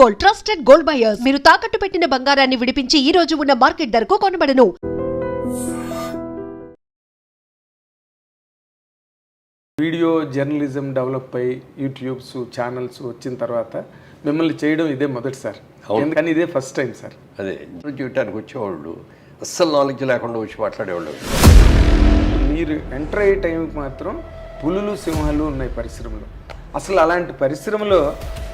Gold, trusted gold buyers. మీరు తాకట్టు పెట్టిన బంగారాన్ని విడిపించి ఈ రోజు ఉన్న మార్కెట్ ధరకు కొనబడను. వీడియో జర్నలిజం డెవలప్ అయ్యి యూట్యూబ్స్ ఛానల్స్ వచ్చిన తర్వాత మిమ్మల్ని చేయడం ఇదే మొదటిసారి, కానీ ఇదే ఫస్ట్ టైం సార్. అదే చూడటానికి వచ్చేవాళ్ళు అస్సలు నాలెడ్జ్ లేకుండా వచ్చి మాట్లాడేవాళ్ళు. మీరు ఎంటర్ అయ్యే టైంకి మాత్రం పులులు సింహాలు ఉన్నాయి పరిశ్రమలో. అసలు అలాంటి పరిశ్రమలో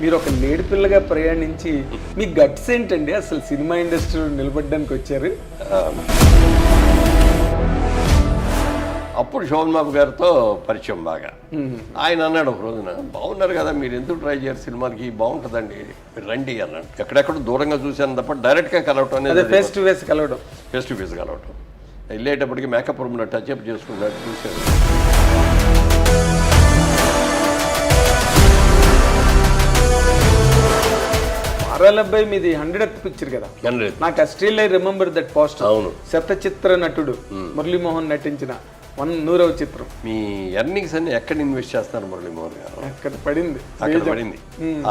మీరు ఒక లేడిపిల్లగా ప్రయాణించి మీ గట్స్ ఏంటండి? అసలు సినిమా ఇండస్ట్రీలో నిలబడడానికి వచ్చారు. అప్పుడు శోభన్ బాబు గారితో పరిచయం బాగా. ఆయన అన్నాడు ఒక రోజున, బాగున్నారు కదా మీరు, ఎందుకు ట్రై చేయరు సినిమాకి, బాగుంటుందండి మీరు రండి అన్నాడు. ఎక్కడెక్కడ దూరంగా చూశాను తప్ప డైరెక్ట్గా కలవటం అనేది, ఫేస్ టు ఫేస్ కలవడం. వెళ్ళేటప్పటికి మేకప్ రూమ్లో టచ్ అప్ చేసుకున్నట్టు చూశాను. మారాలబ్బాయి మీది 100th పిక్చర్ కదా. నాకు still I remember that poster. అవును, శతచిత్ర నటుడు మురళీమోహన్ నటించిన 100వ చిత్రం. మీ ఎర్నింగ్స్ అన్ని ఎక్కడ ఇన్వెస్ట్ చేస్తున్నారు మురళీమోహన్ గారు? అక్కడ పడింది.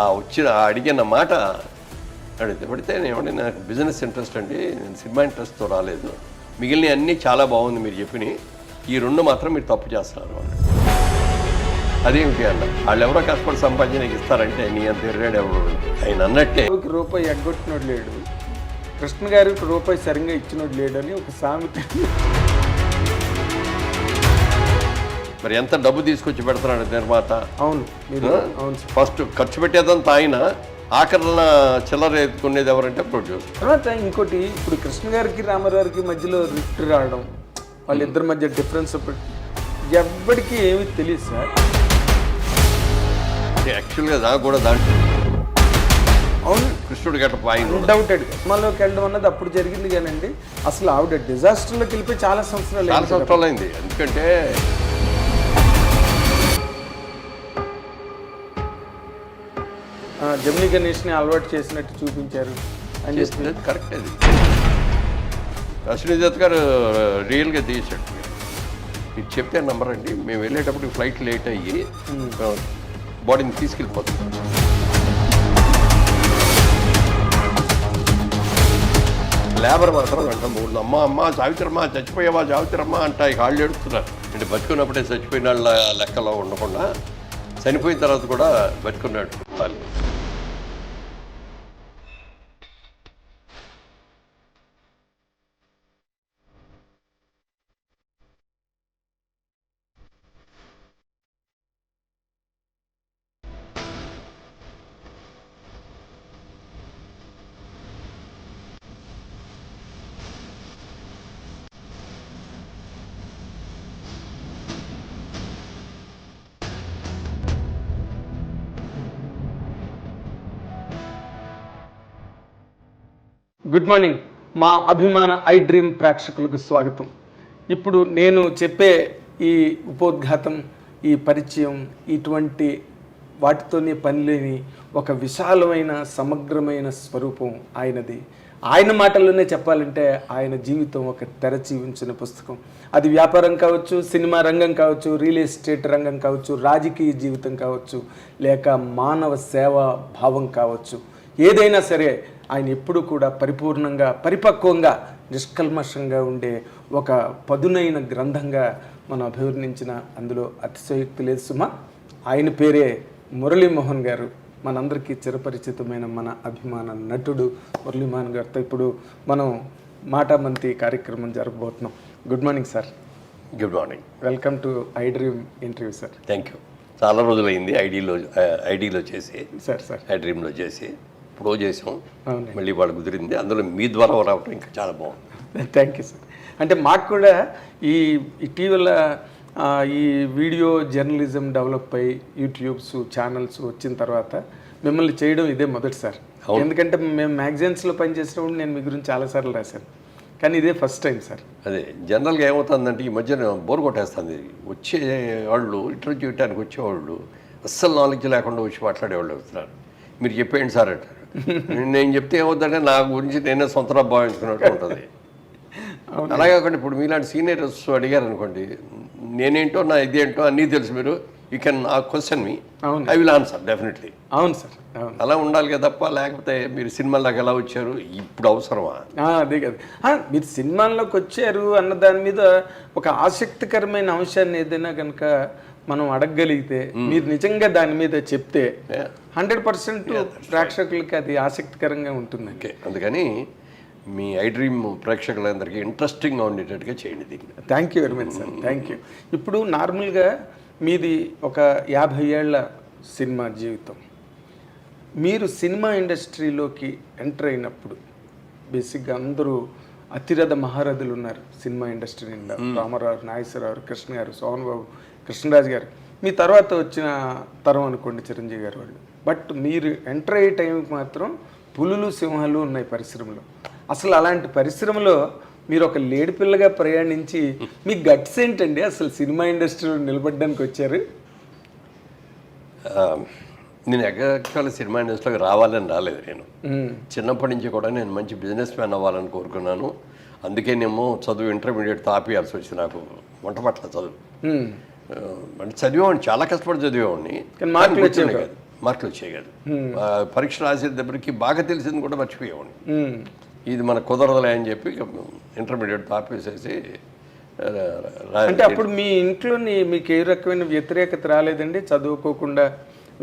ఆ వచ్చిన అడిగిన మాట పడితే ఏమంటే నాకు బిజినెస్ ఇంట్రెస్ట్ అండి, నేను సినిమా ఇంట్రెస్ట్తో రాలేదు, మిగిలిన అన్నీ చాలా బాగుంది మీరు చెప్పిన, ఈ రెండు మాత్రం మీరు తప్పు చేస్తున్నారు అన్నాడు. అదేమిటి అన్న, వాళ్ళు ఎవరో కష్టపడి సంపాదించి ఇస్తారంటే నీ అంత ఎర్రాడు ఎవరు? ఆయన అన్నట్టే రూపాయి ఎగ్గొట్టినోడు లేడు, కృష్ణ గారికి రూపాయి సరిగ్గా ఇచ్చినోడు లేడు అని ఒక సామెత. మరి ఎంత డబ్బు తీసుకొచ్చి పెడుతున్నాడు నిర్మాత. అవును, మీరు అవును. ఫస్ట్ ఖర్చు పెట్టేదంతా ఆయన, ఆఖరణ చిల్లర ఎత్తుకునేది ఎవరంటే ప్రొడ్యూసర్. తర్వాత ఇంకోటి, ఇప్పుడు కృష్ణ గారికి రామారావుకి మధ్యలో రిఫ్ట్ రావడం, వాళ్ళిద్దరి మధ్య డిఫరెన్స్ ఎవ్వడికి ఏమీ తెలియదు సార్. యాక్చువల్గా నాకు కూడా దాంట్లో అవును, కృష్ణుడు గట్ట పాయింట్ డౌటెడ్ సినిమాలోకి వెళ్ళడం అన్నది అప్పుడు జరిగింది. కానండి అసలు ఆవిడ డిజాస్టర్లోకి వెళ్ళిపోయి చాలా సంవత్సరాలు అయింది. ఎందుకంటే జమినీ గణేష్ని అలవాటు చేసినట్టు చూపించారు అని చెప్పి. కరెక్ట్. అది అశ్విని దత్ గారు రియల్గా తీసాడు. మీరు చెప్తే నంబర్ అండి, మేము వెళ్ళేటప్పుడు ఫ్లైట్ లేట్ అయ్యి బాడీని తీసుకెళ్ళిపోతాం. లేబర్ మాత్రం అంట మూడు, అమ్మ సావిత్రమ్మ చచ్చిపోయావా సావిత్రమ్మ అంట కాళ్ళు ఏడుస్తున్నారు. అంటే బతుకున్నప్పుడే చచ్చిపోయిన వాళ్ళ లెక్కలో ఉండకుండా చనిపోయిన తర్వాత కూడా బతుకున్నాడు. గుడ్ మార్నింగ్, మా అభిమాన ఐ డ్రీమ్ ప్రేక్షకులకు స్వాగతం. ఇప్పుడు నేను చెప్పే ఈ ఉపోద్ఘాతం, ఈ పరిచయం, ఇటువంటి వాటితోనే పనిలేని ఒక విశాలమైన సమగ్రమైన స్వరూపం ఆయనది. ఆయన మాటల్లోనే చెప్పాలంటే ఆయన జీవితం ఒక తెరచి ఉంచిన పుస్తకం. అది వ్యాపారం కావచ్చు, సినిమా రంగం కావచ్చు, రియల్ ఎస్టేట్ రంగం కావచ్చు, రాజకీయ జీవితం కావచ్చు, లేక మానవ సేవా భావం కావచ్చు, ఏదైనా సరే ఆయన ఎప్పుడు కూడా పరిపూర్ణంగా, పరిపక్వంగా, నిష్కల్మషంగా ఉండే ఒక పదునైన గ్రంథంగా మనం అభివర్ణించిన అందులో అతిశయోక్తి లేదు సుమా. ఆయన పేరే మురళీమోహన్ గారు. మనందరికీ చిరపరిచితమైన మన అభిమాన నటుడు మురళీమోహన్ గారితో ఇప్పుడు మనం మాటామంతి కార్యక్రమం జరగబోతున్నాం. Good morning sir. Good morning, welcome to I dream interview sir. Thank you. చాలా రోజులైంది ఐడీలో చేసి, సార్ ఐ డ్రీమ్లో చేసి ఇప్పుడు చేసాం, మళ్ళీ వాళ్ళు కుదిరింది. అందులో మీ ద్వారా రావటం ఇంకా చాలా బాగుంది. Thank you sir. అంటే మాకు కూడా ఈ ఇటీవల ఈ వీడియో జర్నలిజం డెవలప్ అయ్యి యూట్యూబ్స్ ఛానల్స్ వచ్చిన తర్వాత మిమ్మల్ని చేయడం ఇదే మొదటిసారి. ఎందుకంటే మేము మ్యాగజైన్స్లో పనిచేసినప్పుడు నేను మీ గురించి చాలాసార్లు రాశాను, కానీ ఇదే ఫస్ట్ టైం సార్. అదే జనరల్గా ఏమవుతుందంటే ఈ మధ్యన బోర్ కొట్టేస్తుంది. వచ్చే వాళ్ళు ఇంటర్వ్యూ చేయడానికి వచ్చేవాళ్ళు అస్సలు నాలెడ్జ్ లేకుండా వచ్చి మాట్లాడేవాళ్ళు అవుతున్నారు. మీరు చెప్పేయండి సార్ అంటారు. నేను చెప్తే ఏమవుతుందంటే నా గురించి నేనే సొంతగా భావించుకున్నట్టు ఉంటుంది. అలాగే కాకుండా ఇప్పుడు మీలాంటి సీనియర్స్ అడిగారు అనుకోండి, నేనేంటో నా ఇదేంటో అన్నీ తెలుసు, మీరు యూ కెన్ క్వశ్చన్ మీ, అవును. I will answer definitely. అవును సార్, అవును. అలా ఉండాలి కదా తప్ప, లేకపోతే మీరు సినిమాల్లోకి ఎలా వచ్చారు ఇప్పుడు అవసరమా? అదే కదా, మీరు సినిమాల్లోకి వచ్చారు అన్న దాని మీద ఒక ఆసక్తికరమైన అంశాన్ని ఏదైనా కనుక మనం అడగగలిగితే, మీరు నిజంగా దాని మీద చెప్తే 100% ప్రేక్షకులకి అది ఆసక్తికరంగా ఉంటుంది. ఓకే, అందుకని మీ ఐ డ్రీమ్ ప్రేక్షకులందరికీ ఇంట్రెస్టింగ్గా ఉండేటట్టుగా చేయండి దీన్ని. Thank you very much sir, thank you. ఇప్పుడు నార్మల్గా మీది ఒక 50 ఏళ్ల సినిమా జీవితం. మీరు సినిమా ఇండస్ట్రీలోకి ఎంటర్ అయినప్పుడు బేసిక్గా అందరూ అతిరథ మహారథులు ఉన్నారు సినిమా ఇండస్ట్రీ నిండా. రామారావు, నాగేశ్వరరావు, కృష్ణ గారు, సోహన్ బాబు, కృష్ణరాజు గారు. మీ తర్వాత వచ్చిన తరం అనుకోండి చిరంజీవి గారు వాళ్ళు. బట్ మీరు ఎంటర్ అయ్యే టైంకి మాత్రం పులులు సింహాలు ఉన్నాయి పరిశ్రమలో. అసలు అలాంటి పరిశ్రమలో మీరు ఒక లేడి పిల్లగా ప్రయాణించి మీ గట్స్ ఏంటండి? అసలు సినిమా ఇండస్ట్రీలో నిలబడడానికి వచ్చారు. నేను యాక్చువల్గా సినిమా ఇండస్ట్రీలోకి రావాలని రాలేదు. నేను చిన్నప్పటి నుంచి కూడా నేను మంచి బిజినెస్ మ్యాన్ అవ్వాలని కోరుకున్నాను. అందుకేనేమో చదువు ఇంటర్మీడియట్ తాపియాల్సి వచ్చింది నాకు, వంట పట్ల చదువు. అంటే చదివేవాడిని, చాలా కష్టపడి చదివేవాడిని, మార్కులు వచ్చాయి కాదు. పరీక్ష రాసే దగ్గరికి బాగా తెలిసింది కూడా మర్చిపోయేవాడిని. ఇది మనకు కుదరదులే అని చెప్పి ఇంటర్మీడియట్ తాపేసేసి. అంటే అప్పుడు మీ ఇంట్లో మీకు ఏ రకమైన వ్యతిరేకత రాలేదండి చదువుకోకుండా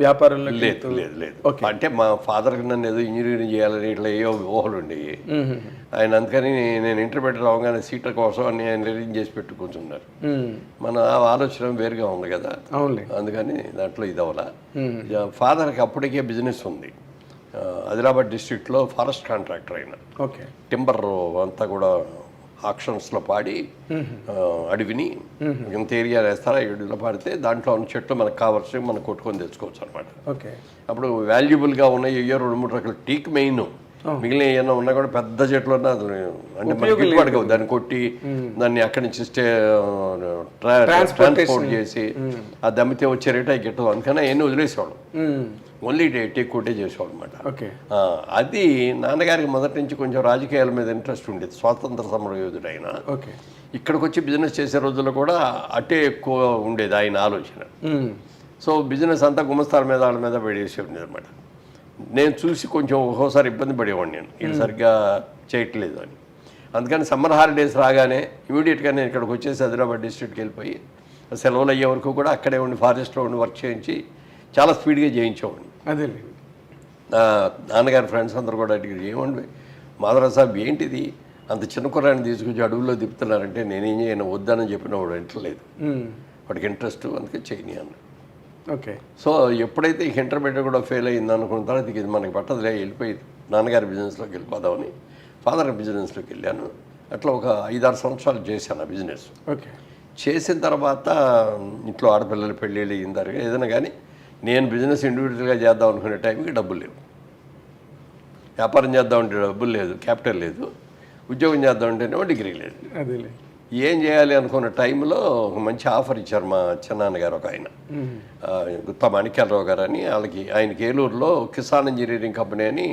వ్యాపారంలో? లేదు లేదు లేదు. అంటే మా ఫాదర్కి నన్ను ఏదో ఇంజనీరింగ్ చేయాలని ఇట్లా ఏవో ఊహలు ఉండేవి. ఆయన అందుకని నేను ఇంటర్మీడియట్ రావగానే సీట్ల కోసం అని ఆయన అరేంజ్ చేసి పెట్టు కూర్చున్నారు. మన ఆలోచన వేరుగా ఉంది కదా, అందుకని దాంట్లో ఇది అవ్వాల. ఫాదర్కి అప్పటికే బిజినెస్ ఉంది. ఆదిలాబాద్ డిస్ట్రిక్ట్లో ఫారెస్ట్ కాంట్రాక్టర్ అయినా. టింబర్ అంతా కూడా ఆక్షన్స్లో పాడి అడవిని ఇంత ఏరియా వేస్తారా, అడవిలో పాడితే దాంట్లో ఉన్న చెట్లు మనకు కావాల్సి మనం కొట్టుకొని తెచ్చుకోవచ్చు అనమాట. అప్పుడు వాల్యుబుల్గా ఉన్నాయి ఏయో 2-3 రకాల టీక్ మెయిన్, మిగిలిన ఏమైనా ఉన్నా కూడా పెద్ద చెట్లు ఉన్నా అది అంటే మనకి గిట్టుబాటు కావు. దాన్ని కొట్టి దాన్ని అక్కడి నుంచి ట్రాన్స్పోర్ట్ చేసి ఆ దమ్మితే వచ్చే రేట్ అవి గిట్టదు. అందుకని అవన్నీ వదిలేసేవాడు, ఓన్లీ టేక్ కొట్టే చేసేవాడు అనమాట. అది నాన్నగారికి మొదటి నుంచి కొంచెం రాజకీయాల మీద ఇంట్రెస్ట్ ఉండేది. స్వాతంత్ర సమర యోధుడు ఆయన. ఇక్కడికి వచ్చి బిజినెస్ చేసే రోజుల్లో కూడా అటే ఎక్కువ ఉండేది ఆయన ఆలోచన. సో బిజినెస్ అంతా గుమస్తాల మీద వాళ్ళ మీద పడేసి ఉండేది అనమాట. నేను చూసి కొంచెం ఒక్కోసారి ఇబ్బంది పడేవాడిని, నేను ఇది సరిగ్గా చేయట్లేదు అని. అందుకని సమ్మర్ హాలిడేస్ రాగానే ఇమీడియట్గా నేను ఇక్కడికి వచ్చేసి ఆదిలాబాద్ డిస్ట్రిక్ట్కి వెళ్ళిపోయి సెలవులు అయ్యే వరకు కూడా అక్కడే ఉండి ఫారెస్ట్లో ఉండి వర్క్ చేయించి చాలా స్పీడ్గా చేయించేవాడిని. అదే నాన్నగారి ఫ్రెండ్స్ అందరూ కూడా అడిగారు, ఏమండి మాధవరావు సాబ్ ఏంటిది అంత చిన్న కుర్రాన్ని తీసుకొచ్చి అడవుల్లో తిప్పుతున్నారంటే నేనేం చేయను వద్దానని చెప్పిన వాడు ఇంటలేదు, వాడికి ఇంట్రెస్ట్, అందుకే చేయని అన్న. సో ఎప్పుడైతే ఈ ఇంటర్మీడియట్ కూడా ఫెయిల్ అయింది అనుకున్న తర్వాత ఇది మనకి పట్టదులే, వెళ్ళిపోయి నాన్నగారి బిజినెస్లోకి వెళ్ళిపోదామని ఫాదర్ బిజినెస్లోకి వెళ్ళాను. అట్లా ఒక 5-6 సంవత్సరాలు చేశాను ఆ బిజినెస్. చేసిన తర్వాత ఇంట్లో ఆడపిల్లలు పెళ్ళిళ్ళు అయిన తర్వాత ఏదైనా కానీ నేను బిజినెస్ ఇండివిజువల్గా చేద్దాం అనుకునే టైంకి డబ్బులు లేవు. వ్యాపారం చేద్దామంటే డబ్బులు లేదు, క్యాపిటల్ లేదు. ఉద్యోగం చేద్దామంటేనేమో డిగ్రీ లేదు. ఏం చేయాలి అనుకున్న టైంలో ఒక మంచి ఆఫర్ ఇచ్చారు మా చిన్నాన్నగారు ఒక ఆయన, గుత్తా మాణిక్యాలరావు గారు అని. ఆయనకి ఏలూరులో కిసాన్ ఇంజనీరింగ్ కంపెనీ అని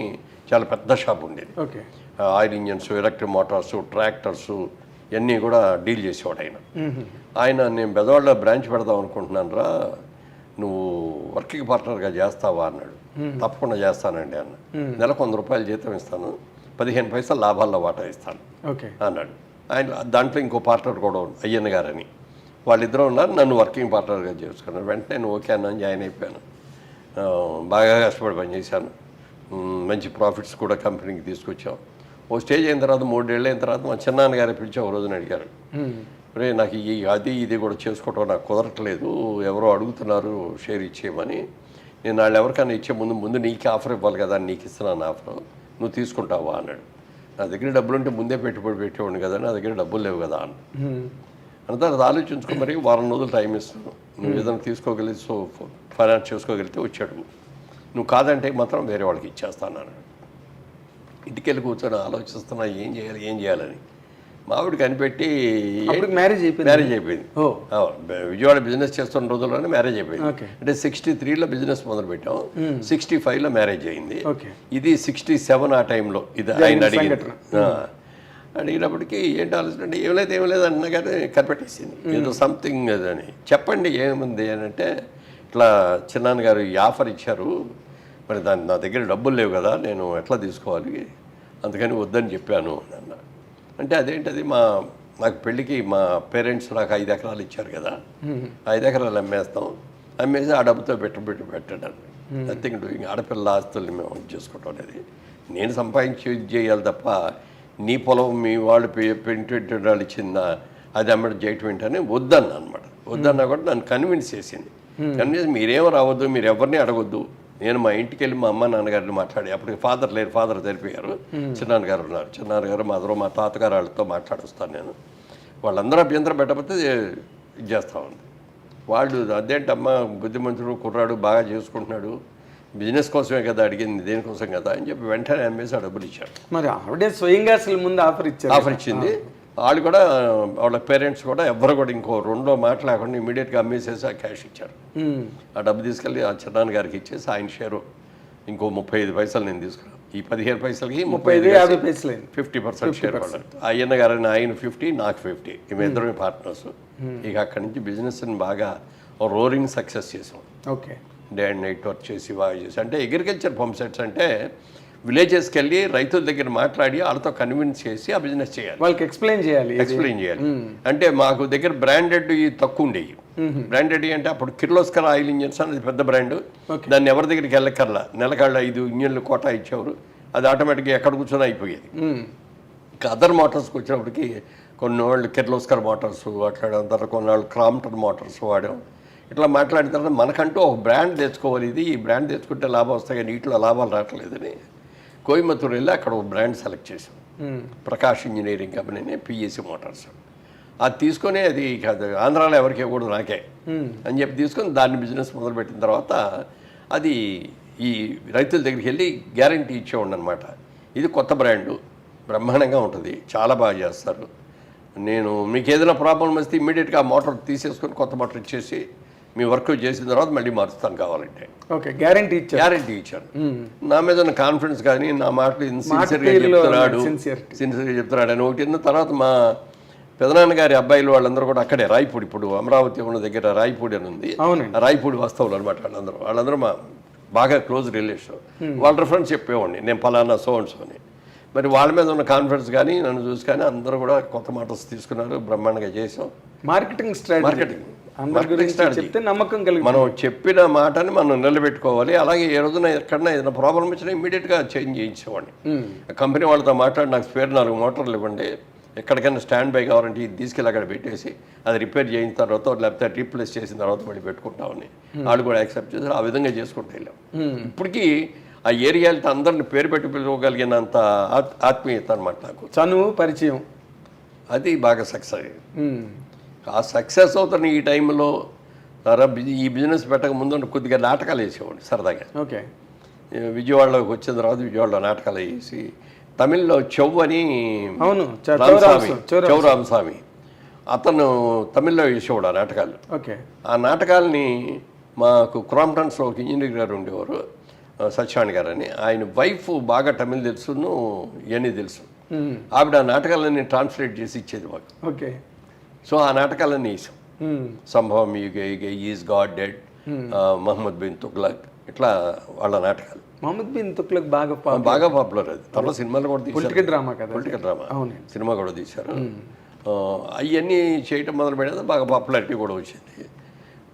చాలా పెద్ద షాప్ ఉండేది. Oil engines, electric Motors, tractors ఇవన్నీ కూడా డీల్ చేసేవాడు ఆయన. నేను బెజవాడలో బ్రాంచ్ పెడదాం అనుకుంటున్నాను రా, నువ్వు వర్కింగ్ పార్ట్నర్గా చేస్తావా అన్నాడు. తప్పకుండా చేస్తానండి అన్న. నెలకు 100 రూపాయలు జీతం ఇస్తాను, 15 పైసలు లాభాల్లో వాటా ఇస్తాను అన్నాడు. ఆయన దాంట్లో ఇంకో పార్ట్నర్ కూడా అయ్యన్న గారని, వాళ్ళిద్దరూ ఉన్నారు. నన్ను వర్కింగ్ పార్ట్నర్గా చేసుకున్నాను. వెంటనే నేను ఓకే అన్నాను, జాయిన్ అయిపోయాను. బాగా కష్టపడి పనిచేశాను. మంచి ప్రాఫిట్స్ కూడా కంపెనీకి తీసుకొచ్చాం. ఓ స్టేజ్ అయిన తర్వాత 3 ఏళ్ళు అయిన తర్వాత మా చిన్నాన్నగారు పిలిచి ఒక రోజున అడిగారు, రే నాకు ఇది కూడా చేసుకోవటం నాకు కుదరట్లేదు, ఎవరో అడుగుతున్నారు షేర్ ఇచ్చేయమని. నేను వాళ్ళు ఎవరికైనా ఇచ్చే ముందు నీకు ఆఫర్ ఇవ్వాలి కదా, నీకు ఇస్తున్నాను ఆఫర్, నువ్వు తీసుకుంటావా అన్నాడు. నా దగ్గర డబ్బులు ఉంటే ముందే పెట్టుబడి పెట్టేవాడిని కదా, నా దగ్గర డబ్బులు లేవు కదా అన్న. అంతా అది ఆలోచించుకో, మరి 1 వారం రోజులు టైం ఇస్తాను, నువ్వు ఏదైనా తీసుకోగలిగి ఫైనాన్స్ చేసుకోగలిగితే వచ్చాడు, నువ్వు కాదంటే మాత్రం వేరే వాళ్ళకి ఇచ్చేస్తాను అన్నాడు. ఇంటికెళ్ళి కూర్చొని ఆలోచిస్తున్నా ఏం చేయాలని. మావిడి కనిపెట్టి మ్యారేజ్ అయిపోయింది. విజయవాడ బిజినెస్ చేస్తున్న రోజుల్లోనే మ్యారేజ్ అయిపోయింది. అంటే 63లో బిజినెస్ మొదలు పెట్టాం, 65లో మ్యారేజ్ అయింది. ఇది 67 ఆ టైంలో ఇది ఆయన అడిగినప్పటికీ ఏంటి ఆలోచన అంటే ఏం లేదు అన్న కానీ కనిపెట్టేసింది. ఏదో సంథింగ్ అని చెప్పండి ఏముంది అని అంటే ఇట్లా చిన్నాన్న గారు ఈ ఆఫర్ ఇచ్చారు, మరి దాని నా దగ్గర డబ్బులు లేవు కదా, నేను ఎట్లా తీసుకోవాలి, అందుకని వద్దని చెప్పాను అన్న. అంటే అదేంటది, నాకు పెళ్ళికి మా పేరెంట్స్ నాకు 5 ఎకరాలు ఇచ్చారు కదా, 5 ఎకరాలు అమ్మేస్తాం, అమ్మేసి ఆ డబ్బుతో పెట్టడం నథింగ్ డూయింగ్. ఆడపిల్ల ఆస్తుల్ని మేము చేసుకోవటం అనేది నేను సంపాదించి చేయాలి తప్ప నీ పొలం మీ వాళ్ళు పెంటెంటాలు ఇచ్చిందా అది అమ్మడం చేయటం ఏంటని వద్దన్నా అనమాట. వద్దన్నా కూడా నన్ను కన్విన్స్ చేసింది. కన్విన్స్ మీరేమో రావద్దు, మీరు ఎవరిని అడగొద్దు. నేను మా ఇంటికి వెళ్ళి మా అమ్మ నాన్నగారిని మాట్లాడి, అప్పటికి ఫాదర్ లేరు, ఫాదర్ చనిపోయారు, చిన్నాన్నగారు ఉన్నారు. చిన్నాన్నగారు మా తాతగారు వాళ్ళతో మాట్లాడొస్తాను నేను. వాళ్ళందరూ అభ్యంతరం పెట్టకపోతే ఇది చేస్తామండి. వాళ్ళు అదేంటమ్మా బుద్ధిమంతుడు కుర్రాడు బాగా చేసుకుంటున్నాడు, బిజినెస్ కోసమే కదా అడిగింది, దేనికోసం కదా అని చెప్పి వెంటనే అమ్మేసి ఆ డబ్బులు ఇచ్చారు. మరి ఆవిడే స్వయంగా అసలు ముందు ఆఫర్ ఇచ్చింది. వాళ్ళు కూడా వాళ్ళ పేరెంట్స్ కూడా ఎవ్వరు కూడా ఇంకో 2 మాటలు లేకుండా ఇమీడియట్గా అమ్మేసేసి ఆ క్యాష్ ఇచ్చారు. ఆ డబ్బు తీసుకెళ్ళి ఆ చిన్నాన్న గారికి ఇచ్చేసి ఆయన షేరు ఇంకో 35 పైసలు నేను తీసుకున్నాను. ఈ 15 పైసలకి 50 పైసలు 50% షేర్ పడ్డారు. అయ్యన్న గారు ఆయన 50 నాకు 50, మేము ఇద్దరమే పార్ట్నర్స్. ఇక అక్కడి నుంచి బిజినెస్ని బాగా రోరింగ్ సక్సెస్ చేసాం. Okay, day and night work చేసి బాగా చేసి. అంటే అగ్రికల్చర్ పంప్ సెట్స్ అంటే విలేజెస్కి వెళ్ళి రైతుల దగ్గర మాట్లాడి వాళ్ళతో కన్విన్స్ చేసి ఆ బిజినెస్ చేయాలి, వాళ్ళకి ఎక్స్ప్లెయిన్ చేయాలి. అంటే మాకు దగ్గర బ్రాండెడ్ తక్కువ ఉండేవి. బ్రాండెడ్ అంటే అప్పుడు కిర్లోస్కర్ ఆయిల్ ఇంజన్స్ అనేది పెద్ద బ్రాండ్, దాన్ని ఎవరి దగ్గరికి వెళ్ళకర్లా, నెలకాళ్ళ 5 ఇంజన్లు కోటా ఇచ్చేవారు, అది ఆటోమేటిక్గా ఎక్కడ కూర్చొని అయిపోయేది. ఇంకా అదర్ మోటార్స్కి వచ్చినప్పటికి కొన్ని వాళ్ళు కిర్లోస్కర్ మోటార్స్ మాట్లాడడం తర్వాత కొన్నాళ్ళు క్రాంప్టన్ మోటార్స్ వాడాం. ఇట్లా మాట్లాడిన తర్వాత మనకంటూ ఒక బ్రాండ్ తెచ్చుకోవాలి, ఈ బ్రాండ్ తెచ్చుకుంటే లాభం వస్తాయి కానీ వీటిలో లాభాలు రావట్లేదని కోయంబత్తూరు వెళ్ళి అక్కడ ఒక బ్రాండ్ సెలెక్ట్ చేసాం, ప్రకాష్ ఇంజనీరింగ్ కంపెనీని, పిఎస్సి మోటార్స్. అది తీసుకొని అది ఆంధ్రాలో ఎవరికి కూడా నాకే అని చెప్పి తీసుకొని దాన్ని బిజినెస్ మొదలుపెట్టిన తర్వాత అది ఈ రైతుల దగ్గరికి వెళ్ళి గ్యారంటీ ఇచ్చేవాడు అనమాట. ఇది కొత్త బ్రాండు, బ్రహ్మాండంగా ఉంటుంది, చాలా బాగా చేస్తారు, నేను మీకు ఏదైనా ప్రాబ్లం వస్తే ఇమ్మీడియట్గా ఆ మోటార్ తీసేసుకొని కొత్త మోటార్ ఇచ్చేసి మీ వర్క్ చేసిన తర్వాత మళ్ళీ మారుస్తాను కావాలంటే. ఓకే, గ్యారంటీ ఇచ్చాను. నా మీద ఉన్న కాన్ఫిడెన్స్ కానీ నా మాటలు సిన్సియర్గా చెప్తున్నాడు అని ఒకటి. తర్వాత మా పెదనాన్నగారి అబ్బాయిలు వాళ్ళందరూ కూడా అక్కడే రాయపూడి, ఇప్పుడు అమరావతి ఉన్న దగ్గర రాయపూడి అని ఉంది, రాయపూడి వస్తువులు అనమాట. వాళ్ళందరూ మా బాగా క్లోజ్ రిలేషన్. వాళ్ళ రిఫరెన్స్ చెప్పేవాడిని, నేను పలానా సో అండ్ సో అని. మరి వాళ్ళ మీద ఉన్న కాన్ఫిడెన్స్ కానీ నన్ను చూసి కానీ అందరూ కూడా కొత్త మోటార్స్ తీసుకున్నారు, బ్రహ్మాండంగా చేసాం. మార్కెటింగ్ స్ట్రాటజీ నమ్మకం కలిగి మనం చెప్పిన మాటని మనం నిలబెట్టుకోవాలి. అలాగే ఏ రోజున ఎక్కడన్నా ఏదైనా ప్రాబ్లం వచ్చినా ఇమీడియట్గా చేంజ్ చేయించేవాడిని. కంపెనీ వాళ్ళతో మాట్లాడి నాకు స్పేర్ 4 మోటార్లు ఇవ్వండి, ఎక్కడికైనా స్టాండ్ బై కావాలంటే ఇది తీసుకెళ్ళి అక్కడ పెట్టేసి అది రిపేర్ చేసిన తర్వాత లేకపోతే రీప్లేస్ చేసిన తర్వాత మళ్ళీ పెట్టుకుంటామని వాళ్ళు కూడా యాక్సెప్ట్ చేసి ఆ విధంగా చేసుకుంటూ వెళ్ళాం. ఇప్పటికీ ఆ ఏరియాలతో అందరిని పేరు పెట్టి పిలవగలిగినంత ఆత్మీయత అనమాట నాకు, చనువు, పరిచయం, అది బాగా సక్సెస్ అయ్యింది. ఆ సక్సెస్ అవుతున్న ఈ టైంలో ఈ బిజినెస్ పెట్టక ముందు కొద్దిగా నాటకాలు వేసేవాడిని సరదాగా. ఓకే, విజయవాడలోకి వచ్చిన తర్వాత విజయవాడలో నాటకాలు వేసి తమిళ్లో చెవ్ అని చౌరామస్వామి అతను తమిళ్లో వేసేవాడు ఆ నాటకాలు. ఓకే, ఆ నాటకాలని మాకు క్రాంప్టన్స్లో ఒక ఇంజనీర్ గారు ఉండేవారు, సత్యవాణి గారు అని, ఆయన వైఫ్ బాగా తమిళ్ తెలుసును ఇవన్నీ తెలుసు. ఆవిడ ఆ నాటకాలన్నీ ట్రాన్స్లేట్ చేసి ఇచ్చేది మాకు. ఓకే, సో ఆ నాటకాలన్నీ వేసాం. Sambhavam is God dead, Mohammad bin Tughlaq, ఇట్లా వాళ్ళ నాటకాలు. మహమ్మద్ బిన్ తుగ్లక్ బాగా పాపులర్. అది తర్వాత సినిమాలు కూడా తీశారు, పొలిటికల్ డ్రామా సినిమా కూడా తీశారు. అవన్నీ చేయటం మొదలు పెట్టేది బాగా పాపులారిటీ కూడా వచ్చింది.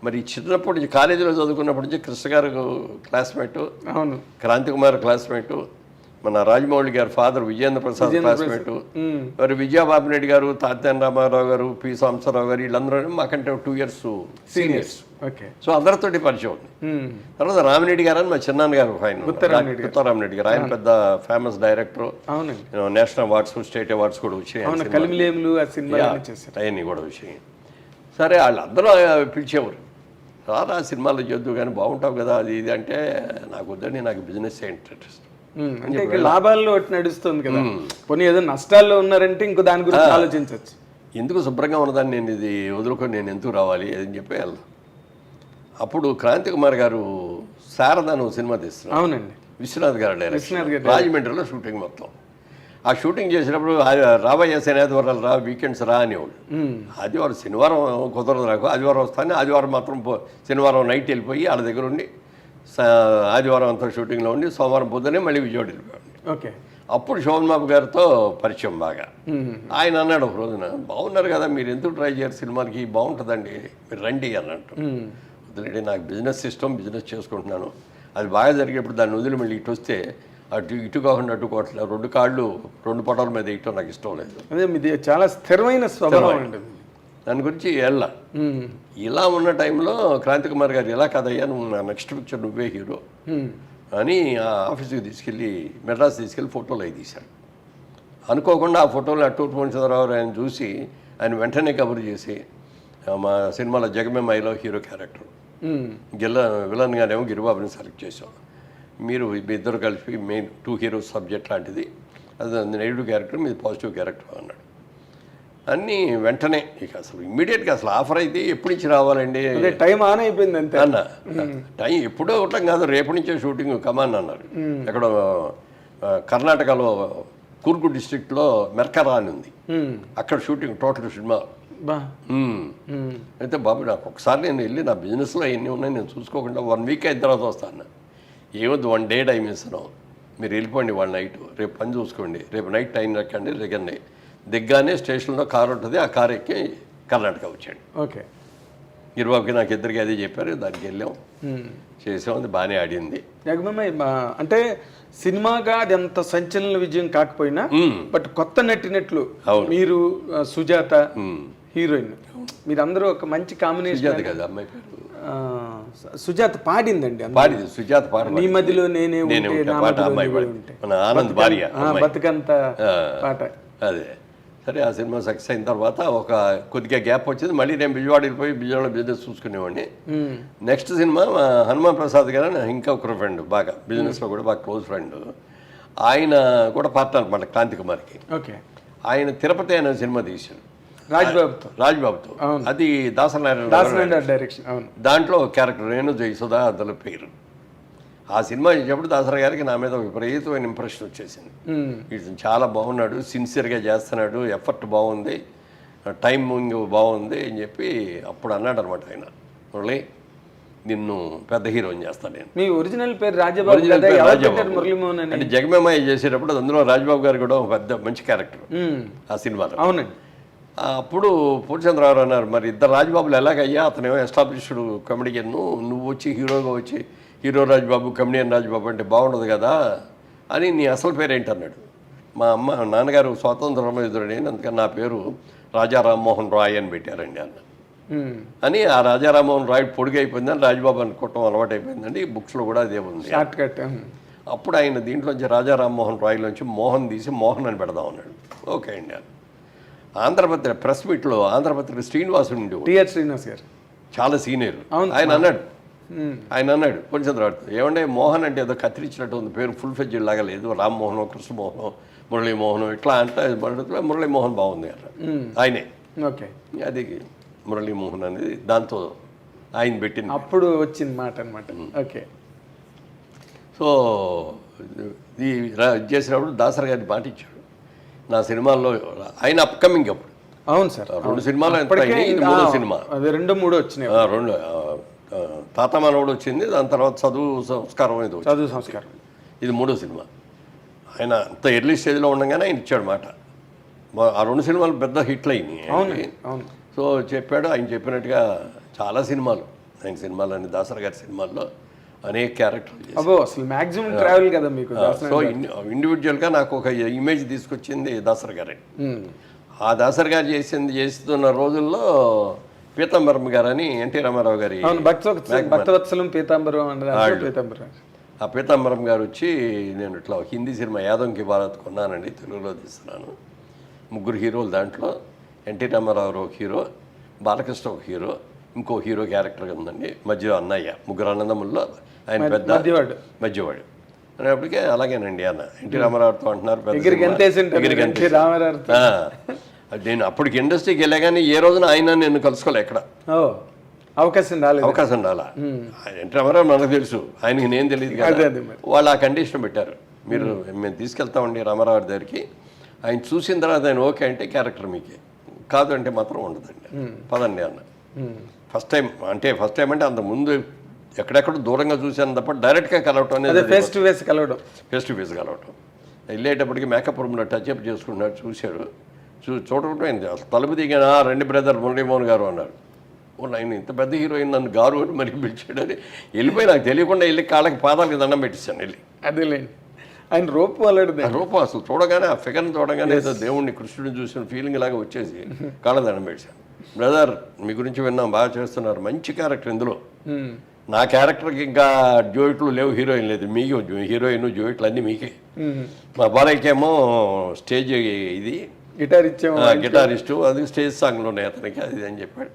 మరి చిన్నప్పటి నుంచి కాలేజీలో చదువుకున్నప్పటి నుంచి కృష్ణ గారు క్లాస్మేటు, క్రాంతి కుమార్ క్లాస్మేటు, మన రాజమౌళి గారు ఫాదర్ విజయేంద్ర ప్రసాద్ క్లాస్మేటు, మరి విజయబాబు రెడ్డి గారు, తాత్యాన రామారావు గారు, పి సాంబశివరావు గారు, వీళ్ళందరూ మాకంటే 2 years సీనియర్స్. సో అందరితోటి పరిచయం ఉంది. తర్వాత రామిరెడ్డి గారు అని మా చిన్నాన్న గారు, ఆయన ఉత్తరామిరెడ్డి గారు, ఆయన పెద్ద famous director, national awards, state awards కూడా వచ్చాయి, అవన్నీ కూడా వచ్చాయి. సరే వాళ్ళందరూ పిలిచేవారు, రారా సినిమాలో చేద్దు కానీ బాగుంటావు కదా అది ఇది అంటే, నాకు వద్దండి, నాకు బిజినెస్ ఇంట్రెస్ట్. అంటే ఇక్కడ లాభాల్లో నడుస్తుంది కదా, కొన్ని ఏదో నష్టాల్లో ఉన్నారంటే ఇంకో దాని గురించి ఆలోచించవచ్చు. ఎందుకు శుభ్రంగా ఉన్నదాన్ని నేను ఇది వదులుకొని నేను ఎందుకు రావాలి అని చెప్పి వెళ్దాం. అప్పుడు క్రాంతి కుమార్ గారు శారదాను సినిమా తీస్తున్నారు. అవునండి, విశ్వనాథ్ గారు డైరెక్టర్, రాజమండ్రిలో షూటింగ్ మొత్తం. ఆ షూటింగ్ చేసినప్పుడు రాబోయే శనివారం రా, వీకెండ్స్ రా అనేవాడు. ఆదివారం శనివారం కుదరదు నాకు, ఆదివారం వస్తాను. ఆదివారం మాత్రం శనివారం నైట్ వెళ్ళిపోయి వాళ్ళ దగ్గర ఉండి ఆదివారం అంతా షూటింగ్లో ఉండి సోమవారం పొద్దునే మళ్ళీ విజయవాడ వెళ్ళిపోయాడు. ఓకే. అప్పుడు శోభన్ బాబు గారితో పరిచయం బాగా. ఆయన అన్నాడు ఒక రోజున, బాగున్నారు కదా మీరు, ఎందుకు ట్రై చేయరు సినిమాలకి, బాగుంటుందండి మీరు రండి అన్నట్టు. వదిలేండి, నాకు బిజినెస్ సిస్టమ్, బిజినెస్ చేసుకుంటున్నాను, అది బాగా జరిగేప్పుడు దాన్ని వదిలి మళ్ళీ ఇటు వస్తే అటు ఇటు కాకుండా అటు కోట్ల 2 కాళ్ళు 2 పటాల మీద ఇటు నాకు ఇష్టం లేదు. అదే మీది చాలా స్థిరమైన స్వభావం అండి. దాని గురించి వెళ్ళా. ఇలా ఉన్న టైంలో క్రాంతి కుమార్ గారు ఎలా కదయ్యా నువ్వు నా నెక్స్ట్ పిక్చర్ నువ్వే హీరో అని ఆ ఆఫీస్కి తీసుకెళ్ళి మెడ్రాస్ తీసుకెళ్ళి ఫోటోలు అవి తీశారు. అనుకోకుండా ఆ ఫోటోలు అట్టూరు పూర్ణచంద్రరావు ఆయన చూసి ఆయన వెంటనే కబురు చేసి మా సినిమాలో జగమేమాయిలో హీరో క్యారెక్టర్ విలన్గానేమో గిరిబాబుని సెలెక్ట్ చేసాం, మీరు మీ ఇద్దరు కలిపి మెయిన్ 2 హీరోస్ సబ్జెక్ట్ లాంటిది, అది నెగిటివ్ క్యారెక్టర్ మీది పాజిటివ్ క్యారెక్టర్ అన్నాడు. అన్నీ వెంటనే ఇక అసలు ఇమ్మీడియట్గా అసలు ఆఫర్ అయితే ఎప్పుడు ఇచ్చి రావాలండి, టైం ఆన్ అయిపోయింది అంతే అన్న. టైం ఎప్పుడో ఉండటం కాదు, రేపు నుంచే షూటింగ్ కమాన్ అన్నారు. ఎక్కడో కర్ణాటకలో కూర్గు డిస్ట్రిక్ట్లో మెర్కరా అని ఉంది, అక్కడ షూటింగ్ టోటల్ సినిమా. అయితే బాబు నాకు ఒకసారి నేను వెళ్ళి నా బిజినెస్లో ఎన్ని ఉన్నాయి నేను చూసుకోకుండా 1 వీక్ అయిన తర్వాత వస్తాను. ఏవద్దు 1 డే టైం ఇస్తున్నాం, మీరు వెళ్ళిపోండి 1 నైట్, రేపు పని చూసుకోండి, రేపు నైట్ టైం ఎక్కండి, దిగండి. దిగ్గానే స్టేషన్లో కారు ఉంటుంది, ఆ కారు ఎక్కి కర్ణాటక వచ్చాడు. ఓకే. గిరిబాబుకి నాకు ఇద్దరికి అదే చెప్పారు, దానికి వెళ్ళాం చేసాం, అది బాగానే ఆడింది. జగమేమాయి అంటే సినిమాగా అది అంత సంచలన విజయం కాకపోయినా బట్ కొత్త నటినట్లు మీరు సుజాత హీరోయిన్, మీరందరూ ఒక మంచి కాంబినేషన్ కదా. అమ్మాయి పేరు సుజాత పాడిందండి, పాడింది సుజాత పాట, నీ మధ్యలో నేనే పాట అమ్మాయి మన ఆనంద్ భార్య బతుకంత పాట. అదే సరే, ఆ సినిమా సక్సెస్ అయిన తర్వాత ఒక కొద్దిగా గ్యాప్ వచ్చింది, మళ్ళీ నేను విజయవాడ వెళ్ళిపోయి విజయవాడ బిజినెస్ చూసుకునేవాడిని. నెక్స్ట్ సినిమా హనుమాన్ ప్రసాద్ గారు ఇంకా ఒక ఫ్రెండ్, బాగా బిజినెస్లో కూడా బాగా క్లోజ్ ఫ్రెండ్, ఆయన కూడా పార్ట్నర్ అనమాట క్రాంతి కుమార్కి. ఓకే. ఆయన తిరుపతి అనే సినిమా తీశాడు రాజ్బాబుతో, అది దాసనారాయణ డైరెక్షన్. దాంట్లో క్యారెక్టర్ నేను జయసుధా అందులో పేరు. ఆ సినిమా చేసేప్పుడు దాసరా గారికి నా మీద విపరీతమైన ఇంప్రెషన్ వచ్చేసింది. ఇటు చాలా బాగున్నాడు, సిన్సియర్గా చేస్తున్నాడు, ఎఫర్ట్ బాగుంది, టైమింగ్ బాగుంది అని చెప్పి అప్పుడు అన్నాడు అనమాట ఆయన, మురళి నిన్ను పెద్ద హీరోని చేస్తాను నేను. మీ ఒరిజినల్ పేరు రాజబాబు అంటే జగమేమాయి చేసేటప్పుడు అందులో రాజబాబు గారు కూడా ఒక పెద్ద మంచి క్యారెక్టర్ ఆ సినిమాలో. అవునండి. అప్పుడు పూర్ణచంద్రరావు అన్నారు, మరి ఇద్దరు రాజబాబులు ఎలాగయ్యా, అతనేమో ఎస్టాబ్లిష్డ్ కమెడియన్, నువ్వు వచ్చి హీరోగా వచ్చి హీరో రాజబాబు కమెడియన్ రాజబాబు అంటే బాగుండదు కదా అని, నీ అసలు పేరు ఏంటన్నాడు. మా నాన్నగారు స్వాతంత్ర సమరయోధుడు, అందుకని నా పేరు రాజా రామ్మోహన్ రాయ్ అని పెట్టారండి అన్న. అని ఆ రాజా రామ్మోహన్ రాయ్ పొడిగా అయిపోయిందని రాజబాబు అనుకోవటం అలవాటు అయిపోయిందండి, బుక్స్లో కూడా అదే ఉంది. అప్పుడు ఆయన దీంట్లోంచి రాజా రామ్మోహన్ రాయ్లోంచి మోహన్ తీసి మోహన్ అని పెడదాం అన్నాడు. ఓకే అండి అని ఆంధ్రపత్రిక ప్రెస్ మీట్లో ఆంధ్రపత్రిక శ్రీనివాసుడు ఉండి, శ్రీనివాస్ గారు చాలా సీనియర్, ఆయన అన్నాడు పూర్ణచంద్రరావు, ఏమంటే మోహన్ అంటే ఏదో కత్తిరించినట్టు ఉంది పేరు, ఫుల్ ఫెడ్జెడ్ లాగా లేదు, రామ్మోహన్ కృష్ణమోహన్ మురళీమోహన్ ఇట్లా అంటే మురళీమోహన్ బాగుంది అన్న ఆయనే. ఓకే. అది మురళీమోహన్ అనేది దాంతో ఆయన పెట్టింది, అప్పుడు వచ్చింది మాట అనమాట. ఓకే. సో ఇది చేసినప్పుడు దాసరా గారిని మాట ఇచ్చాడు నా సినిమాల్లో, ఆయన అప్కమింగ్ అప్పుడు. అవును సార్, 2 సినిమాలు ఇది 3వ సినిమా, అది 2-3 వచ్చినాయి. 2 తాత మనవడు వచ్చింది, దాని తర్వాత చదువు సంస్కారం అనేది చదువు సంస్కారం, ఇది 3వ సినిమా. ఆయన అంత ఎర్లీ స్టేజ్లో ఉండగానే ఆయన ఇచ్చాడు మాట. ఆ 2 సినిమాలు పెద్ద హిట్లు అయినాయి. సో చెప్పాడు, ఆయన చెప్పినట్టుగా చాలా సినిమాలు, ఆయన సినిమాలని దాసరా గారి సినిమాల్లో అనేక క్యారెక్టర్లు. అసలు మ్యాక్సిమం ట్రావెల్ కదా మీకు. సో ఇండివిజువల్గా నాకు ఒక ఇమేజ్ తీసుకొచ్చింది దాసరా గారే. ఆ దాసరా గారు చేస్తున్న రోజుల్లో పీతాంబరం గారు అని ఎన్టీ రామారావు గారి భక్తవత్సలం పీతాంబరం. ఆ పీతాంబరం గారు వచ్చి, నేను ఇట్లా హిందీ సినిమా యాదవ్కి భారత్ కొన్నానండి, తెలుగులో తీస్తున్నాను, 3 హీరోలు, దాంట్లో ఎన్టీ రామారావు ఒక హీరో, బాలకృష్ణ ఒక హీరో, ఇంకో హీరో క్యారెక్టర్ ఉందండి, మధ్య అన్నయ్య, 3 అన్నదమ్ముల్లో ఆయన పెద్ద మధ్యవాడు అనేప్పటికే. అలాగేనండి అన్న, ఎన్టీ రామారావుతో అంటున్నారు నేను అప్పటికి ఇండస్ట్రీకి వెళ్ళా కానీ ఏ రోజున ఆయన నేను కలుసుకోలే, ఎక్కడ అవకాశం రాలా. ఎన్టీ రామారావు మనకు తెలుసు, ఆయనకి నేను తెలియదు కదా. వాళ్ళు ఆ కండిషన్ పెట్టారు, మేము తీసుకెళ్తామండి రామారావు దగ్గరికి, ఆయన చూసిన తర్వాత ఆయన ఓకే అంటే క్యారెక్టర్ మీకే, కాదు అంటే మాత్రం ఉండదండి. పదండి అన్న. ఫస్ట్ టైం అంటే అంత ముందు ఎక్కడెక్కడ దూరంగా చూశాను తప్ప డైరెక్ట్గా కలవటం అనేది ఫేస్ టు ఫేస్ కలవడం. వెళ్ళేటప్పటికి మేకప్ రూమ్లో టచ్అప్ చేసుకున్నాడు, చూశాడు. చూడటం అయింది. తలుపు దిగాను, రండి బ్రదర్ మురళీమోహన్ గారు అన్నారు. ఆయన ఇంత పెద్ద హీరోయిన్ నన్ను గారు అని మరి పిలిచాడని వెళ్ళిపోయి నాకు తెలియకుండా వెళ్ళి కాళ్ళకి పాదాలకి దండం పెట్టిస్తాను వెళ్ళి. అదేలేండి, ఆయన రూపం అలాంటిది. రూపం అసలు చూడగానే, ఆ ఫిగర్ని చూడగానే ఏదో దేవుణ్ణి కృష్ణుడిని చూసిన ఫీలింగ్ లాగా వచ్చేసి కాళ్ళ దండం పెట్టాను. బ్రదర్ మీ గురించి విన్నాం, బాగా చేస్తున్నారు, మంచి క్యారెక్టర్ ఇందులో. నా క్యారెక్టర్కి ఇంకా డ్యూయట్లు లేవు, హీరోయిన్ లేదు, మీకు హీరోయిన్ డ్యూయట్లు అన్నీ మీకే. మా బాలయ్యకేమో స్టేజ్ ఇది గిటారిస్టు, అది స్టేజ్ సాంగ్లో ఉన్నాయి అతనికి, అది అని చెప్పాడు.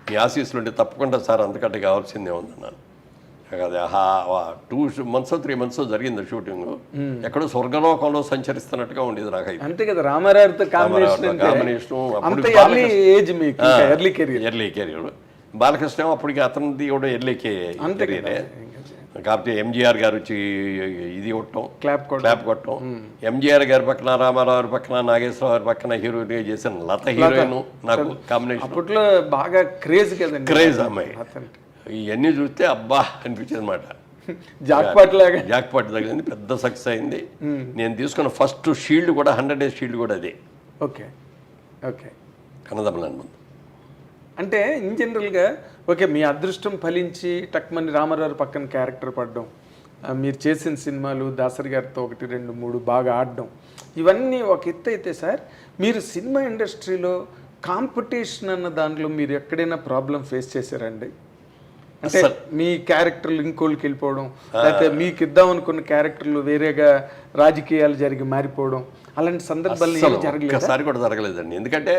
మీ ఆశీస్సులు ఉంటే తప్పకుండా సార్ అంతకంటే కావాల్సిందే ఉందన్నాను. అది 2 months 3 months జరిగింది షూటింగ్. ఎక్కడో స్వర్గలోకంలో సంచరిస్తున్నట్టుగా ఉండేది నాకైతే. అంతే కదా, రామారావుతో కాంబినేషన్. Early career. బాలకృష్ణ అప్పటికి అతనిది కూడా ఎర్లీ కెరీరే. కాకపోతే ఎంజీఆర్ గారు వచ్చి ఇది కొట్టడం, క్లాప్ కొట్టడం. ఎంజీఆర్ గారి పక్కన, రామారావు గారి పక్కన, నాగేశ్వరరావు గారి పక్కన హీరోయిన్ చేసిన లత హీరోయిన్ నాకు కాంబినేషన్. అప్పట్లో బాగా క్రేజ్ కదండి, క్రేజ్ అమ్మాయి. ఇవన్నీ చూస్తే అబ్బా అనిపించింది అనమాట. జాక్పాట్ తగిలింది, పెద్ద సక్సెస్ అయింది. నేను తీసుకున్న ఫస్ట్ షీల్డ్ కూడా 100 days షీల్డ్ కూడా అదే. Okay okay. కన్నదమ్మలని ముందు అంటే ఇన్ జనరల్గా ఓకే, మీ అదృష్టం ఫలించి టక్మని రామారావు పక్కన క్యారెక్టర్ పడడం, మీరు చేసిన సినిమాలు దాసరి గారితో 1, 2, 3 బాగా ఆడడం, ఇవన్నీ ఒక ఎత్తు అయితే సార్, మీరు సినిమా ఇండస్ట్రీలో కాంపిటీషన్ అన్న దాంట్లో మీరు ఎక్కడైనా ప్రాబ్లం ఫేస్ చేశారండి? అంటే మీ క్యారెక్టర్లు ఇంకోళ్ళకి వెళ్ళిపోవడం, లేకపోతే మీకు ఇద్దాం అనుకున్న క్యారెక్టర్లు వేరేగా రాజకీయాలు జరిగి మారిపోవడం, అలాంటి సందర్భాలు ఒక్కసారి కూడా జరగలేదండి. ఎందుకంటే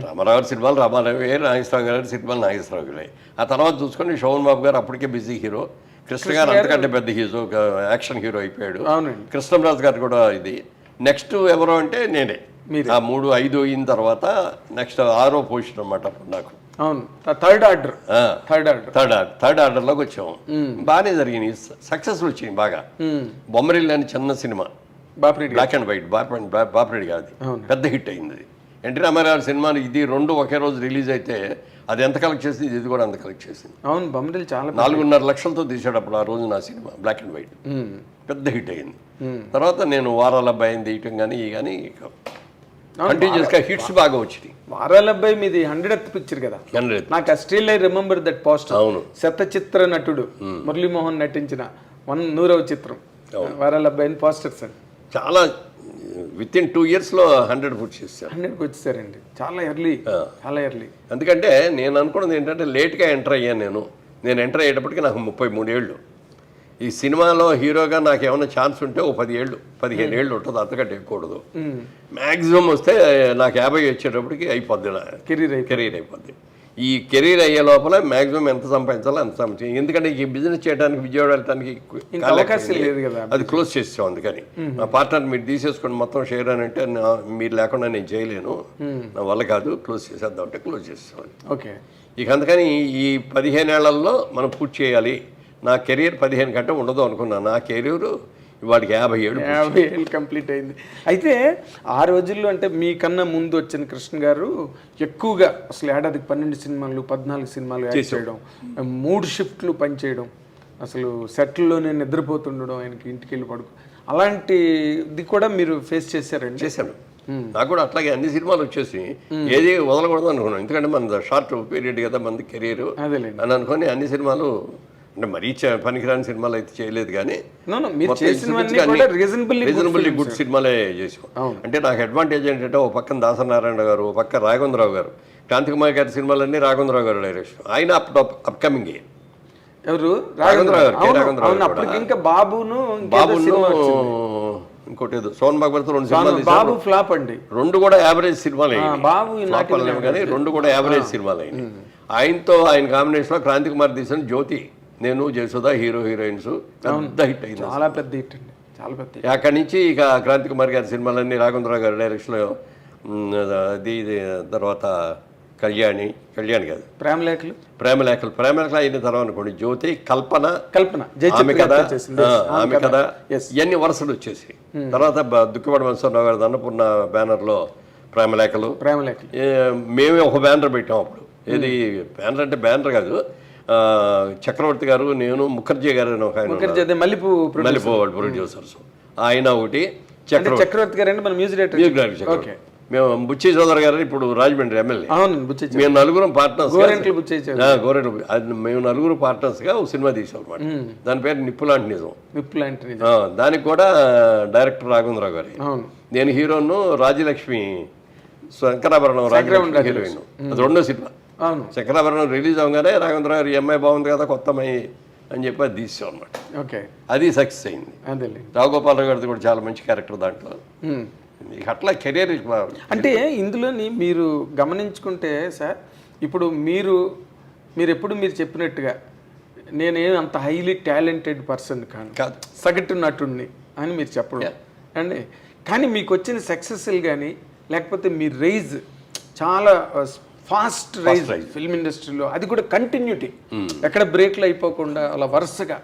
రామారావు సినిమాలు రామారావు, నాగేశ్వరరావు గారి సినిమాలు నాగేశ్వరరావు గారు. ఆ తర్వాత చూసుకొని శోభన్ బాబు గారు అప్పటికే బిజీ హీరో, కృష్ణ గారు అంతకంటే పెద్ద హీరో, యాక్షన్ హీరో అయిపోయాడు. కృష్ణరాజు గారు కూడా ఇది. నెక్స్ట్ ఎవరో అంటే నేనే. ఆ 3, 5 అయిన తర్వాత నెక్స్ట్ 6వ పొజిషన్ అన్నమాట అప్పుడు నాకు. అవును, థర్డ్ ఆర్డర్లోకి వచ్చాము. బాగానే జరిగినాయి, సక్సెస్లు వచ్చినాయి బాగా. బొమ్మరిల్లు అని చిన్న సినిమా, బ్లాక్ అండ్ వైట్, బాపిరెడ్డి గారిది, పెద్ద హిట్ అయింది. ఎన్టీ రామారావు సినిమాలు ఇది 2 ఒకే రోజు రిలీజ్ అయితే అది ఎంత కలెక్ట్ చేసింది, ఇది కూడా అంత కలెక్ట్ చేసింది. అవును, బొమ్మరిల్లు చాలా 4.5 లక్షలతో తీసాడు అప్పుడు ఆ రోజు నా సినిమా, బ్లాక్ అండ్ వైట్, పెద్ద హిట్ అయింది. తర్వాత నేను వారాల అబ్బాయిని తీయటం కానీ ఇవి కానీ కంటిన్యూస్గా హిట్స్ బాగా వచ్చినాయి. వారాల అబ్బాయి మీది 100th పిక్చర్ కదా, నాకు still I remember that poster. అవును, శతచిత్ర నటుడు మురళీమోహన్ నటించిన 100వ చిత్రం వారాల అబ్బాయిని పోస్టర్ సార్. చాలా విత్ ఇన్ 2 yearsలో 100 పూర్తి చేశారు. 100కి వచ్చేసారండి, చాలా ఎర్లీ. ఎందుకంటే నేను అనుకున్నది ఏంటంటే లేట్గా ఎంటర్ అయ్యాను. నేను ఎంటర్ అయ్యేటప్పటికి నాకు 33 ఏళ్ళు. ఈ సినిమాలో హీరోగా నాకు ఏమైనా ఛాన్స్ ఉంటే 10 ఏళ్ళు 15 ఏళ్ళు ఉంటుంది, అంతకంటే ఎక్కువడదు. మ్యాక్సిమం వస్తే నాకు 50 వచ్చేటప్పటికి అయిపోద్ది, కెరీర్ అయిపోద్ది. ఈ కెరీర్ అయ్యే లోపల మ్యాక్సిమం ఎంత సంపాదించాలో అంత సంపాదించాలి. ఎందుకంటే ఈ బిజినెస్ చేయడానికి, విజయవాడ వెళ్ళడానికి అవకాశం లేదు కదా, అది క్లోజ్ చేసాం. అందుకని మా పార్ట్నర్ మీరు తీసేసుకొని మొత్తం షేర్ అని అంటే మీరు లేకుండా నేను చేయలేను, నా వల్ల కాదు, క్లోజ్ చేసేద్దాం అంటే క్లోజ్ చేసేసాం. ఓకే. ఇక అందుకని ఈ 15 ఏళ్లలో మనం పూర్తి చేయాలి. నా కెరీర్ 15 కంటే ఉండదు అనుకున్నాను. నా కెరీర్ వాడికి 50 ఏళ్ళు కంప్లీట్ అయింది. అయితే ఆ రోజుల్లో అంటే మీకన్నా ముందు వచ్చిన కృష్ణ గారు ఎక్కువగా అసలు ఏడాదికి 12 సినిమాలు 14 సినిమాలు యాక్ట్ చేయడం, 3 షిఫ్ట్లు పనిచేయడం, అసలు సెట్ల్లోనే నిద్రపోతుండడం, ఆయనకి ఇంటికి వెళ్ళి పడుకో, అలాంటిది కూడా మీరు ఫేస్ చేశారండి? చేశాను. నాకు కూడా అట్లాగే అన్ని సినిమాలు వచ్చేసి ఏది వదలకూడదు అనుకున్నాను. ఎందుకంటే మన షార్ట్ పీరియడ్ కదా మన కెరీర్ అని అనుకుని అన్ని సినిమాలు, అంటే మరీ పనికిరాని సినిమాలు అయితే చేయలేదు, కానీ రీజనబుల్లీ గుడ్ సినిమాలే చేసాం. అంటే నాకు అడ్వాంటేజ్ ఏంటంటే ఓ పక్కన దాసనారాయణ గారు, ఓ పక్క రాఘవేంద్రరావు గారు, క్రాంతికుమార్ గారి సినిమాలన్నీ రాఘవేంద్రరావు గారు డైరెక్షన్. ఆయన అప్కమింగ్ ఎవరు? రాఘవేంద్రరావు గారు. ఇంకా బాబును ఇంకోటి ఏదో సోన్ బాబుతో 2 సినిమాలు, బాబు ఫ్లాప్ అండి, 2 కూడా యావరేజ్ సినిమాలు అయ్యాయి. బాబు కానీ 2 కూడా యావరేజ్ సినిమాలు అయినాయి. ఆయనతో ఆయన కాంబినేషన్లో క్రాంతికుమార్ తీసిన జ్యోతి, నేను జయసుధ హీరోయిన్స్, పెద్ద హిట్ అయింది, చాలా పెద్ద హిట్ అండి, చాలా పెద్ద. అక్కడి నుంచి ఇక క్రాంతికుమార్ గారి సినిమాలన్నీ రాఘవేంద్రరావు గారి డైరెక్షన్లో, అది తర్వాత కళ్యాణి కాదు ప్రేమలేఖలు అయిన తర్వాత అనుకోండి జ్యోతి కల్పన ఆమె కథ ఇవన్నీ వరుసలు వచ్చేసి తర్వాత దుఃఖపడి మనసురావు గారి అన్నపూర్ణ బ్యానర్లో ప్రేమలేఖలు మేమే ఒక బ్యానర్ పెట్టాం అప్పుడు. ఏది బ్యానర్ అంటే బ్యానర్ కాదు, చక్రవర్తి గారు, నేను, ముఖర్జీ గారు అని ఒక ఆయన మల్లిపూ ప్రొడ్యూసర్స్, ఆయన ఒకటి, చక్రవర్తి గారు అంటే మన మ్యూజిక్ డైరెక్టర్. మేము బుచ్చి చౌదరి గారు ఇప్పుడు రాజమండ్రి ఎమ్మెల్యే. మేము నలుగురం పార్ట్నర్స్, మేము నలుగురు పార్ట్నర్స్గా ఒక సినిమా తీసాం అనమాట. దాని పేరు నిప్పులాంటి నిజం. దానికి కూడా డైరెక్టర్ రాఘవేంద్రరావు గారి, నేను హీరోను, రాజ్యలక్ష్మి శంకరాభరణం హీరోయిన్. అది రెండో సినిమా. శంకరాభరణం రిలీజ్ అవగానే రాఘవేంద్ర గారు ఈ అమ్మాయి బాగుంది కదా కొత్త అమ్మాయి అని చెప్పి అది తీసాం అనమాట. అది సక్సెస్ అయింది. రావుగోపాలరావు గారిది కూడా చాలా మంచి క్యారెక్టర్ దాంట్లో. అట్లా కెరీర్ అంటే ఇందులోని మీరు గమనించుకుంటే సార్, ఇప్పుడు మీరు ఎప్పుడు మీరు చెప్పినట్టుగా నేనేం అంత హైలీ టాలెంటెడ్ పర్సన్ కాదు, సగటు నటుడిని అని మీరు చెప్పడం అండి. కానీ మీకు వచ్చిన సక్సెస్లు కానీ లేకపోతే మీ రైజ్ చాలా ఫాస్ట్ రైజ్ ఫిల్మ్ ఇండస్ట్రీలో, అది కూడా కంటిన్యూటీ, ఎక్కడ బ్రేక్లు అయిపోకుండా అలా వరుసగా.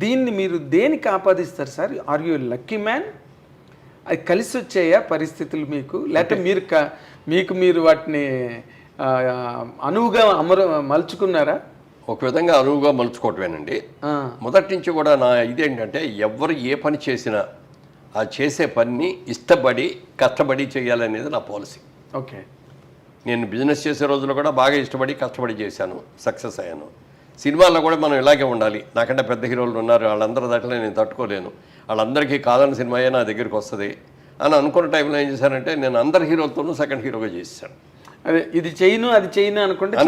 దీన్ని మీరు దేనికి ఆపాదిస్తారు sir? Are you lucky man? అది కలిసి వచ్చాయా పరిస్థితులు మీకు, లేకపోతే మీరు వాటిని అనువుగా మలుచుకున్నారా? ఒక విధంగా అనువుగా మలుచుకోవటమేనండి. మొదటి నుంచి కూడా నా ఇదేంటంటే ఎవరు ఏ పని చేసినా ఆ చేసే పని ఇష్టపడి కష్టపడి చేయాలనేది నా పాలసీ. ఓకే. నేను బిజినెస్ చేసే రోజుల్లో కూడా బాగా ఇష్టపడి కష్టపడి చేశాను, సక్సెస్ అయ్యాను. సినిమాల్లో కూడా మనం ఇలాగే ఉండాలి. నాకంటే పెద్ద హీరోలు ఉన్నారు, వాళ్ళందరూ దాంట్లో నేను తట్టుకోలేను, వాళ్ళందరికీ కాదని సినిమా నా దగ్గరికి వస్తుంది అని అనుకున్న టైంలో ఏం చేశానంటే నేను అందరి హీరోలతోనూ సెకండ్ హీరోగా చేశాను. అదే ఇది చేయను అది చేయను అనుకుంటా.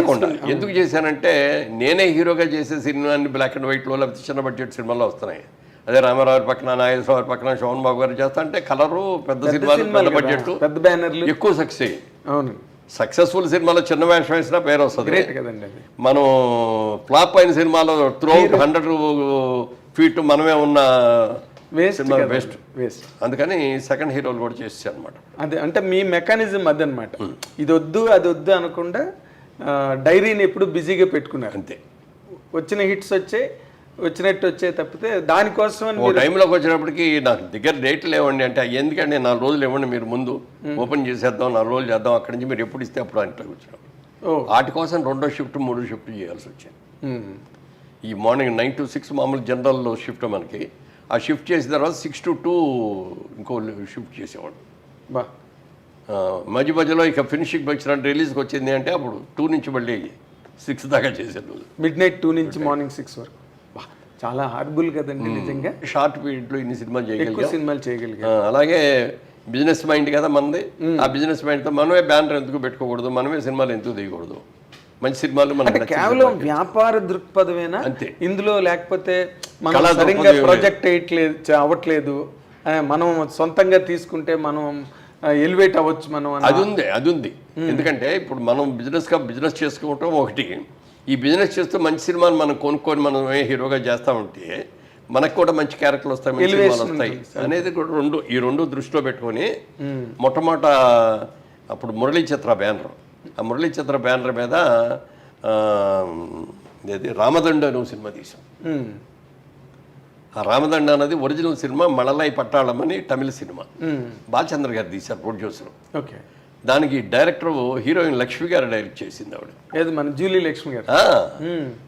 ఎందుకు చేశానంటే నేనే హీరోగా చేసే సినిమాని బ్లాక్ అండ్ వైట్లో లేకపోతే చిన్న బడ్జెట్ సినిమాల్లో వస్తున్నాయి. అదే రామారావు పక్కన, నాగేశ్వరరావు పక్కన, శోభన్ బాబు గారు చేస్తా అంటే కలరు, పెద్ద సినిమాలు, పెద్ద బడ్జెట్, పెద్ద బ్యానర్లు, ఎక్కువ సక్సెస్ అయ్యి. అవును, సక్సెస్ఫుల్ సినిమాలో చిన్న వేషం వేసినా పేరు వస్తుంది. మనం ఫ్లాప్ అయిన సినిమాలో త్రూఅవుట్ 100 ఫీట్ మనమే ఉన్న సినిమా వేస్ట్. అందుకని సెకండ్ హీరోలు కూడా చేసాను అనమాట. అదే అంటే మీ మెకానిజం అదనమాట. ఇది వద్దు అది వద్దు అనకుండా డైరీని ఎప్పుడు బిజీగా పెట్టుకున్నారు. అంతే, వచ్చిన హిట్స్ వచ్చినట్టు వచ్చే తప్పితే దానికోసం టైంలోకి వచ్చినప్పటికీ నాకు దగ్గర డేట్లు లేవండి. అంటే ఎందుకంటే 4 రోజులు ఇవ్వండి, మీరు ముందు ఓపెన్ చేసేద్దాం, 4 రోజులు చేద్దాం, అక్కడి నుంచి మీరు ఎప్పుడు ఇస్తే అప్పుడు అంటే వచ్చినాం. వాటి కోసం 2వ షిఫ్ట్ 3వ షిఫ్ట్ చేయాల్సి వచ్చింది. ఈ మార్నింగ్ 9 to 6 మామూలు జనరల్ షిఫ్ట్ మనకి. ఆ షిఫ్ట్ చేసిన తర్వాత 6 to 2 ఇంకో షిఫ్ట్ చేసేవాడు. మధ్యలో ఇక ఫినిషింగ్ వచ్చిన రిలీజ్కి వచ్చింది అంటే అప్పుడు 2 నుంచి మళ్ళీ 6 దాకా చేసేది. మిడ్నైట్ 2 నుంచి మార్నింగ్ 6 వరకు. చాలా హార్డ్బుల్ కదండి నిజంగా. షార్ట్ పీరియడ్లో ఇన్ని సినిమాలు చేయగలిగాం. అలాగే బిజినెస్ మైండ్ కదా మనది. ఆ బిజినెస్ మైండ్తో మనమే బ్యానర్ ఎందుకు పెట్టుకోకూడదు, మనమే సినిమాలు ఎందుకు తీయకూడదు, మంచి సినిమాలు మనకి కేవలం వ్యాపార దృక్పథమేనా అంతే ఇందులో? లేకపోతే మనం సరిగ్గా ప్రొజెక్ట్ అవ్వట్లేదు, మనం సొంతంగా తీసుకుంటే మనం ఎలివేట్ అవ్వచ్చు మనం, అది ఉంది. ఎందుకంటే ఇప్పుడు మనం బిజినెస్ చేసుకోవటం ఒకటి, ఈ బిజినెస్ చేస్తూ మంచి సినిమాలు మనం కొనుక్కొని మనం హీరోగా చేస్తా ఉంటే మనకు కూడా మంచి క్యారెక్టర్లు వస్తాయి, మంచి సినిమాలు వస్తాయి అనేది కూడా ఈ రెండు దృష్టిలో పెట్టుకొని మొట్టమొదట అప్పుడు మురళీ చిత్ర బ్యానర్, ఆ మురళీ చిత్ర బ్యానర్ మీద రామదండ అనే సినిమా తీసాం. ఆ రామదండ అనేది ఒరిజినల్ సినిమా, మళలై పట్టాళం అని తమిళ సినిమా. బాలచంద్ర గారు తీశారు ప్రొడ్యూసర్. ఓకే. దానికి డైరెక్టర్ హీరోయిన్ లక్ష్మి గారు డైరెక్ట్ చేసింది. ఆవిడ మన జూలీ లక్ష్మి గారు,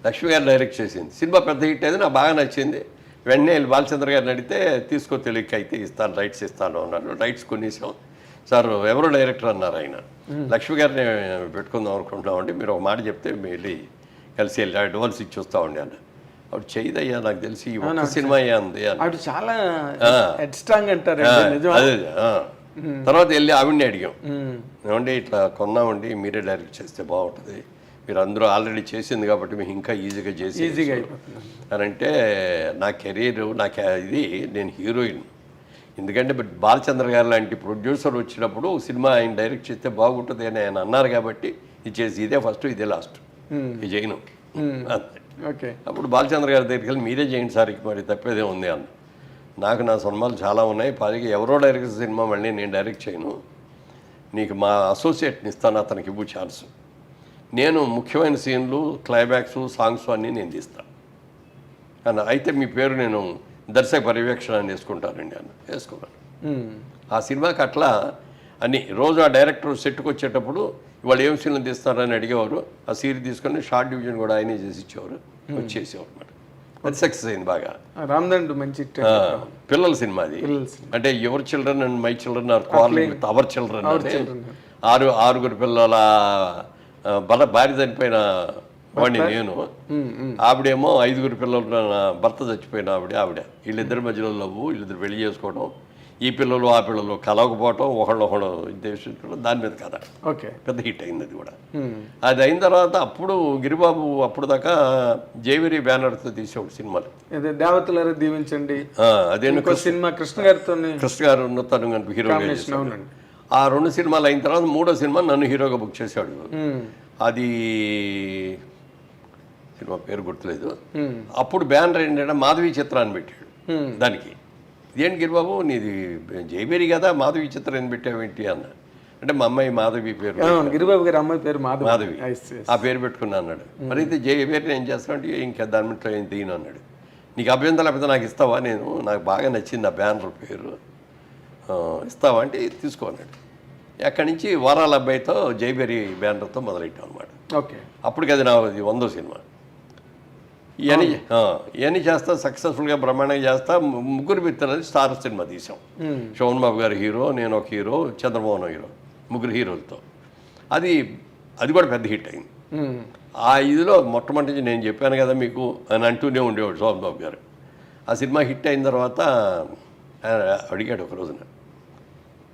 లక్ష్మి గారు డైరెక్ట్ చేసింది. సినిమా పెద్ద హిట్ అయితే నాకు బాగా నచ్చింది. వెంటనే బాలచంద్ర గారిని అడిగితే తీసుకో తెలియక అయితే ఇస్తాను, రైట్స్ ఇస్తాను అన్నారు. రైట్స్ కొనేసాం. సార్ ఎవరో డైరెక్టర్ అన్నారు ఆయన, లక్ష్మి గారిని పెట్టుకుందాం అనుకుంటున్నామండి, మీరు ఒక మాట చెప్తే వెళ్ళి కలిసి వెళ్ళి అడ్వాన్స్ ఇచ్చి వస్తామండి అన్న. ఆవిడ చేయదయ్యా, నాకు తెలిసి ఒక సినిమా ఉంది ఆవిడ చాలా స్ట్రాంగ్ అంటారు. అదే తర్వాత వెళ్ళి ఆవిడని అడిగాం, ఏమండి ఇట్లా కొన్నామండి, మీరే డైరెక్ట్ చేస్తే బాగుంటుంది, మీరు అందరూ ఆల్రెడీ చేసింది కాబట్టి మీకు ఇంకా ఈజీగా చేసి అని అంటే, నా కెరీర్ ఇది నేను హీరోయిన్. ఎందుకంటే బాలచంద్ర గారు లాంటి ప్రొడ్యూసర్ వచ్చినప్పుడు సినిమా ఆయన డైరెక్ట్ చేస్తే బాగుంటుంది అని ఆయన అన్నారు కాబట్టి ఇది చేసి ఇదే ఫస్ట్ ఇదే లాస్ట్, ఇది చేయను. ఓకే. అప్పుడు బాలచంద్ర గారి దగ్గరికి వెళ్ళి మీరే చేయండి సార్, మరి తప్పేదే ఉంది అన్న. నాకు నా సినిమాలు చాలా ఉన్నాయి, పైగా ఎవరో డైరెక్ట్ సినిమా మళ్ళీ నేను డైరెక్ట్ చేయను, నీకు మా అసోసియేట్ని ఇస్తాను, అతనికి ఇవ్వు ఛాన్స్. నేను ముఖ్యమైన సీన్లు, క్లైమాక్స్, సాంగ్స్ అన్నీ నేను తీస్తాను అన్న. అయితే మీ పేరు నేను దర్శక పర్యవేక్షణ అని వేసుకుంటానండి అన్న. వేసుకున్నాను. ఆ సినిమాకి అట్లా అని రోజు ఆ డైరెక్టర్ సెట్కి వచ్చేటప్పుడు వాళ్ళు ఏం సీన్లు తీస్తారని అడిగేవారు. ఆ సీన్ తీసుకొని షార్ట్ డివిజన్ కూడా ఆయనే చేసి ఇచ్చేవారు, వచ్చేసేవారు అనమాట. అది సక్సెస్ అయింది బాగా. రామ్దండు మంచి పిల్లల సినిమా అది. అంటే your children and my children are quarrelling with our children అంటే ఆరుగురు పిల్లల భార్య చనిపోయిన వాడిని నేను, ఆవిడేమో 5 పిల్లలు భర్త చచ్చిపోయిన ఆవిడ వీళ్ళిద్దరి మధ్యలో లవ్వు, వీళ్ళిద్దరు పెళ్లి చేసుకోవడం, ఈ పిల్లలు ఆ పిల్లలు కలవకపోవటం, ఒకళ్ళు ఉద్దేశించడం, దాని మీద కదా ఓకే పెద్ద హిట్ అయింది అది కూడా. అది అయిన తర్వాత అప్పుడు గిరిబాబు అప్పుడు దాకా జేవిరి బ్యానర్తో తీసేవాడు సినిమాలు. దేవతలారా దీవించండి, అదే సినిమా కృష్ణ గారు తను కనుక హీరోగా. ఆ 2 సినిమాలు అయిన తర్వాత 3వ సినిమా నన్ను హీరోగా బుక్ చేశాడు. అది సినిమా పేరు గుర్తులేదు. అప్పుడు బ్యానర్ ఏంటంటే మాధవి చిత్రాన్ని పెట్టాడు దానికి. ఇదేంటి గిరిబాబు నీది జయబేరి కదా, మాధవి చిత్రం అని పెట్టావేంటి అన్న. అంటే మా అమ్మాయి మాధవి పేరు, గిరిబాబు గారి అమ్మాయి పేరు మాధవి, ఆ పేరు పెట్టుకున్నా అన్నాడు. మరి అయితే జయబేరిని ఏం చేస్తానంటే ఇంకా దాని మీద ఏం తీయను అన్నాడు. నీకు అభ్యంతరం లేకపోతే నాకు ఇస్తావా, నాకు బాగా నచ్చింది ఆ బ్యానర్ పేరు, ఇస్తావా అంటే తీసుకో అన్నాడు. అక్కడి నుంచి వారాల అబ్బాయితో జయబేరి బ్యానర్తో మొదలెట్టాం అనమాట. ఓకే అప్పటికి అది నా 100వ సినిమా. ఇవన్నీ చేస్తా, సక్సెస్ఫుల్గా బ్రహ్మాండంగా చేస్తా. 3 మిత్రులని స్టార్ సినిమా తీసాం. శోభన్ బాబు గారు హీరో, నేను ఒక హీరో, చంద్రమోహన్ హీరో, 3 హీరోలతో. అది కూడా పెద్ద హిట్ అయింది. ఆ ఇదిలో మొట్టమొదటి నేను చెప్పాను కదా మీకు అని అంటూనే ఉండేవాడు శోభన్ బాబు గారు. ఆ సినిమా హిట్ అయిన తర్వాత అడిగాడు ఒక రోజున,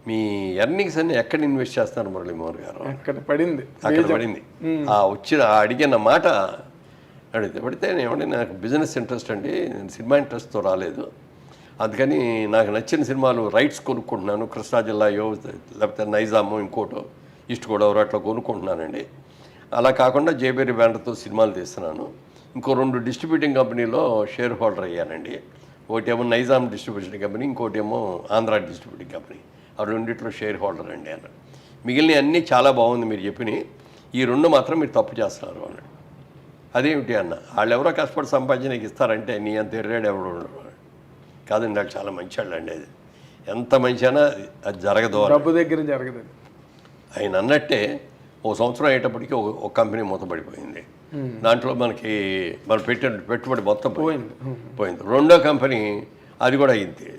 మీ ఎర్నింగ్స్ అన్ని ఎక్కడ ఇన్వెస్ట్ చేస్తున్నారు మురళీమోహన్ గారు? అక్కడ పడింది. అడిగిన మాట పడితే ఏమంటే నాకు బిజినెస్ ఇంట్రెస్ట్ అండి, నేను సినిమా ఇంట్రెస్ట్తో రాలేదు, అందుకని నాకు నచ్చిన సినిమాలు రైట్స్ కొనుక్కుంటున్నాను, కృష్ణా జిల్లాయో లేకపోతే నైజామో ఇంకోటో ఈస్ట్ గోదావరి అట్లా కొనుక్కుంటున్నానండి. అలా కాకుండా జేబేరి బ్యానర్తో సినిమాలు తీస్తున్నాను. ఇంకో 2 డిస్ట్రిబ్యూటింగ్ కంపెనీలో షేర్ హోల్డర్ అయ్యానండి. ఒకటేమో నైజాం డిస్ట్రిబ్యూషన్ కంపెనీ, ఇంకోటేమో ఆంధ్ర డిస్ట్రిబ్యూటింగ్ కంపెనీ. ఆ 2 షేర్ హోల్డర్ అండి అన్నాడు. మిగిలిన అన్నీ చాలా బాగుంది మీరు చెప్పినాయి, ఈ 2 మాత్రం మీరు తప్పు చేస్తున్నారు అన్నాడు. అదేమిటి అన్న, వాళ్ళు ఎవరో కష్టపడి సంపాదించడానికి ఇస్తారంటే నీ అంత ఎర్రాడు ఎవరు ఉండరు కాదండి, వాళ్ళు చాలా మంచి వాళ్ళు అండి. అది ఎంత మంచి అయినా అది జరగదు, డబ్బు దగ్గర జరగదు. ఆయన అన్నట్టే 1 సంవత్సరం అయ్యేటప్పటికి ఒక కంపెనీ మూతపడిపోయింది. దాంట్లో మనం పెట్టిన పెట్టుబడి మొత్తం పోయింది. 2వ కంపెనీ అది కూడా అయింది.